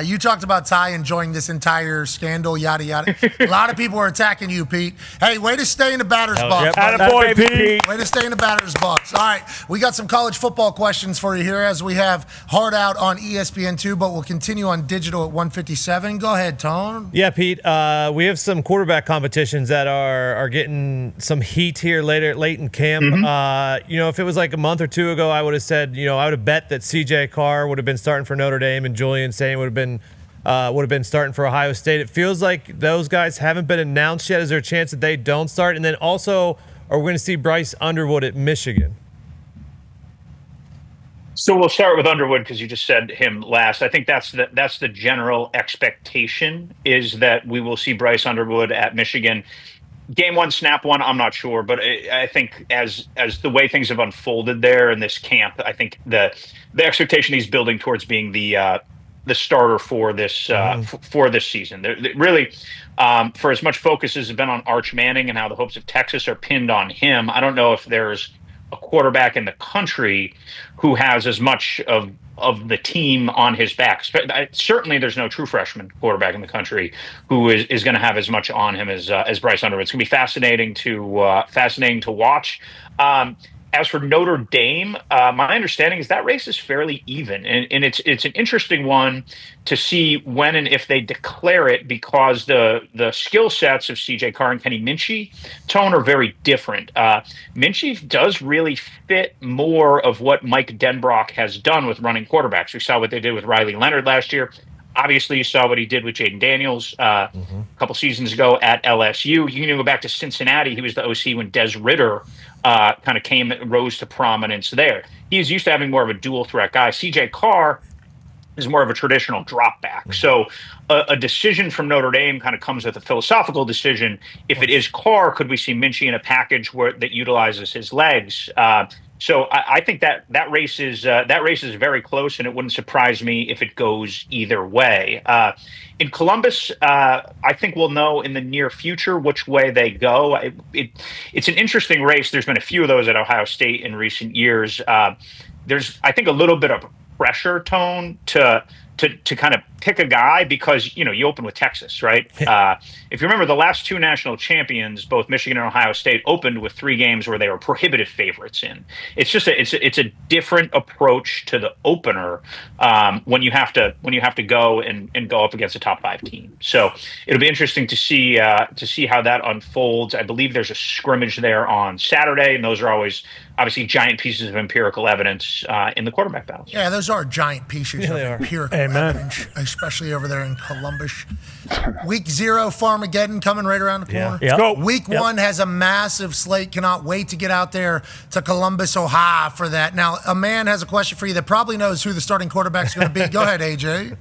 You talked about Ty enjoying this entire scandal, yada yada. A lot of people are attacking you, Pete. Hey, way to stay in the batter's box. Attaboy, Pete. Way to stay in the batter's box. All right, we got some college football questions for you here as we have Hard Out on ESPN2, but we'll continue on digital at 157. Go ahead, Tone. Yeah, Pete. We have some quarterback competitions that are getting some heat here late in camp. If it was like a month or two ago, I would have said, I would have bet that C.J. Carr would have been starting for Notre Dame and Julian Saint would have been starting for Ohio State. It feels like those guys haven't been announced yet. Is there a chance that they don't start? And then also, are we going to see Bryce Underwood at Michigan? So we'll start with Underwood because you just said him last. I think that's the general expectation, is that we will see Bryce Underwood at Michigan. Game one, snap one, I'm not sure, but I think as the way things have unfolded there in this camp, I think the expectation he's building towards being the starter for this for this season. Really, for as much focus as has been on Arch Manning and how the hopes of Texas are pinned on him, I don't know if there's a quarterback in the country who has as much of the team on his back. Certainly there's no true freshman quarterback in the country who is going to have as much on him as Bryce Underwood. It's going to be fascinating to watch. As for Notre Dame, my understanding is that race is fairly even, and it's an interesting one to see when and if they declare it, because the skill sets of C.J. Carr and Kenny Minchey Tone are very different. Minchey does really fit more of what Mike Denbrock has done with running quarterbacks. We saw what they did with Riley Leonard last year. Obviously, you saw what he did with Jaden Daniels a couple seasons ago at LSU. You can go back to Cincinnati. He was the OC when Des Ridder kind of rose to prominence there. He is used to having more of a dual threat guy. C.J. Carr is more of a traditional drop back. So a decision from Notre Dame kind of comes with a philosophical decision. If it is Carr, could we see Minchey in a package that utilizes his legs? So I think that race is very close, and it wouldn't surprise me if it goes either way. In Columbus, I think we'll know in the near future which way they go. It's an interesting race. There's been a few of those at Ohio State in recent years. There's, I think, a little bit of pressure Tone to kind of pick a guy because, you open with Texas, right? If you remember, the last two national champions, both Michigan and Ohio State, opened with 3 games where they were prohibitive favorites in. It's just it's a different approach to the opener when you have to go and go up against a top 5 team. So it'll be interesting to see how that unfolds. I believe there's a scrimmage there on Saturday, and those are always obviously giant pieces of empirical evidence in the quarterback battle. Yeah, those are giant pieces of empirical evidence, especially over there in Columbus. Week 0, Farmageddon coming right around the corner. Let's go. Week 1 has a massive slate. Cannot wait to get out there to Columbus, Ohio for that. Now, a man has a question for you that probably knows who the starting quarterback is going to be. Go ahead, AJ.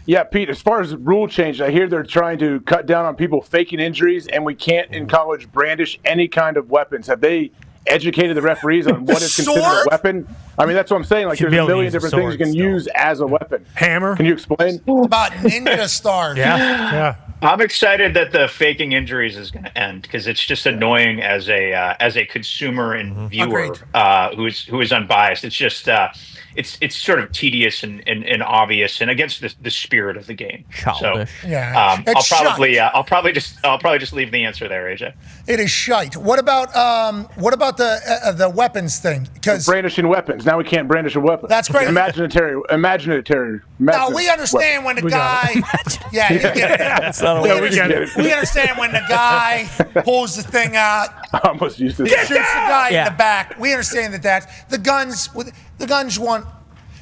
Yeah, Pete, as far as rule change, I hear they're trying to cut down on people faking injuries, and we can't in college brandish any kind of weapons. Have they educated the referees on what is considered a weapon? I mean, that's what I'm saying. Like, there's a million different things you can use as a weapon. Hammer. Can you explain? About ninja stars. Yeah. I'm excited that the faking injuries is going to end, because it's just annoying as a consumer and viewer who is unbiased. It's just it's sort of tedious and obvious and against the spirit of the game. Childish. So I'll probably just leave the answer there, AJ. It is shite. What about the weapons thing? Because brandishing weapons. Now we can't brandish a weapon. That's great. Imaginary. Now we understand when the guy. Yeah, you get it. We understand when the guy pulls the thing out. I almost used to shoots the guy in the back. We understand that the guns went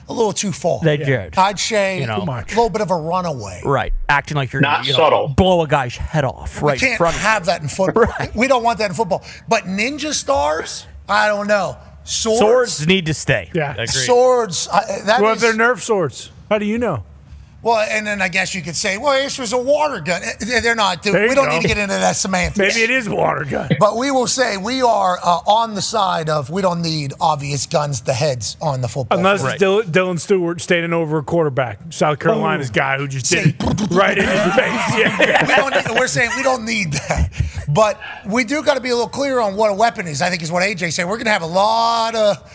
a little too far. They did. I'd say a little bit of a runaway. Right. Acting like you're not subtle. Blow a guy's head off. We Right. can't have that in football. Right. We don't want that in football. But ninja stars, I don't know. Swords need to stay. Yeah. Swords. What if they're Nerf swords? How do you know? Well, and then I guess you could say, well, this was a water gun. They're not, dude. We don't need to get into that semantics. Maybe it is a water gun. But we will say we are on the side of we don't need obvious guns to heads on the football Unless field. it's Dylan Stewart standing over a quarterback, South Carolina's guy who just did it right in his face. Yeah. We're saying we don't need that. But we do got to be a little clear on what a weapon is, I think is what AJ said. We're going to have a lot of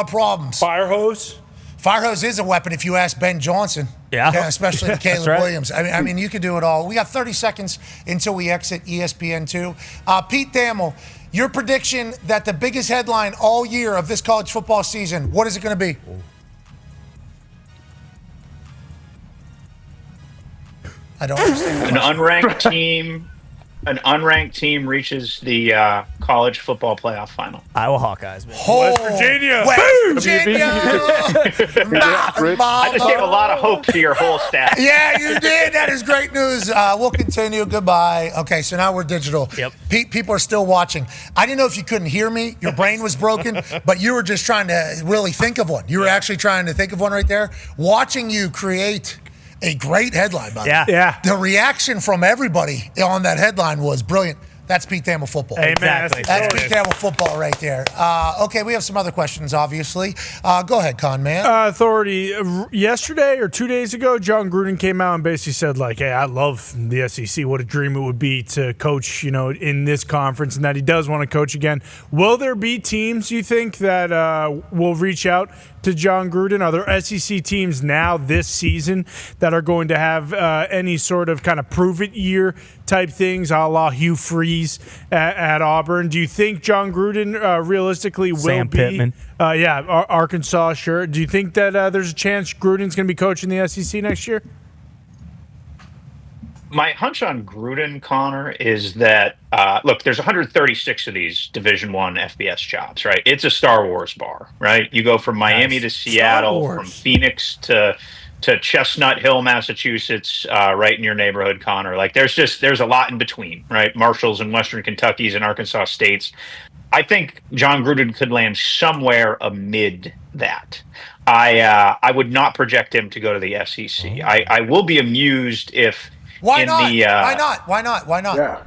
problems. Fire hose? Fire hose is a weapon if you ask Ben Johnson. Yeah. Especially Caleb right. Williams. I mean, you could do it all. We got 30 seconds until we exit ESPN2. Pete Thamel, your prediction that the biggest headline all year of this college football season, what is it going to be? I don't understand. An unranked team reaches the college football playoff final. Iowa Hawkeyes, man. West Virginia. West Virginia. I just gave a lot of hope to your whole staff. Yeah, you did. That is great news. We'll continue. Goodbye. Okay, so now we're digital. Yep. People are still watching. I didn't know if you couldn't hear me. Your brain was broken, but you were just trying to really think of one. You were actually trying to think of one right there. Watching you create a great headline, by the way. Yeah. The reaction from everybody on that headline was brilliant. That's Pete Thamel football. Exactly. That's Pete Thamel football right there. Okay, we have some other questions, obviously. Go ahead, Con Man. Authority, yesterday or 2 days ago, John Gruden came out and basically said, like, hey, I love the SEC. What a dream it would be to coach, in this conference, and that he does want to coach again. Will there be teams, you think, that will reach out to John Gruden? Are there SEC teams now this season that are going to have any sort of kind of prove-it year type things, a la Hugh Freeze at Auburn? Do you think John Gruden realistically will Sam be? Pittman. Arkansas, sure. Do you think that there's a chance Gruden's going to be coaching the SEC next year? My hunch on Gruden, Connor, is that look, there's 136 of these Division I FBS jobs, right? It's a Star Wars bar, right? You go from Miami to Seattle, from Phoenix to Chestnut Hill, Massachusetts, right in your neighborhood, Connor. Like there's a lot in between, right? Marshalls and Western Kentuckys and Arkansas States. I think John Gruden could land somewhere amid that. I would not project him to go to the SEC. I will be amused if. Why not? Why not? Yeah.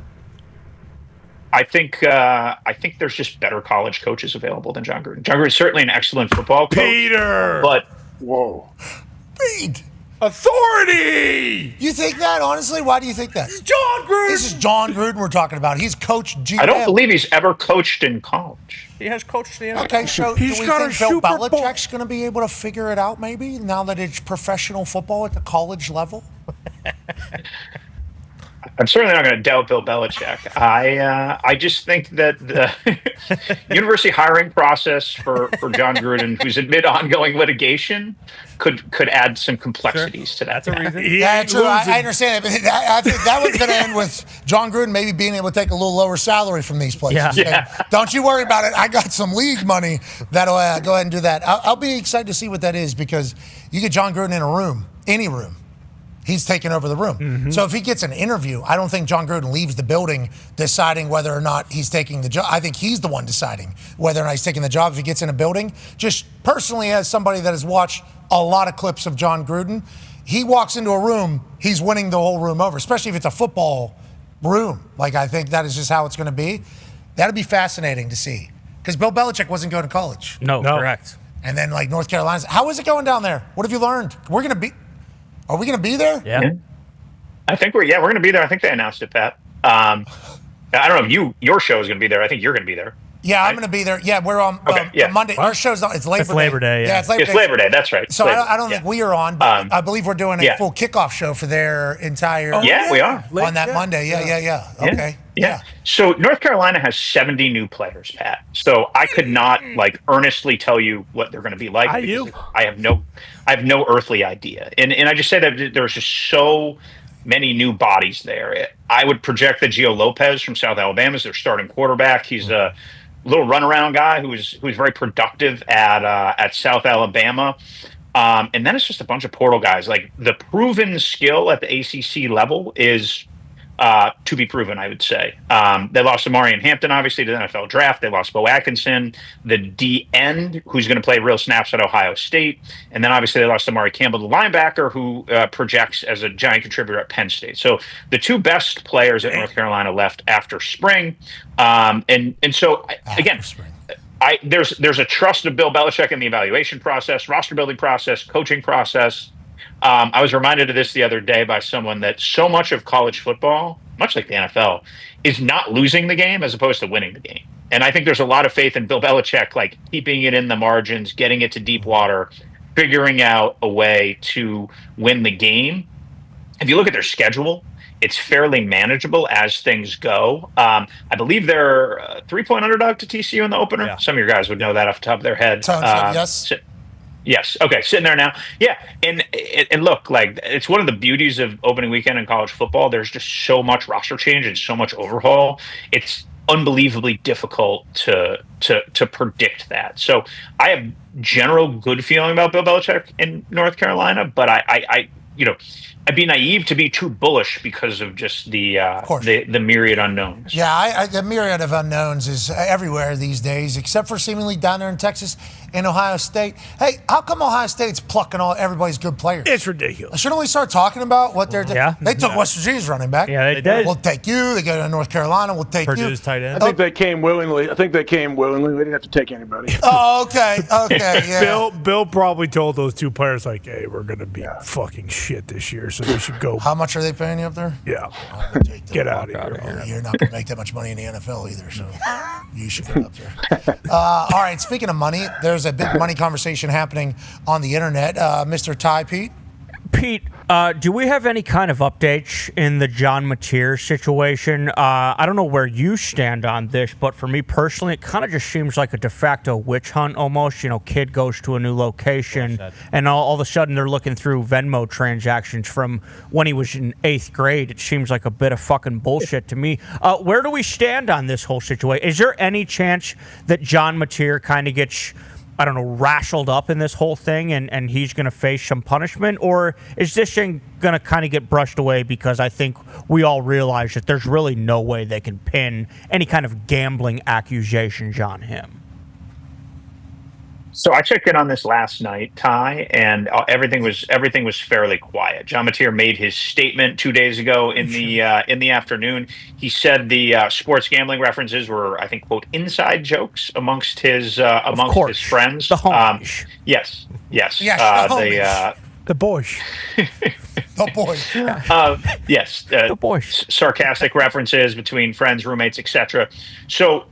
I think there's just better college coaches available than John Gruden. John Gruden is certainly an excellent football coach. Peter! But whoa. Pete! Authority! You think that, honestly? Why do you think that? John Gruden! This is John Gruden we're talking about. He's coached GM. I don't believe he's ever coached in college. He has coached the NFL. Okay, so He's do we got think a Bill Super Bowl. Belichick's going to be able to figure it out maybe now that it's professional football at the college level? I'm certainly not going to doubt Bill Belichick. I just think that the university hiring process for John Gruden, who's amid ongoing litigation, could add some complexities to that. That's a reason. Yeah, true. I understand it. But I think that one's going to end with John Gruden maybe being able to take a little lower salary from these places. Yeah. Don't you worry about it. I got some league money that'll go ahead and do that. I'll be excited to see what that is because you get John Gruden in a room, any room. He's taking over the room. Mm-hmm. So if he gets an interview, I don't think John Gruden leaves the building deciding whether or not he's taking the job. I think he's the one deciding whether or not he's taking the job if he gets in a building. Just personally, as somebody that has watched a lot of clips of John Gruden, he walks into a room, he's winning the whole room over, especially if it's a football room. Like, I think that is just how it's going to be. That'll be fascinating to see. Because Bill Belichick wasn't going to college. No, correct. And then, like, North Carolina. How is it going down there? What have you learned? Are we going to be there? Yeah. I think we're going to be there. I think they announced it, Pat. I don't know if your show is going to be there. I think you're going to be there. Yeah, I'm going to be there. Yeah, we're on Monday. Our show's not. It's Labor Day. Yeah, it's Labor Day. It's Labor Day. That's right. So I don't think we are on, but I believe we're doing a full kickoff show for their entire. We are on that Monday. Yeah. Okay. Yeah. So North Carolina has 70 new players, Pat. So I could not earnestly tell you what they're going to be like. I have no earthly idea. And I just say that there's just so many new bodies there. I would project that Gio Lopez from South Alabama is their starting quarterback. He's a little runaround guy who was very productive at South Alabama. And then it's just a bunch of portal guys. Like the proven skill at the ACC level is to be proven, I would say. They lost Amari and Hampton, obviously, to the NFL draft. They lost Bo Atkinson, the D-end, who's going to play real snaps at Ohio State. And then obviously they lost Amari Campbell, the linebacker, who projects as a giant contributor at Penn State. So the two best players at North Carolina left after spring. And so, again, there's a trust of Bill Belichick in the evaluation process, roster building process, coaching process. I was reminded of this the other day by someone that so much of college football, much like the NFL, is not losing the game as opposed to winning the game. And I think there's a lot of faith in Bill Belichick, like keeping it in the margins, getting it to deep water, figuring out a way to win the game. If you look at their schedule, it's fairly manageable as things go. I believe they're a 3-point underdog to TCU in the opener. Yeah. Some of your guys would know that off the top of their head. Yes. Yes. Okay. Sitting there now. Yeah. And look, like, it's one of the beauties of opening weekend in college football. There's just so much roster change and so much overhaul. It's unbelievably difficult to predict that. So I have general good feeling about Bill Belichick in North Carolina, but I I'd be naive to be too bullish because of just the myriad unknowns. Yeah, the myriad of unknowns is everywhere these days, except for seemingly down there in Texas and Ohio State. Hey, how come Ohio State's plucking everybody's good players? It's ridiculous. Shouldn't we start talking about what they're doing? Yeah. They took West Virginia's running back. Yeah, they did. We'll take you. They go to North Carolina. We'll take Purdue's you. tight end. I think they came willingly. We didn't have to take anybody. Oh, okay. Okay, yeah. Bill probably told those two players, like, hey, we're going to be fucking shit this year, so we should go. How much are they paying you up there? Yeah. Get out of here. You're not going to make that much money in the NFL either, so you should get up there. All right, speaking of money, there's a big money conversation happening on the internet. Mr. Ty Pete? Pete, do we have any kind of updates in the John Mateer situation? I don't know where you stand on this, but for me personally, it kind of just seems like a de facto witch hunt almost. You know, kid goes to a new location, and all of a sudden they're looking through Venmo transactions from when he was in 8th grade. It seems like a bit of fucking bullshit to me. Where do we stand on this whole situation? Is there any chance that John Mateer kind of gets, I don't know, rashled up in this whole thing and he's going to face some punishment? Or is this thing going to kind of get brushed away because I think we all realize that there's really no way they can pin any kind of gambling accusations on him? So I checked in on this last night, Ty, and everything was fairly quiet. John Mateer made his statement 2 days ago in the afternoon. He said the sports gambling references were, I think, quote, inside jokes amongst his friends. The homies. Yes. Yes, the boys. The boys. Yes. The boys. Sarcastic references between friends, roommates, etc. So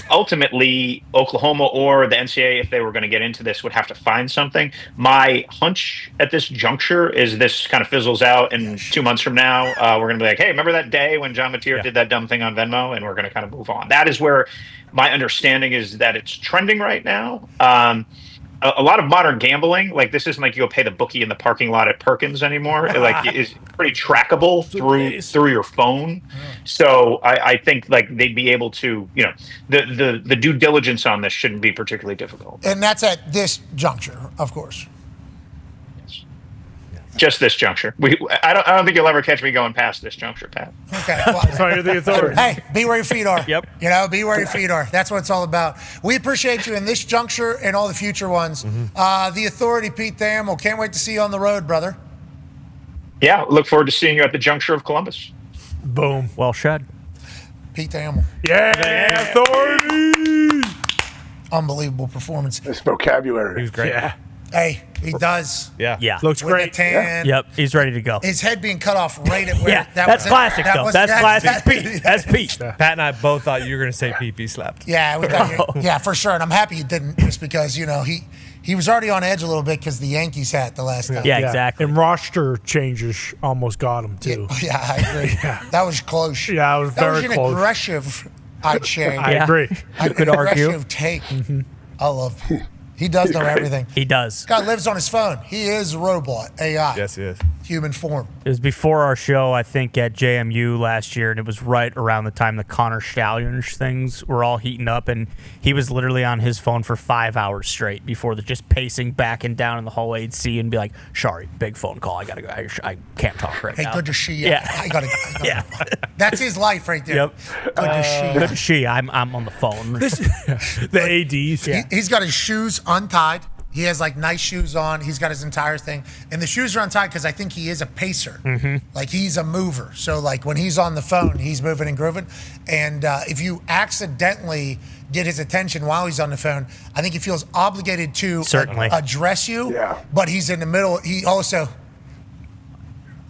ultimately, Oklahoma or the NCAA, if they were going to get into this, would have to find something. My hunch at this juncture is this kind of fizzles out, and 2 months from now, we're going to be like, hey, remember that day when John Mateer did that dumb thing on Venmo? And we're going to kind of move on. That is where my understanding is that it's trending right now. A lot of modern gambling, like, this isn't like you go pay the bookie in the parking lot at Perkins anymore. Like, it is pretty trackable through your phone. So I think, like, they'd be able to, you know, the due diligence on this shouldn't be particularly difficult. And that's at this juncture, of course. Just this juncture. I don't think you'll ever catch me going past this juncture, Pat. Okay. Well, that's why you're the authority. Hey, be where your feet are. Yep. You know, be where your feet are. That's what it's all about. We appreciate you in this juncture and all the future ones. The authority, Pete Thamel. Can't wait to see you on the road, brother. Yeah, look forward to seeing you at the juncture of Columbus. Boom. Well said. Pete Thamel. Yeah, authority. Unbelievable performance. This vocabulary. He was great. Yeah. Hey, he does. Yeah. Looks With great. the tan. Yep. He's ready to go. His head being cut off right at where. Yeah. That That's was classic, though. That's classic. Pete. That's Pete. Pat and I both thought you were going to say PP slapped. Yeah, for sure. And I'm happy you didn't, just because, you know, he was already on edge a little bit because the Yankees hat the last time. Yeah, exactly. And roster changes almost got him, too. Yeah, I agree. That was close. Yeah, it was very close. That was an close. aggressive, I'd say. I agree. You could argue. Aggressive take. I love He does know everything. He does. This guy lives on his phone. He is a robot, AI. Yes, he is. Human form. It was before our show, I think, at JMU last year, and it was right around the time the Connor Stallions things were all heating up, and he was literally on his phone for 5 hours straight before just pacing back and down in the hallway. He'd see and be like, sorry, big phone call. I got to go. I can't talk right now. Hey, good to see you. Yeah. I gotta Yeah. That's his life right there. Yep. Good to see you. Good to see you. I'm on the phone. The ADs. He's got his shoes untied. He has like nice shoes on. He's got his entire thing. And the shoes are untied because I think he is a pacer. Like he's a mover. So like when he's on the phone, he's moving and grooving. And if you accidentally get his attention while he's on the phone, I think he feels obligated to Certainly. address you. But he's in the middle. He also...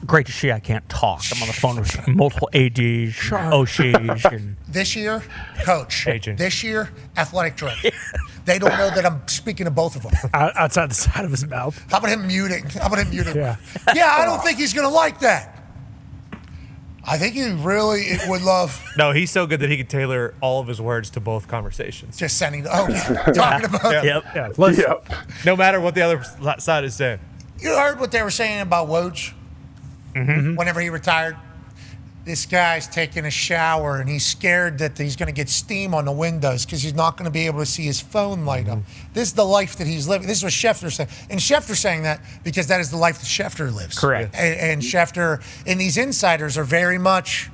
Great to see I can't talk. I'm on the phone with multiple ADs, OCs, and This year, coach. Agent. This year, athletic director. They don't know that I'm speaking to both of them. Outside the side of his mouth. How about him muting? Yeah. Yeah, I don't think he's going to like that. I think he really would love No, he's so good that he can tailor all of his words to both conversations. just sending. Oh, talking about. Yep. No matter what the other side is saying. You heard what they were saying about Woj whenever he retired? This guy's taking a shower and he's scared that he's going to get steam on the windows because he's not going to be able to see his phone light up. This is the life that he's living. This is what Schefter's saying. And Schefter's saying that because that is the life that Schefter lives. Correct. And Schefter and these insiders are very much,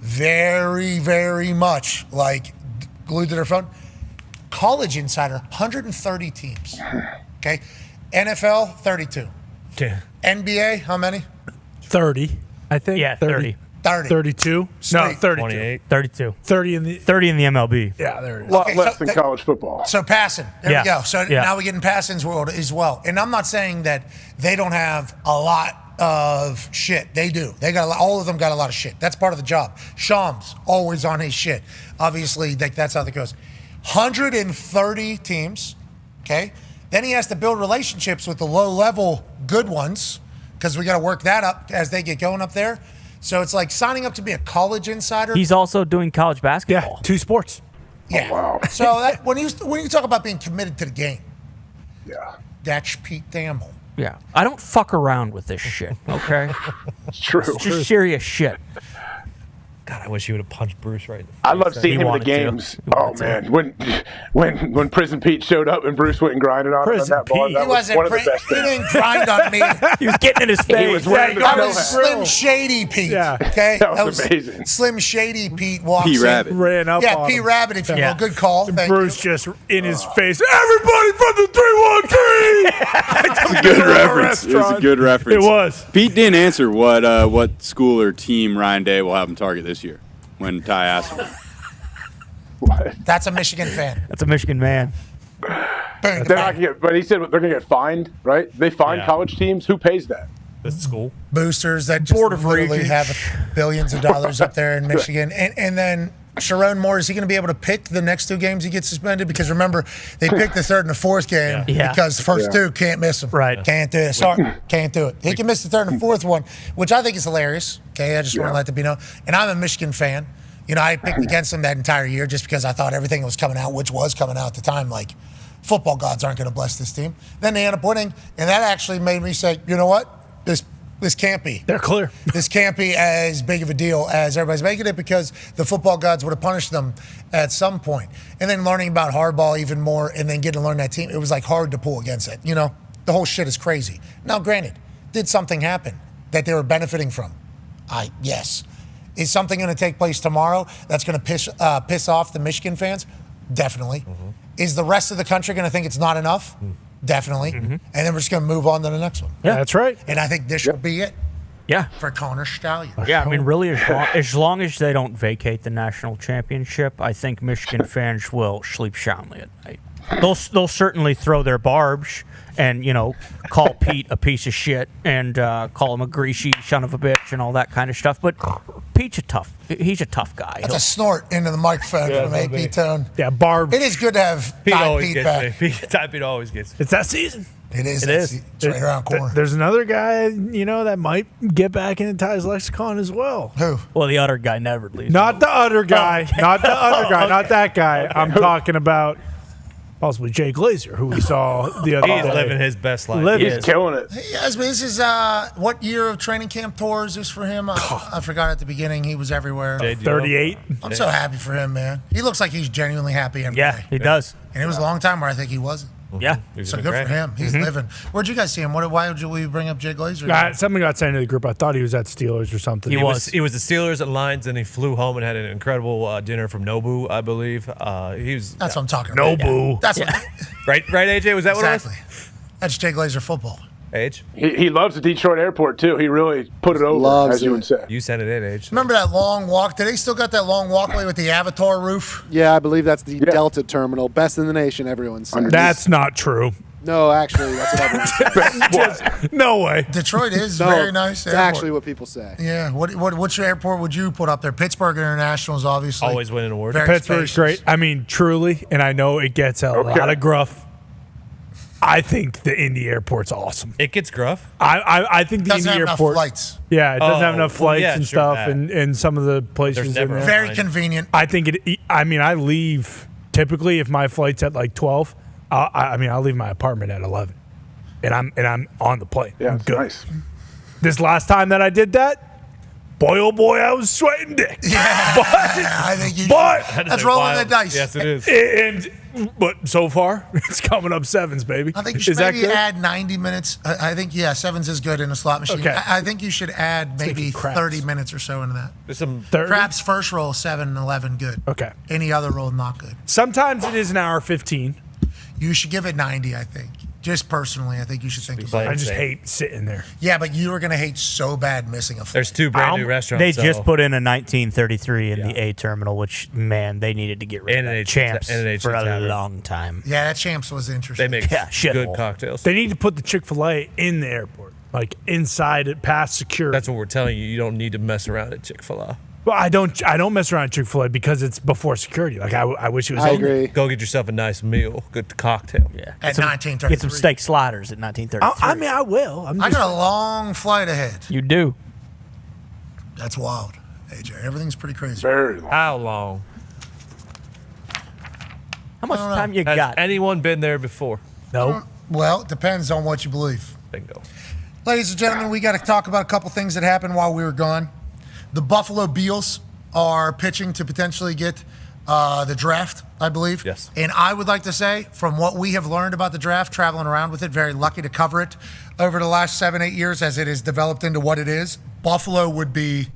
very, very much like glued to their phone. College insider, 130 teams. Okay. NFL, 32. Yeah. NBA, how many? 30, I think. Yeah, 30. 30. 32? No, Sweet. 32. 28. 32. 30 in the 30 in the MLB. Yeah, there it is. A lot Okay, less so than college football. So passing. There Yeah. we go. So Yeah. now we get in passing's world as well. And I'm not saying that they don't have a lot of shit. They do. They got all of them got a lot of shit. That's part of the job. Shams always on his shit. Obviously, that's how that goes. 130 teams. Okay. Then he has to build relationships with the low-level good ones because we got to work that up as they get going up there. So it's like signing up to be a college insider. He's also doing college basketball. Yeah, 2 sports. Yeah. Oh, wow. So that, when you talk about being committed to the game, Yeah. that's Pete Thamel. Yeah. I don't fuck around with this shit, okay? It's true. It's just serious shit. God, I wish he would have punched Bruce right in the face. I love seeing him in the wanted to. games. He Oh wanted man, when Prison Pete showed up and Bruce went and grinded on him on Prison that bar, Pete. that He was wasn't one of the he best things. didn't grind on me. He was getting in his face. He was wearing the I snow was hat. Slim Shady Pete. Yeah. Okay, That was amazing. Slim Shady Pete walks P. in. Rabbit. Ran up Yeah, on P. him. Rabbit, if you Yeah. will. Good call. Thank Bruce you. just in his face. Everybody from the 313! It's a good reference. It was a good reference. It was. Pete didn't answer what school or team Ryan Day will have him target this year when Ty asked him. That's a Michigan fan. That's a Michigan man. Boom. They're not gonna get, but he said they're going to get fined, right? They fine Yeah. college teams. Who pays that? The school. Boosters that just Board of literally Regents. have billions of dollars up there in Michigan. And then Sharon Moore, is he going to be able to pick the next 2 games he gets suspended? Because remember, they picked the 3rd and the 4th game Yeah. because the first 2 can't miss them. Right. Can't do it. Sorry, can't do it. He can miss the 3rd and 4th one, which I think is hilarious. Okay, I just want to let that be known. And I'm a Michigan fan. I picked against them that entire year just because I thought everything was coming out, which was coming out at the time. Like, football gods aren't going to bless this team. Then they end up winning, and that actually made me say, you know what? This can't be. They're clear. This can't be as big of a deal as everybody's making it because the football gods would have punished them at some point. And then learning about hardball even more and then getting to learn that team, it was like hard to pull against it. The whole shit is crazy. Now, granted, did something happen that they were benefiting from? Yes. Is something going to take place tomorrow that's going to piss off the Michigan fans? Definitely. Mm-hmm. Is the rest of the country going to think it's not enough? Definitely. And then we're just going to move on to the next one. Yeah, that's right. And I think this will be it Yeah. for Connor Stallion. Yeah, I mean, really, as long as they don't vacate the national championship, I think Michigan fans will sleep soundly at night. They'll certainly throw their barbs and call Pete a piece of shit and call him a greasy son of a bitch and all that kind of stuff. But Pete's he's a tough guy. That's a snort into the microphone from AP Tone. Yeah, Barb. It is good to have Pete Ty always Pete gets back. me. Ty Pete always gets me. It's that season. It is. It is. It's right around the corner. There's another guy, that might get back into Ty's lexicon as well. Who? Well, the other guy never leaves. Not the other guy. Not the other guy. Not that guy. I'm talking about Possibly Jay Glazer, who we saw the other day. He's living his best life. He's killing it. Hey, Yasmin, this is what year of training camp tour is this for him? I forgot at the beginning. He was everywhere. 38. I'm so happy for him, man. He looks like he's genuinely happy every day. He does. And it was a long time where I think he wasn't. Yeah. So good for him. He's living. Where'd you guys see him? Why would we bring up Jay Glazer? Something got sent into the group. I thought he was at Steelers or something. He was the Steelers and Lions, and he flew home and had an incredible dinner from Nobu, I believe. That's what I'm talking about. Nobu. That's right, AJ? Was that what it was? Exactly. That's Jay Glazer football. Age? He loves the Detroit airport, too. He really put it over, as you would say. You sent it in, Age. Remember that long walk? Do they still got that long walkway with the Avatar roof? Yeah, I believe that's the Delta terminal. Best in the nation, everyone says. That's not true. No, actually, that's what everyone says. No way. Detroit is very nice. It's actually what people say. Yeah. What's your airport would you put up there? Pittsburgh International is obviously always winning awards. very Pittsburgh's spacious. great. I mean, truly, and I know it gets a lot of gruff. I think the Indy airport's awesome. It gets gruff? I think the Doesn't Indy have enough airport. flights. Yeah, it doesn't have enough flights yeah, and sure, stuff, that. and some of the places. There's never in a there. Very convenient. I think it. I mean, I leave typically if my flight's at like 12. I'll leave my apartment at 11, and I'm on the plane. Yeah, I'm it's good. nice. This last time that I did that, boy oh boy, I was sweating dick. Yeah, I think you. But That's rolling the dice. Yes, it is. But so far, it's coming up sevens, baby. I think you should Is that maybe good? add 90 minutes. I think, sevens is good in a slot machine. Okay. I think you should add maybe thinking craps. 30 minutes or so into that. There's some 30? Craps first roll, 7, 11, good. Okay. Any other roll, not good. Sometimes it is an hour 15. You should give it 90, I think. Just personally, I think you should think about it. I just hate sitting there. Yeah, but you are going to hate so bad missing a flight. There's two brand new restaurants. They just put in a 1933 in the A terminal, which, man, they needed to get rid of that Champs for a long time. Yeah, that Champs was interesting. They make good shithole. cocktails. They need to put the Chick-fil-A in the airport, like inside it, past security. That's what we're telling you. You don't need to mess around at Chick-fil-A. Well, I don't mess around at Chick-fil-A because it's before security. Like I wish it was. I open. agree. Go get yourself a nice meal, good cocktail. Yeah. At 1933. Get some steak sliders at 1933. I mean, I will. I got a long flight ahead. You do. That's wild, AJ. Everything's pretty crazy. Very long. How long? How much time you Has got? anyone been there before? No. Well, it depends on what you believe. Bingo. Ladies and gentlemen, we got to talk about a couple things that happened while we were gone. The Buffalo Bills are pitching to potentially get the draft, I believe. Yes. And I would like to say, from what we have learned about the draft, traveling around with it, very lucky to cover it over the last 7-8 years as it has developed into what it is, Buffalo would be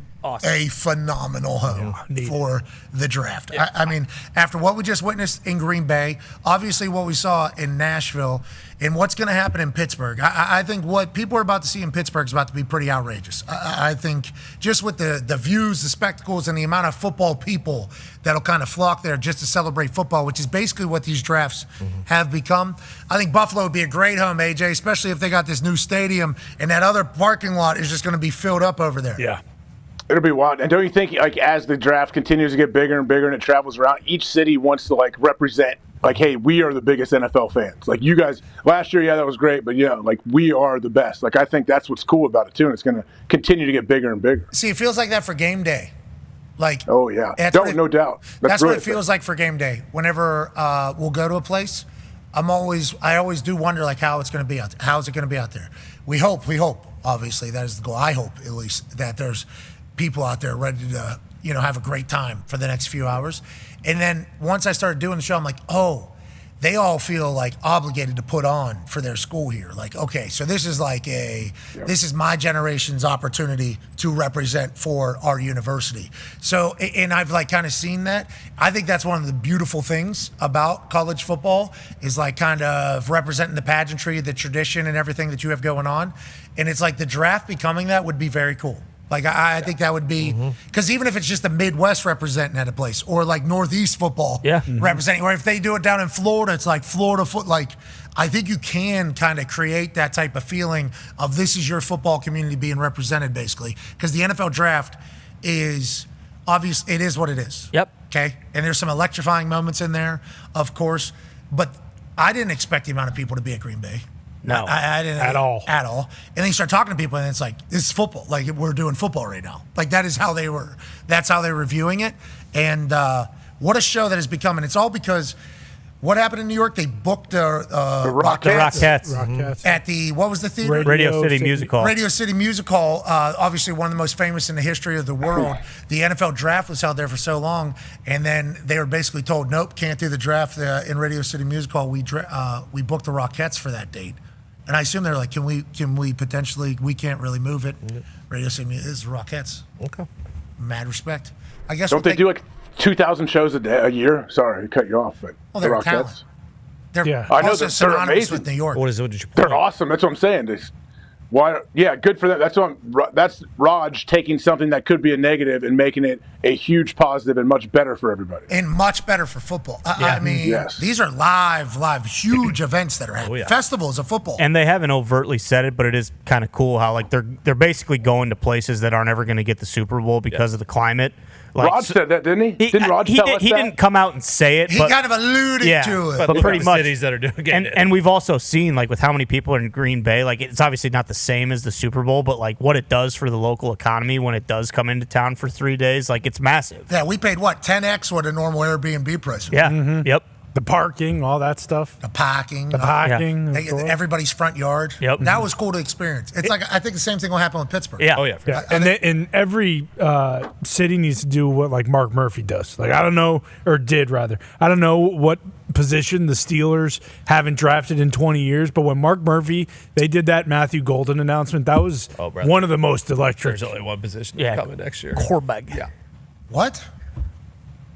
a phenomenal home for the draft. I mean, after what we just witnessed in Green Bay, obviously what we saw in Nashville, and what's going to happen in Pittsburgh, I think what people are about to see in Pittsburgh is about to be pretty outrageous. I think just with the views, the spectacles, and the amount of football people that'll kind of flock there just to celebrate football, which is basically what these drafts have become. I think Buffalo would be a great home, AJ, especially if they got this new stadium and that other parking lot is just going to be filled up over there. Yeah. It'll be wild. And don't you think, like, as the draft continues to get bigger and bigger and it travels around, each city wants to, like, represent, like, hey, we are the biggest NFL fans. Like, you guys, last year, yeah, that was great, but, yeah, like, we are the best. Like, I think that's what's cool about it, too, and it's going to continue to get bigger and bigger. See, it feels like that for game day. Like, oh, yeah. No doubt. That's really what it feels like for game day. Whenever we'll go to a place, I always do wonder, like, how it's going to be out there. How is it going to be out there? We hope, obviously, that is the goal. I hope, at least, that there's people out there ready to, have a great time for the next few hours. And then once I started doing the show, I'm like, oh, they all feel like obligated to put on for their school here. Like, okay, so this is like this is my generation's opportunity to represent for our university. So, and I've like kind of seen that. I think that's one of the beautiful things about college football is like kind of representing the pageantry, the tradition and everything that you have going on. And it's like the draft becoming that would be very cool. Like, I think that would be, because even if it's just the Midwest representing at a place, or like Northeast football representing, or if they do it down in Florida, it's like Florida like, I think you can kind of create that type of feeling of this is your football community being represented, basically. Because the NFL draft is obvious, it is what it is. Yep. Okay? And there's some electrifying moments in there, of course, but I didn't expect the amount of people to be at Green Bay. No, I didn't at all. And then you start talking to people, and it's like, this is football. Like, we're doing football right now. Like, that is how they were. That's how they were viewing it. And what a show that has become. And it's all because What happened in New York? They booked the Rockettes. At the, what was the theater? Radio City Music Hall. Radio City Music Hall, obviously one of the most famous in the history of the world. The NFL draft was held there for so long, and then they were basically told, nope, can't do the draft in Radio City Music Hall. We booked the Rockettes for that date. And I assume they're like, can we potentially, we can't really move it. Radio City Music is Rockettes. Okay. Mad respect. I guess Don't they do like 2,000 shows a year? Sorry to cut you off, but Well, they're the a talent. Rockettes. They're I know also they're synonymous amazing. with New York. What did you They're awesome. That's what I'm saying. Yeah, good for them. That's Raj taking something that could be a negative and making it a huge positive and much better for everybody. And much better for football. I mean, Yes. these are live, huge events that are happening. Festivals of football. And they haven't overtly said it, but it is kind of cool how like they're basically going to places that aren't ever going to get the Super Bowl because of the climate. Like, Raj said that, didn't he? Didn't Raj tell us he that? didn't come out and say it. He but, kind of alluded to it. But pretty much cities that are doing it. And we've also seen like with how many people are in Green Bay, like it's obviously not the same as the Super Bowl, but like what it does for the local economy when it does come into town for 3 days, like it's massive. Yeah, we paid what, 10x what a normal Airbnb price. Yeah. Yep. The parking, all that stuff. The parking. Everybody's front yard. Yep. That was cool to experience. It's like, I think the same thing will happen with Pittsburgh. Yeah. Oh, yeah. Yeah, and every city needs to do what like Mark Murphy does. Like I don't know, or did rather. I don't know what position the Steelers haven't drafted in 20 years, but when Mark Murphy, they did that Matthew Golden announcement, that was one of the most electric. There's only one position coming next year. Quarterback. Yeah. What?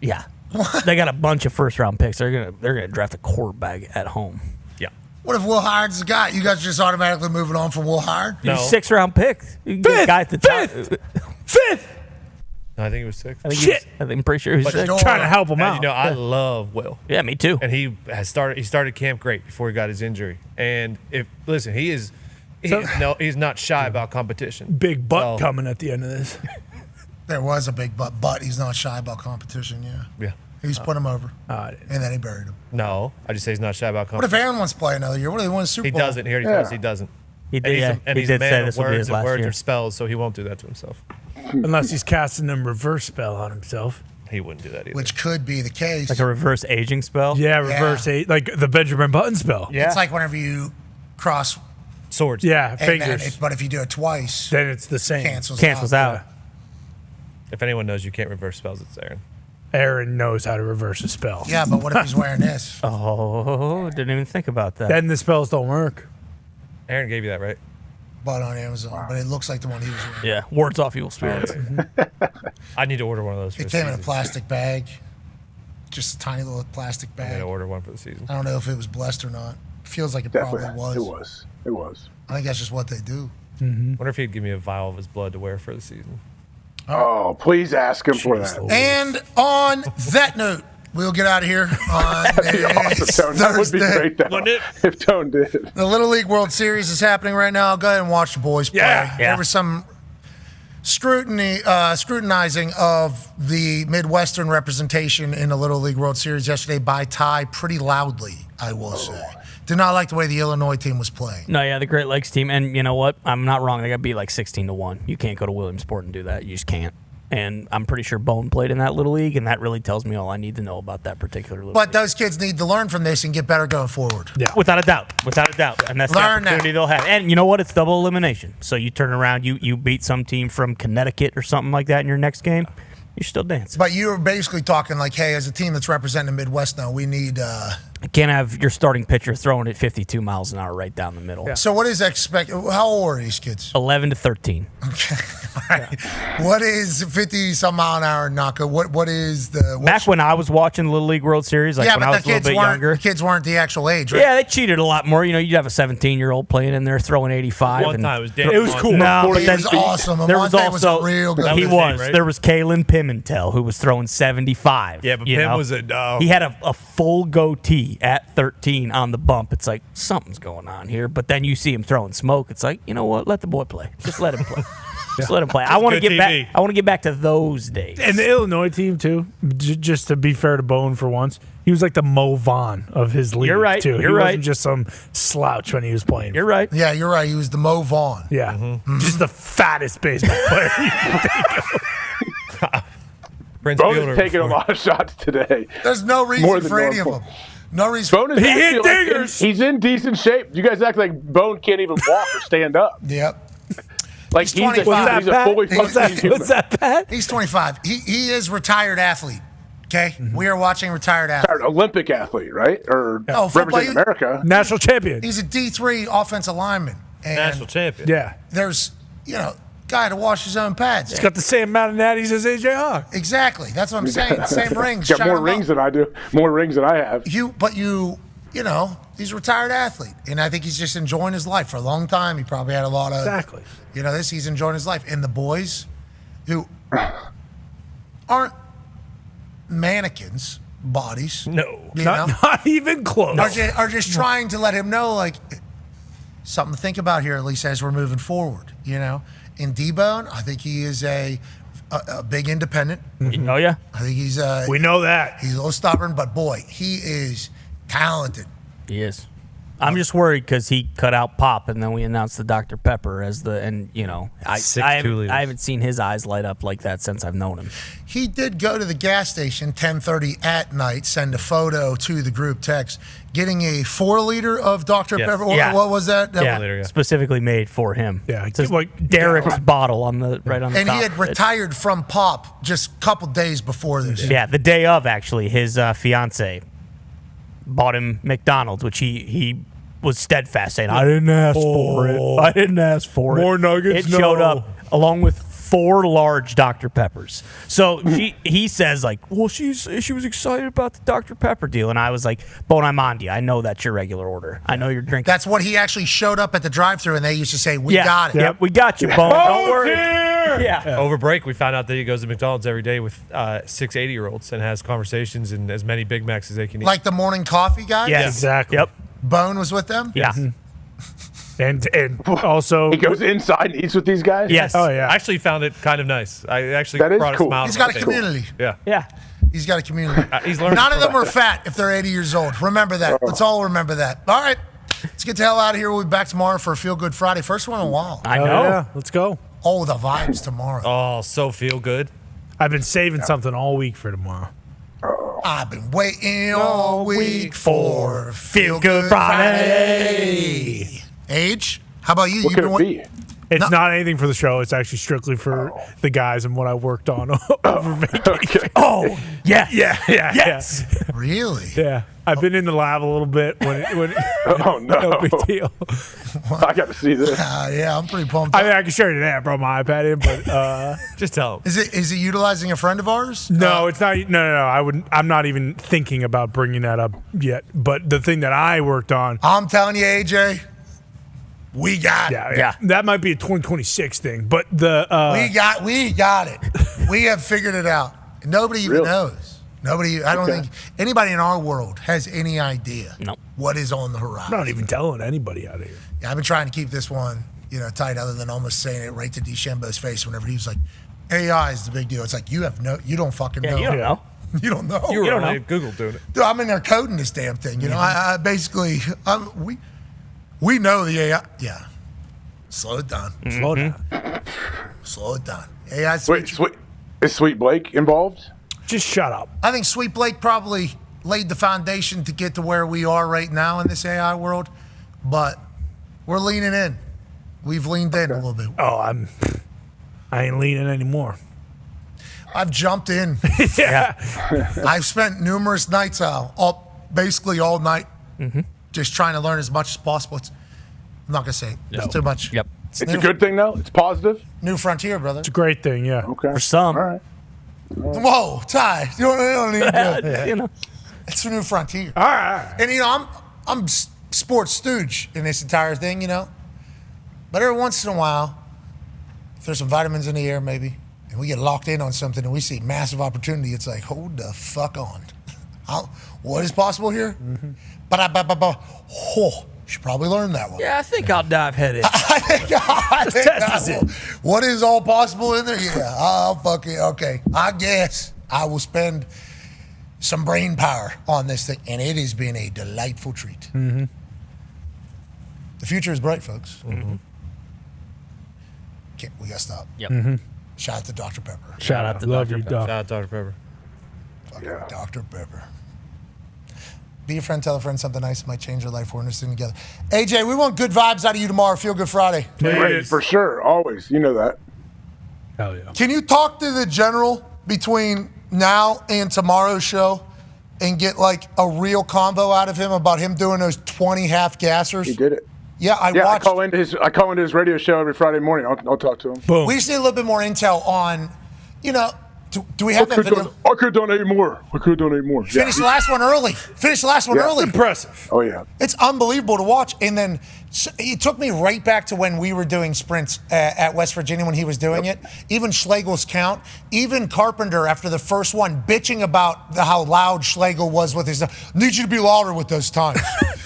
Yeah. They got a bunch of first round picks. They're gonna draft a quarterback at home. Yeah. What if Will Hard's the guy? You guys just automatically moving on from Will Hard? He's a 6th round pick. You can get a guy at the top. Fifth. I think it was 6. I'm pretty sure he's But 6th. trying to help him out. You know, I love Will. Yeah, me too. And he started camp great before he got his injury. And he's not shy about competition. Big butt coming at the end of this. There was a big butt, but he's not shy about competition, Yeah. He's put him over. And then he buried him. No, I just say he's not shy about What if competition. Aaron wants to play another year? What if he wins a Super He Bowl? doesn't. He already tells us he doesn't. He And did, he's a- yeah. and He he's a did man say of this would be his last words year. or spells, so he won't do that to himself. Unless he's casting a reverse spell on himself. He wouldn't do that either. Which could be the case. Like a reverse aging spell. Yeah, reverse like the Benjamin Button spell. It's like whenever you cross swords. Yeah, and fingers. then but if you do it twice, Then it's the same. cancels out. If anyone knows you can't reverse spells, it's Aaron. Aaron knows how to reverse a spell. Yeah, but what if he's wearing this? Oh, didn't even think about that. Then the spells don't work. Aaron gave you that, right? Bought on Amazon, but it looks like the one he was wearing. Yeah, wards off evil spirits. I need to order one of those for It the came in season. a plastic bag, just a tiny little plastic I need bag. to order one for the season. I don't know if it was blessed or not. Feels like it Definitely. probably was. It was. It was. I think that's just what they do. Wonder if he'd give me a vial of his blood to wear for the season. Oh, please ask him for that. And on that note, we'll get out of here on That'd be awesome, Tone. That would be great, though, if Tone did. The Little League World Series is happening right now. Go ahead and watch the boys play. Yeah. There was some scrutinizing of the Midwestern representation in the Little League World Series yesterday by Ty pretty loudly, I will say. Did not like the way the Illinois team was playing. No, yeah, the Great Lakes team, and you know what? I'm not wrong. They got beat like 16-1. You can't go to Williamsport and do that. You just can't. And I'm pretty sure Bone played in that little league, and that really tells me all I need to know about that particular little But league. those kids need to learn from this and get better going forward. Yeah, without a doubt, and that's Learn the opportunity they'll have. And you know what? It's double elimination. So you turn around, you beat some team from Connecticut or something like that in your next game. You're still dancing. But you were basically talking like, hey, as a team that's representing the Midwest now, we need. You can't have your starting pitcher throwing it 52 miles an hour right down the middle. So what is expected? How old are these kids? 11 to 13. Okay. All right. What is 50 some mile an hour knocker? What is the Back when I was watching the Little League World Series, like yeah, when but I the was a little kids bit weren't younger. the kids weren't the actual age, right? Yeah, they cheated a lot more. You know, you'd have a 17-year-old playing in there throwing 85. One and time it was It was cool. No, It but then was awesome. there was Amonte also was a real good. That he was his was. name, right? There was Kalen Pimentel who was throwing 75. Yeah, but you Pim know? was a He had a full goatee at 13 on the bump. It's like something's going on here. But then you see him throwing smoke. It's like, you know what? Let the boy play. Just let him play. Just let him play. I want to good get back. TV. I want to get back to those days. And the Illinois team, too, just to be fair to Bone for once, he was like the Mo Vaughn of his league, You're right. too. He You're right. wasn't just some slouch when he was playing. You're right. Yeah, you're right. He was the Mo Vaughn. Yeah. Just the fattest baseball player you can think of. Prince Bo's Fielder taking a before. lot of shots today. There's no More reason than for any of normal. them. No reason. Bone is He actually, hit like, dingers. he's in decent shape. You guys act like Bone can't even walk or stand up. Yep. Like He's 25. he's a fully functioning human. What's that, Pat? He's 25. He is retired athlete. Okay, we are watching retired athlete. Retired Olympic athlete, right? Or No, football, representing America. National champion. He's a D3 offensive lineman. And National champion. Yeah. there's, guy to wash his own pads. He's got the same amount of natties as AJ Hawk. Exactly. That's what I'm saying. Same rings. Got shine more them rings up. than I do. More rings than I have. He's a retired athlete, and I think he's just enjoying his life. For a long time, he probably had a lot of Exactly. he's enjoying his life. And the boys who aren't mannequins, bodies, No, you not even close. are just trying to let him know, like, something to think about here, at least as we're moving forward. In D-Bone, I think he is a big independent. Oh yeah, I think he's we know that he's a little stubborn, but boy, he is talented. he is. I'm just worried because he cut out Pop, and then we announced the Dr. Pepper as I 6'2" liters. haven't seen his eyes light up like that since I've known him. He did go to the gas station 10:30 at night, send a photo to the group text, getting a 4-liter of Dr. Yes. Pepper. Yeah. What was that? Yeah, yeah. specifically made for him. Yeah, it says like Derek's bottle on the right on the And top. he had retired from Pop just a couple days before this. Yeah, the day of, actually, his fiance bought him McDonald's, which he was steadfast saying, I didn't ask for it. I didn't ask for it. More nuggets? It showed No. up along with 4 large Dr. Peppers. So he says, like, well, she was excited about the Dr. Pepper deal. And I was like, Bone, I'm on to you. I know that's your regular order. I know you're drinking. That's what he actually showed up at the drive-thru, and they used to say, we got it. Yep, we got you, Bone. Don't worry. Yeah. Over break, we found out that he goes to McDonald's every day with 6 80-year-olds and has conversations and as many Big Macs as they can eat. Like the morning coffee guy? Yes. Exactly. Yep. Bone was with them? Yeah. And also He goes inside and eats with these guys? Yes. Oh yeah. I actually found it kind of nice. I actually That is brought cool. a smile. He's to got my a face. community. Yeah. Yeah. He's got a community. He's learning. None of them are fat if they're 80 years old. Remember that. Let's all remember that. All right. Let's get the hell out of here. We'll be back tomorrow for a Feel Good Friday. First one in a while. I Oh, know. yeah. Let's go. Oh, the vibes tomorrow. Oh, so feel good. I've been saving something all week for tomorrow. I've been waiting all week for Feel Good Friday. Age? How about you? What could it be? It's not anything for the show. It's actually strictly for the guys and what I worked on over vacation. Okay. Oh, yes. Yeah. Yes. Really? Yeah. I've been in the lab a little bit when Oh, no. no big deal. I got to see this. Yeah, I'm pretty pumped. I mean, I can show you that. I brought my iPad in, but Just tell him. Is it utilizing a friend of ours? no, it's not. No. I'm not even thinking about bringing that up yet. But the thing that I worked on, I'm telling you, AJ, we got it. yeah, that might be a 2026 thing. But the We got it. We have figured it out. Nobody even Really? knows. Nobody. I don't think anybody in our world has any idea Nope. what is on the I'm horizon. not even telling anybody out of here. Yeah, I've been trying to keep this one, tight, other than almost saying it right to DeChambeau's face whenever he was like, "AI is the big deal." It's like you don't fucking know. You don't know. You don't know. You were don't on know. Google doing it. Dude, I'm in there coding this damn thing. I basically, we know the AI. Yeah. Slow it down. Slow down. Slow it down. AI. Wait, is Sweet Blake involved? Just shut up. I think Sweet Blake probably laid the foundation to get to where we are right now in this AI world, but we're leaning in. We've leaned in a little bit. Oh, I ain't leaning anymore. I've jumped in. Yeah. I've spent numerous nights basically all night, just trying to learn as much as possible. I'm not gonna say it. It's too much. Yep. It's a good thing, though? It's positive? New frontier, brother. It's a great thing, yeah. Okay. For some. All right. Whoa, Ty. You don't need to. You know. It's a new frontier. All right. And I'm sports stooge in this entire thing, But every once in a while, if there's some vitamins in the air, maybe, and we get locked in on something and we see massive opportunity, it's like, hold the fuck on. What is possible here? Should probably learn that one. Yeah, I think I'll dive head in. I think I will. What is all possible in there? Yeah, I'll fucking, okay. I guess I will spend some brain power on this thing, and it has been a delightful treat. Mm-hmm. The future is bright, folks. Mm-hmm. Okay, we got to stop. Yep. Mm-hmm. Shout out to Dr. Pepper. Shout out to Love Dr. you, Pepper. Doc. Shout out Dr. Pepper. Fucking Dr. Pepper. Be a friend, tell a friend something nice. It might change your life. We're in this thing together. AJ, we want good vibes out of you tomorrow. Feel Good Friday. Great, for sure. Always. You know that. Hell yeah. Can you talk to the general between now and tomorrow's show and get like a real convo out of him about him doing those 20 half gassers? He did it. Yeah, I I watched. call into his radio show every Friday morning. I'll talk to him. Boom. We just need a little bit more intel on, do we have that video? I could donate more. Finish the last one early. Impressive. Oh, yeah. It's unbelievable to watch. And then it took me right back to when we were doing sprints at West Virginia when he was doing it. Even Schlegel's count. Even Carpenter, after the first one, bitching about how loud Schlegel was with his. Need you to be louder with those times.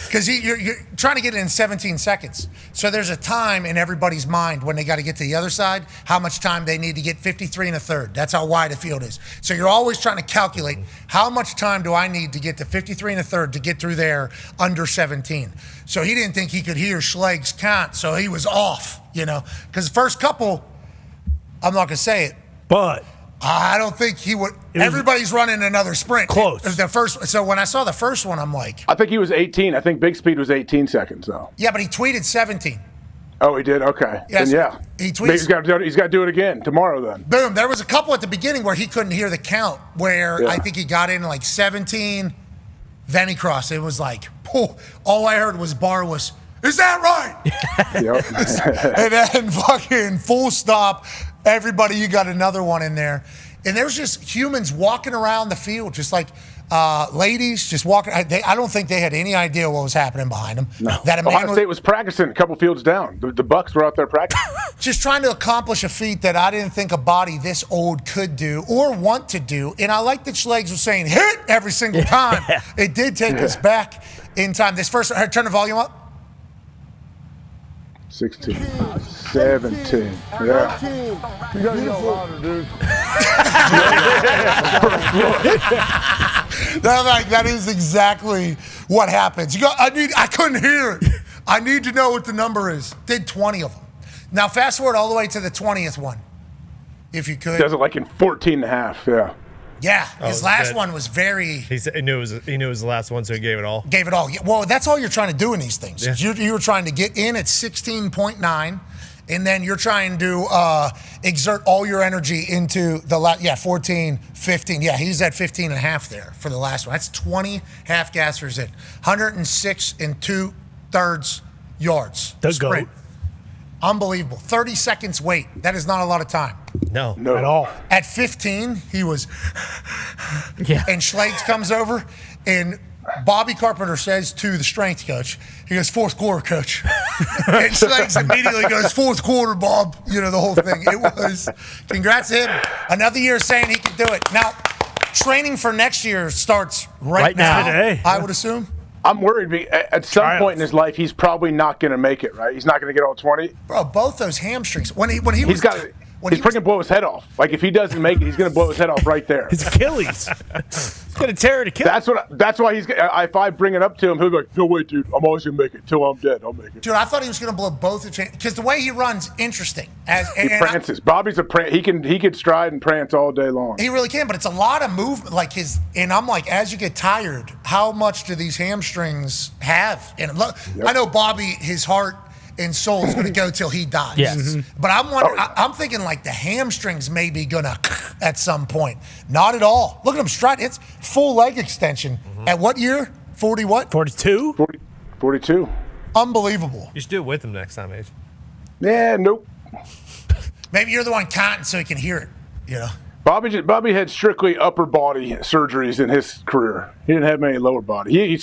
Because you're trying to get it in 17 seconds. So there's a time in everybody's mind when they got to get to the other side, how much time they need to get 53 and a third. That's how wide the field is. So you're always trying to calculate how much time do I need to get to 53 and a third to get through there under 17. So he didn't think he could hear Schleg's count, so he was off, Because the first couple, I'm not going to say it, but I don't think he would. Everybody's running another sprint. Close. The first. So when I saw the first one, I'm like, I think he was 18. I think Big Speed was 18 seconds, though. yeah, but he tweeted 17. Oh, he did? Okay. Yes. Then, yeah. He tweets. Maybe he's got to do it again tomorrow, then. Boom. There was a couple at the beginning where he couldn't hear the count, where I think he got in like 17, then he crossed. It was like, all I heard was bar was, is that right? Yep. And then fucking full stop. Everybody, you got another one in there. And there was just humans walking around the field, just like ladies just walking. I don't think they had any idea what was happening behind them. No. That a man Ohio State was practicing a couple fields down. The Bucks were out there practicing. just trying to accomplish a feat that I didn't think a body this old could do or want to do. And I like that Schlegs was saying hit every single time. It did take us back in time. This first, turn the volume up. 16, 17, yeah. You gotta go louder, dude. That is exactly what happens. You go, I couldn't hear it. I need to know what the number is. Did 20 of them. Now fast forward all the way to the 20th one, if you could. Does it like in 14 and a half, yeah. Yeah, his last one was very. He knew it was the last one, so he gave it all. Gave it all. Well, that's all you're trying to do in these things. Yeah. You were trying to get in at 16.9, and then you're trying to exert all your energy into the 14, 15. Yeah, he's at 15 and a half there for the last one. That's 20 half gassers in. 106 and 2/3 yards. The GOAT. Unbelievable. 30 seconds wait. That is not a lot of time. No. At all. At 15, he was. Yeah. And Schlegs comes over, and Bobby Carpenter says to the strength coach, he goes, fourth quarter, coach. And Schlegs immediately goes, fourth quarter, Bob. The whole thing. It was, congrats to him. Another year saying he can do it. Now, training for next year starts right now, today. I would assume. I'm worried. At some point in his life, he's probably not going to make it, right? He's not going to get all 20. Bro, both those hamstrings. He's probably going to blow his head off. Like, if he doesn't make it, he's going to blow his head off right there. His Achilles. He's going to tear it Achilles. That's why he's. If I bring it up to him, he'll be like, no, wait, dude. I'm always going to make it. Till I'm dead, I'll make it. Dude, I thought he was going to blow both his hands. Because the way he runs, interesting. He prances. Bobby's a prance. He can stride and prance all day long. He really can, but it's a lot of movement. And I'm like, as you get tired, how much do these hamstrings have? And look, I know Bobby, his heart and soul is going to go till he dies. Yes. But I'm wondering, I'm thinking like the hamstrings may be going to at some point. Not at all. Look at him stride. It's full leg extension. At what year? 40 what? 42? 42. Unbelievable. You should do it with him next time, Age. Yeah, nope. Maybe you're the one counting so he can hear it, Bobby had strictly upper body surgeries in his career. He didn't have many lower body. He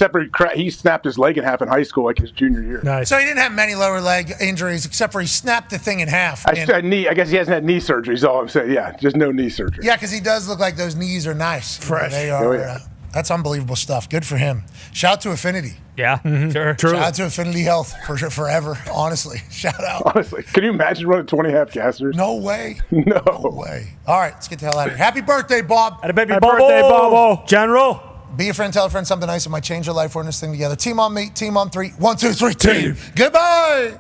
snapped his leg in half in high school, like his junior year. Nice. So he didn't have many lower leg injuries, except for he snapped the thing in half. I guess he hasn't had knee surgery. Is all I'm saying. Yeah, just no knee surgery. Yeah, because he does look like those knees are nice. Fresh. They are. Oh, yeah. That's unbelievable stuff. Good for him. Shout out to Affinity. Yeah, sure. True. Shout out to Affinity Health for forever. Honestly, shout out. Honestly, can you imagine running 20 half gassers? No way. No way. All right, let's get the hell out of here. Happy birthday, Bob. Happy birthday, Bobo. General. Be a friend, tell a friend something nice. It might change your life. We're in this thing together. Team on me, team on three. 1, 2, 3, team. Goodbye.